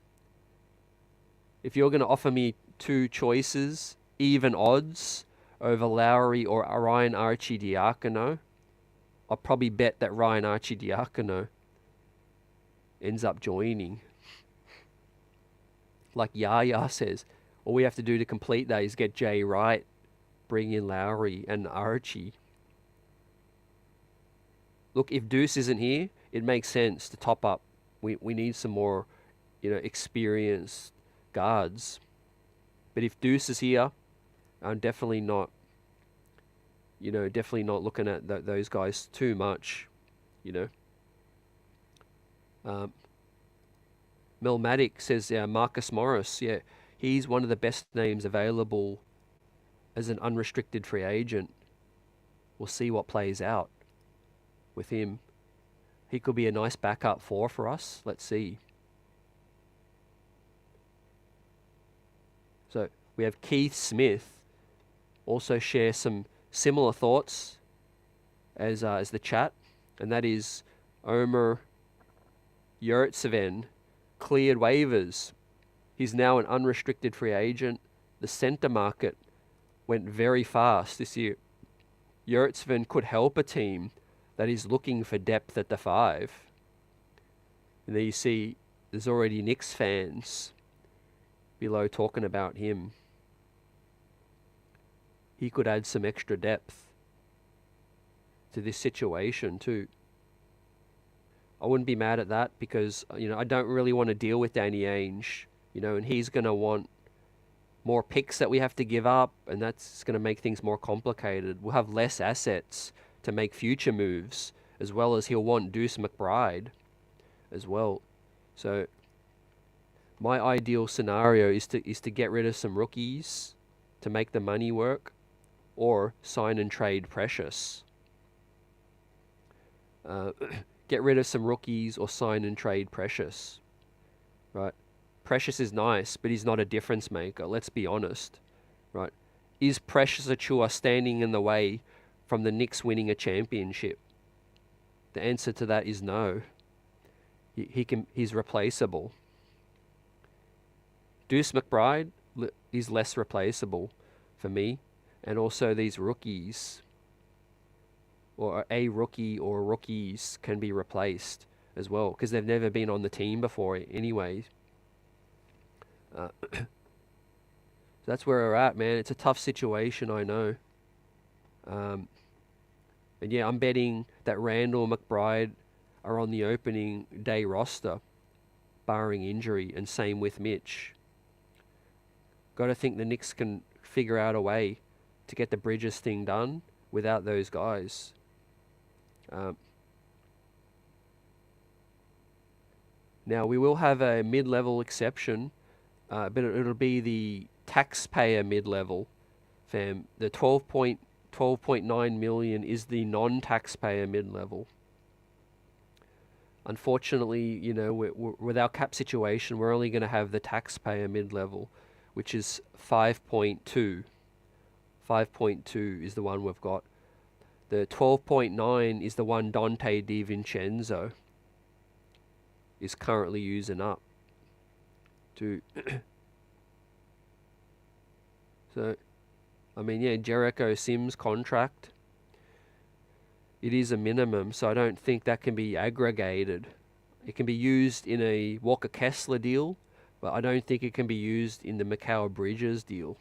If you're going to offer me two choices, even odds, over Lowry or Ryan Arcidiacono, I'll probably bet that Ryan Arcidiacono ends up joining. Like Yaya says, all we have to do to complete that is get Jay Wright, bring in Lowry and Archie. Look, if Deuce isn't here, it makes sense to top up. We need some more, you know, experienced guards. But if Deuce is here, I'm definitely not definitely not looking at those guys too much, you know. Melmatic says Marcus Morris, yeah, he's one of the best names available as an unrestricted free agent. We'll see what plays out with him. He could be a nice backup for us. Let's see. So we have Keith Smith also share some similar thoughts as the chat, and that is Omer Yurtseven cleared waivers. He's now an unrestricted free agent. The centre market went very fast this year. Yurtseven could help a team that is looking for depth at the 5. And there you see there's already Knicks fans below talking about him. He could add some extra depth to this situation too. I wouldn't be mad at that because, I don't really want to deal with Danny Ainge, and he's going to want more picks that we have to give up, and that's going to make things more complicated. We'll have less assets to make future moves, as well as he'll want Deuce McBride as well. So my ideal scenario is to get rid of some rookies to make the money work, or sign and trade Precious. Get rid of some rookies or sign and trade Precious. Right? Precious is nice, but he's not a difference maker. Let's be honest. Right? Is Precious Achua standing in the way from the Knicks winning a championship? The answer to that is no. He's replaceable. Deuce McBride is less replaceable for me, and also these rookies, or a rookie or rookies, can be replaced as well because they've never been on the team before anyway. So that's where we're at, man. It's a tough situation, I know. And yeah, I'm betting that Randall and McBride are on the opening day roster, barring injury, and same with Mitch. Got to think the Knicks can figure out a way to get the Bridges thing done without those guys. Now, we will have a mid-level exception, but it'll be the taxpayer mid-level, fam. The 12.9 million is the non-taxpayer mid-level. Unfortunately, with our cap situation, we're only going to have the taxpayer mid-level, which is 5.2. 5.2 is the one we've got. The 12.9 is the one Dante DiVincenzo is currently using up. So, Jericho Sims contract, it is a minimum, so I don't think that can be aggregated. It can be used in a Walker Kessler deal, but I don't think it can be used in the Mikal Bridges deal.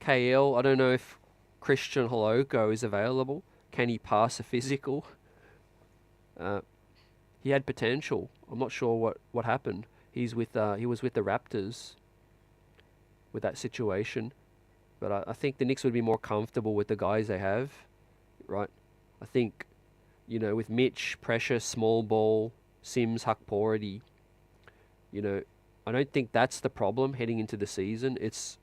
KL, I don't know if Christian Holoko is available. Can he pass a physical? He had potential. I'm not sure what happened. He was with the Raptors with that situation, but I think the Knicks would be more comfortable with the guys they have, right? I think, with Mitch, Precious, Small Ball, Sims, Hakpority, I don't think that's the problem heading into the season. It's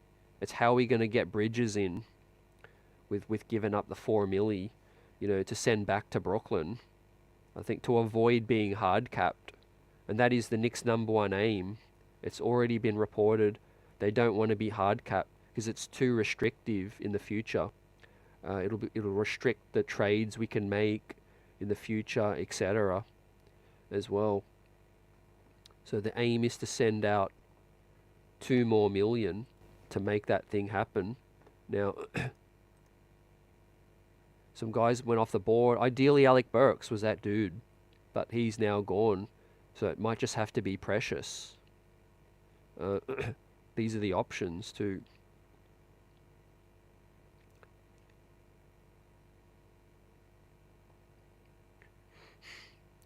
how we're going to get Bridges in with giving up the 4 milli, to send back to Brooklyn. I think to avoid being hard capped, and that is the Knicks' #1 aim. It's already been reported they don't want to be hard capped because it's too restrictive in the future. It'll restrict the trades we can make in the future, etc. as well. So the aim is to send out 2 more million to make that thing happen. Now, some guys went off the board. Ideally, Alec Burks was that dude, but he's now gone. So it might just have to be Precious. These are the options too.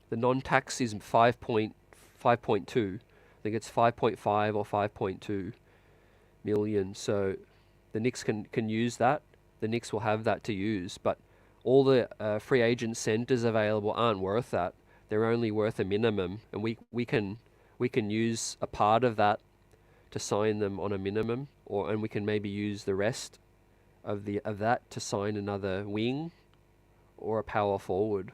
The non-tax is 5.2. I think it's 5.5 or 5.2 million. So the Knicks can use that. The Knicks will have that to use, but all the free agent centers available aren't worth that. They're only worth a minimum, and we can use a part of that to sign them on a minimum, and we can maybe use the rest of that to sign another wing or a power forward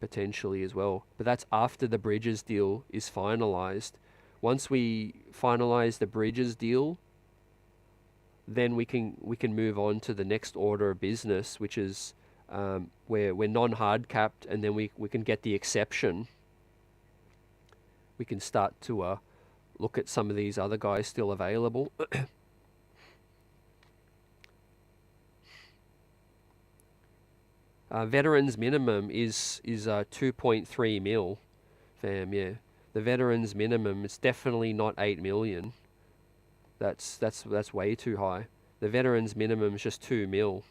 potentially as well. But that's after the Bridges deal is finalized. Once we finalize the Bridges deal, then we can move on to the next order of business, which is where we're non-hard capped, and then we can get the exception. We can start to look at some of these other guys still available. Veterans minimum is 2.3 mil, fam. Yeah, the veterans minimum is definitely not 8 million. That's way too high. The veterans minimum is just 2 mil.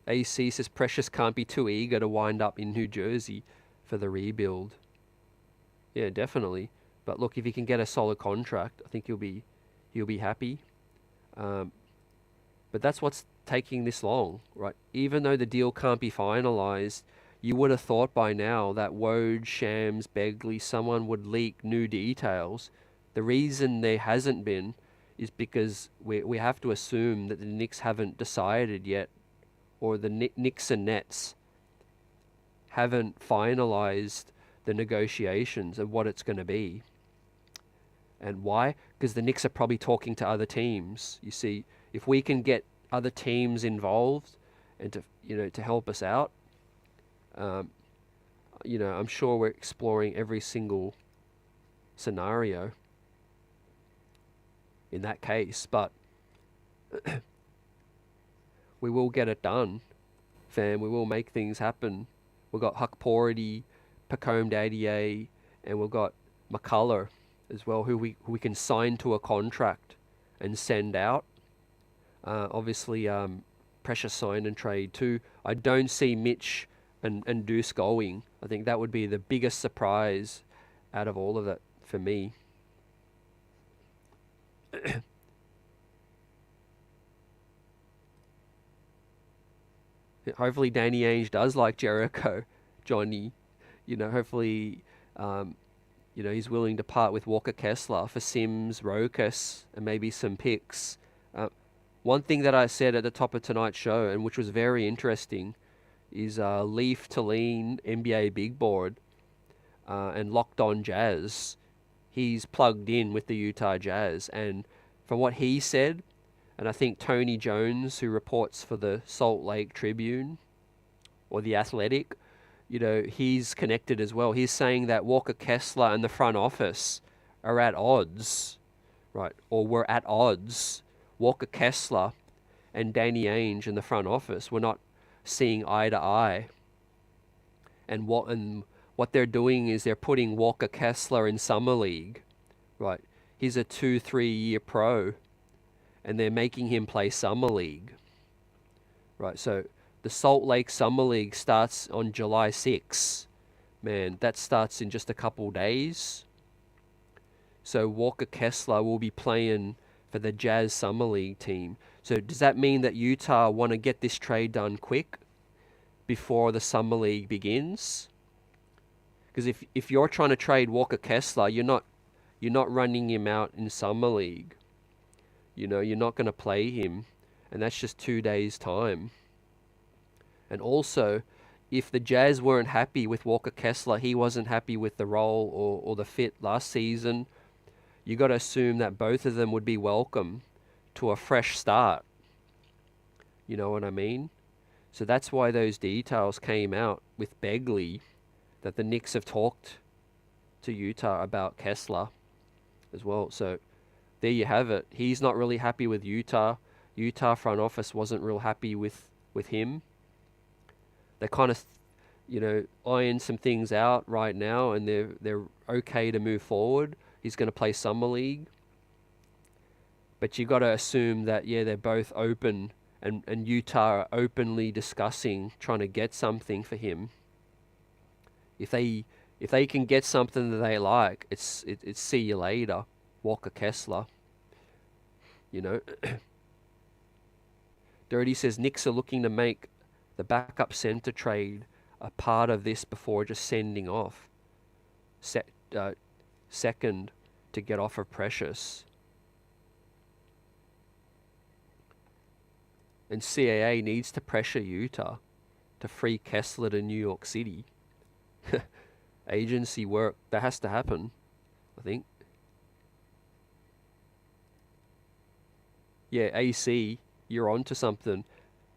AC says Precious can't be too eager to wind up in New Jersey for the rebuild. Yeah, definitely. But look, if he can get a solid contract, I think he'll be happy. But that's what's taking this long, right? Even though the deal can't be finalized, you would have thought by now that Woj, Shams, Begley, someone would leak new details. The reason there hasn't been is because we have to assume that the Knicks haven't decided yet, or the Knicks and Nets haven't finalized the negotiations of what it's going to be. And why? Because the Knicks are probably talking to other teams. You see, if we can get other teams involved and to help us out, I'm sure we're exploring every single scenario in that case, but we will get it done, fam. We will make things happen. We've got Huck Porty, Pacome Dadier, and we've got McCullough as well, who we can sign to a contract and send out. Obviously, Precious sign and trade too. I don't see Mitch and Deuce going. I think that would be the biggest surprise out of all of it for me. Hopefully Danny Ainge does like Jericho, Johnny. Hopefully, he's willing to part with Walker Kessler for Sims, Rokas, and maybe some picks. One thing that I said at the top of tonight's show, and which was very interesting, is Leaf to Lean NBA Big Board and Locked On Jazz. He's plugged in with the Utah Jazz, and from what he said, and I think Tony Jones, who reports for the Salt Lake Tribune or the Athletic, he's connected as well. He's saying that Walker Kessler and the front office are at odds, right? Or were at odds. Walker Kessler and Danny Ainge in the front office were not seeing eye to eye. And what they're doing is they're putting Walker Kessler in Summer League, right? He's a 2-3 year pro, and they're making him play Summer League, right? So the Salt Lake Summer League starts on July 6th. Man, that starts in just a couple days. So Walker Kessler will be playing for the Jazz Summer League team. So does that mean that Utah want to get this trade done quick before the Summer League begins? Because if you're trying to trade Walker Kessler, you're not running him out in Summer League. You're not going to play him, and that's just 2 days' time. And also, if the Jazz weren't happy with Walker Kessler, he wasn't happy with the role or the fit last season, you got to assume that both of them would be welcome to a fresh start. You know what I mean? So that's why those details came out with Begley, that the Knicks have talked to Utah about Kessler as well. So there you have it. He's not really happy with Utah. Utah front office wasn't real happy with him. They're kind of, iron some things out right now, and they're okay to move forward. He's going to play Summer League. But you got to assume that, they're both open and Utah are openly discussing trying to get something for him. If they can get something that they like, it's see you later, Walker Kessler. You know, Dirty says Knicks are looking to make the backup center trade a part of this before just sending off second to get off of Precious. And CAA needs to pressure Utah to free Kessler to New York City. Agency work, that has to happen, I think. Yeah, AC, you're onto something.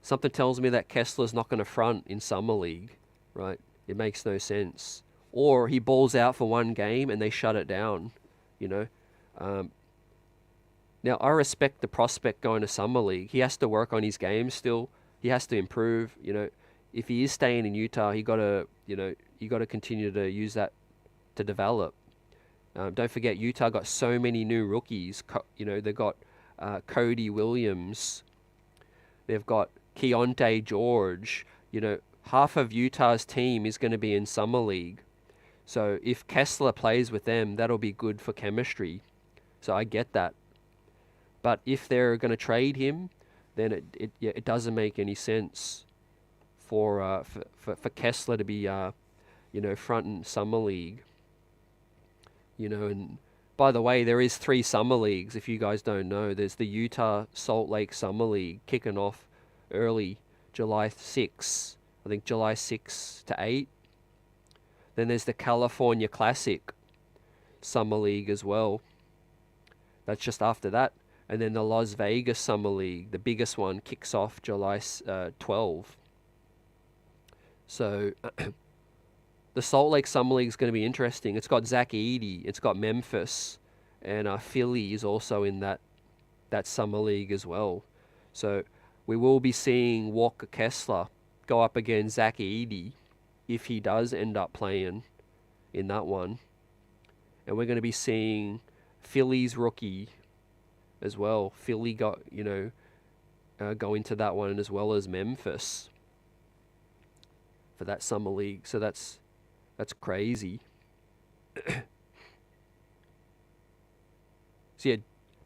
Something tells me that Kessler's not going to front in Summer League, right? It makes no sense. Or he balls out for one game and they shut it down, you know. Now, I respect the prospect going to Summer League. He has to work on his game still. He has to improve, you know. If he is staying in Utah, you got to continue to use that to develop. Don't forget, Utah got so many new rookies. They've got Cody Williams. They've got Keontae George. You know, half of Utah's team is going to be in Summer League. So if Kessler plays with them, that'll be good for chemistry. So I get that. But if they're going to trade him, then it doesn't make any sense for Kessler to be front in Summer League. You know, and by the way, there is 3 summer leagues. If you guys don't know, there's the Utah Salt Lake Summer League kicking off early, July 6. I think July 6 to 8. Then there's the California Classic Summer League as well. That's just after that. And then the Las Vegas Summer League, the biggest one, kicks off July 12. So the Salt Lake Summer League is going to be interesting. It's got Zach Edey, it's got Memphis, and Philly is also in that Summer League as well. So we will be seeing Walker Kessler go up against Zach Edey if he does end up playing in that one. And we're going to be seeing Philly's rookie as well. Philly go into that one, as well as Memphis for that Summer League. So that's crazy. So yeah,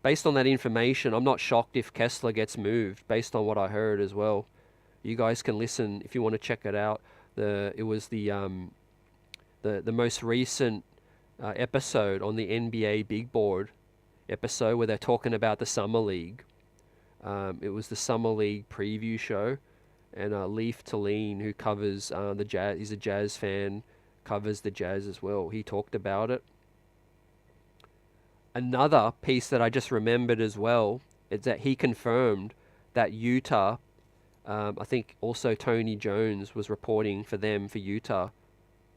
based on that information, I'm not shocked if Kessler gets moved, based on what I heard as well. You guys can listen if you want to check it out. It was the most recent episode on the NBA Big Board episode where they're talking about the Summer League. It was the Summer League preview show, and Leaf Talene, who covers the Jazz, he's a Jazz fan, covers the Jazz as well. He talked about it. Another piece that I just remembered as well is that he confirmed that Utah, I think also Tony Jones was reporting for Utah,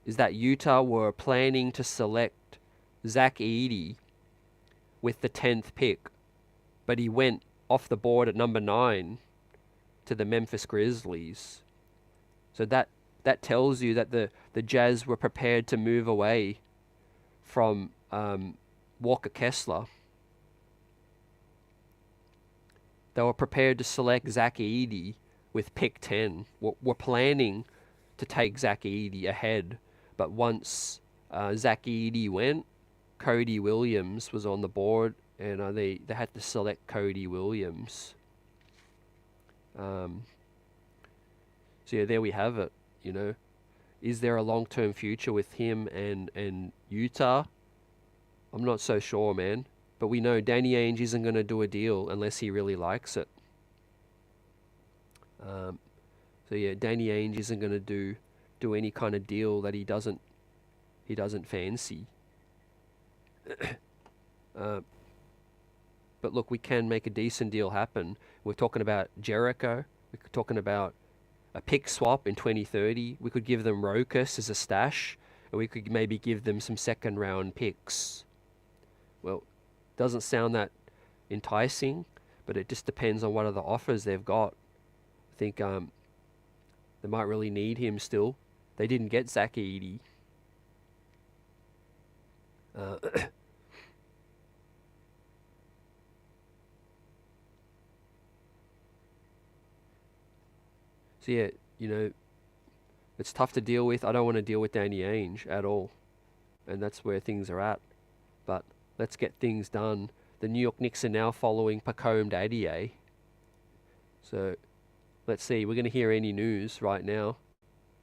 is that Utah were planning to select Zach Edey with the 10th pick, but he went off the board at number 9 to the Memphis Grizzlies. So that tells you that the Jazz were prepared to move away from Walker Kessler. They were prepared to select Zach Edey with pick 10. We're planning to take Zach Edey ahead, but once Zach Edey went, Cody Williams was on the board, and they had to select Cody Williams. So yeah, there we have it. You know, is there a long-term future with him and Utah? I'm not so sure, man. But we know Danny Ainge isn't going to do a deal unless he really likes it. So yeah, Danny Ainge isn't going to do any kind of deal that he doesn't fancy. But look, we can make a decent deal happen. We're talking about Jericho. We're talking about a pick swap in 2030. We could give them Rooks as a stash, and we could maybe give them some second round picks. Well, doesn't sound that enticing, but it just depends on what other offers they've got. I think they might really need him still. They didn't get Zach Edey. So yeah, it's tough to deal with. I don't want to deal with Danny Ainge at all. And that's where things are at. But let's get things done. The New York Knicks are now following Pacome Dadier. So let's see. We're going to hear any news right now.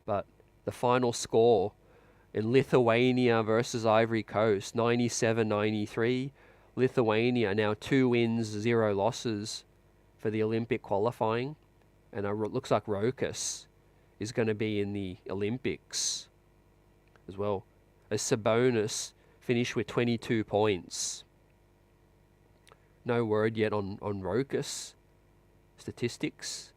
But the final score in Lithuania versus Ivory Coast, 97-93. Lithuania now 2 wins, 0 losses for the Olympic qualifying. And it looks like Rooks is going to be in the Olympics as well. As Sabonis finished with 22 points. No word yet on Rooks statistics.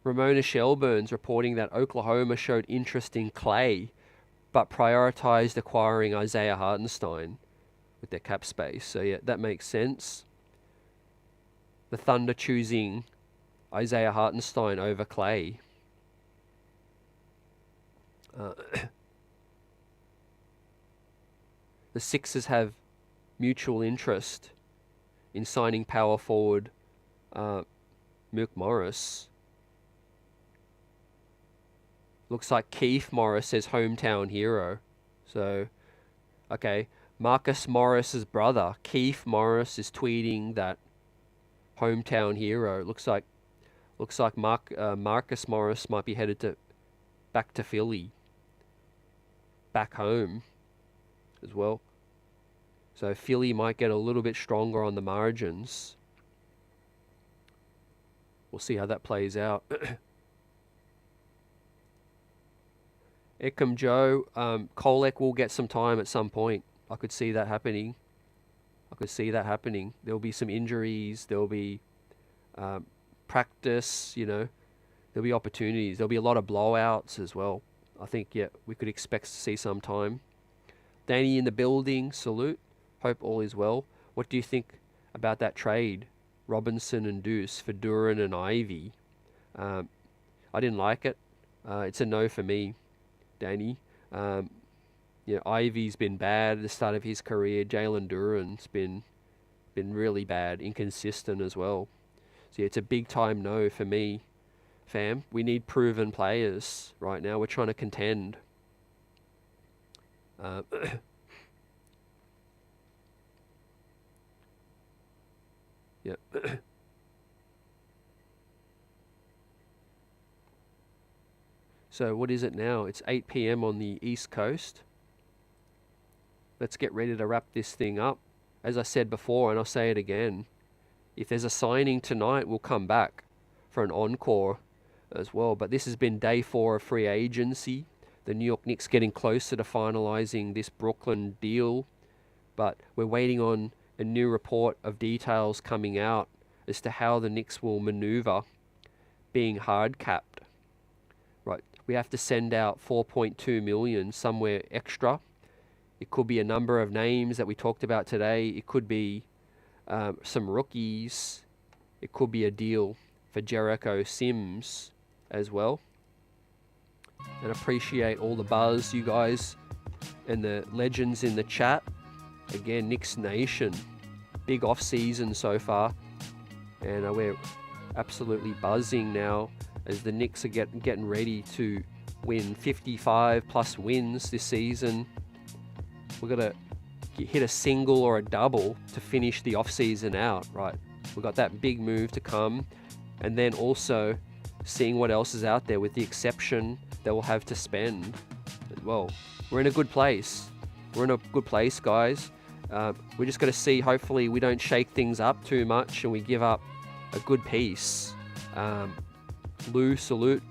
Ramona Shelburne's reporting that Oklahoma showed interest in Clay, but prioritized acquiring Isaiah Hartenstein with their cap space. So yeah, that makes sense. The Thunder choosing Isaiah Hartenstein over Clay. The Sixers have mutual interest in signing power forward Mook Morris. Looks like Keith Morris says hometown hero. So, okay, Marcus Morris's brother, Keith Morris, is tweeting that hometown hero. Looks like Marcus Morris might be headed back to Philly, back home as well. So Philly might get a little bit stronger on the margins. We'll see how that plays out. Eckham Joe, Kolek will get some time at some point. I could see that happening. There'll be some injuries. There'll be practice, There'll be opportunities. There'll be a lot of blowouts as well. I think, yeah, we could expect to see some time. Danny in the building, salute. Hope all is well. What do you think about that trade? Robinson and Deuce for Duran and Ivy. I didn't like it. It's a no for me, Danny. Ivy's been bad at the start of his career. Jalen Duran's been really bad, inconsistent as well. So yeah, it's a big time no for me, fam. We need proven players right now. We're trying to contend. Yeah. So what is it now? It's 8 p.m. on the East Coast. Let's get ready to wrap this thing up. As I said before, and I'll say it again, if there's a signing tonight, we'll come back for an encore as well. But this has been day 4 of free agency. The New York Knicks getting closer to finalizing this Brooklyn deal. But we're waiting on a new report of details coming out as to how the Knicks will maneuver being hard capped. Right, we have to send out 4.2 million somewhere extra. It could be a number of names that we talked about today. It could be some rookies. It could be a deal for Jericho Sims as well. And appreciate all the buzz, you guys, and the legends in the chat. Again, Knicks Nation, big off season so far, and we're absolutely buzzing now as the Knicks are getting ready to win 55 plus wins this season. We're gonna hit a single or a double to finish the off season out, right? We've got that big move to come, and then also seeing what else is out there with the exception that we'll have to spend. Well, we're in a good place. We're in a good place, guys. We're just going to see, hopefully we don't shake things up too much and we give up a good piece. Lou, salute.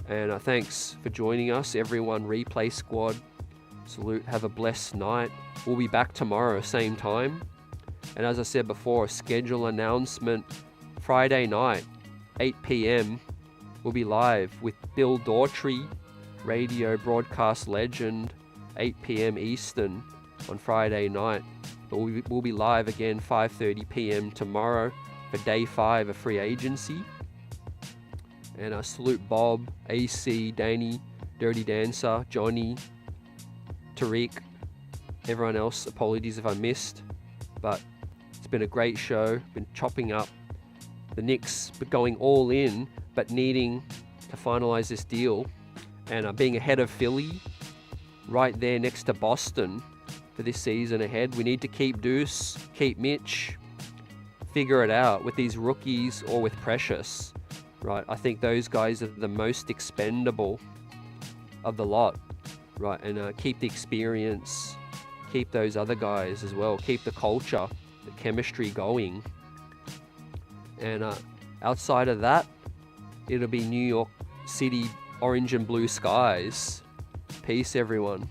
And thanks for joining us, everyone. Replay squad, salute. Have a blessed night. We'll be back tomorrow, same time. And as I said before, schedule announcement Friday night, 8 p.m. We'll be live with Bill Daughtry, radio broadcast legend, 8 p.m. Eastern on Friday night. But we'll be live again 5:30 p.m. tomorrow for day 5 of free agency. And I salute Bob, AC, Danny, Dirty Dancer, Johnny, Tariq, everyone else. Apologies if I missed, but it's been a great show. Been chopping up the Knicks going all in, but needing to finalize this deal, and being ahead of Philly, right there next to Boston for this season ahead. We need to keep Deuce, keep Mitch, figure it out with these rookies or with Precious, right? I think those guys are the most expendable of the lot, right? And keep the experience, keep those other guys as well, keep the culture, the chemistry going. And outside of that, it'll be New York City orange and blue skies. Peace, everyone.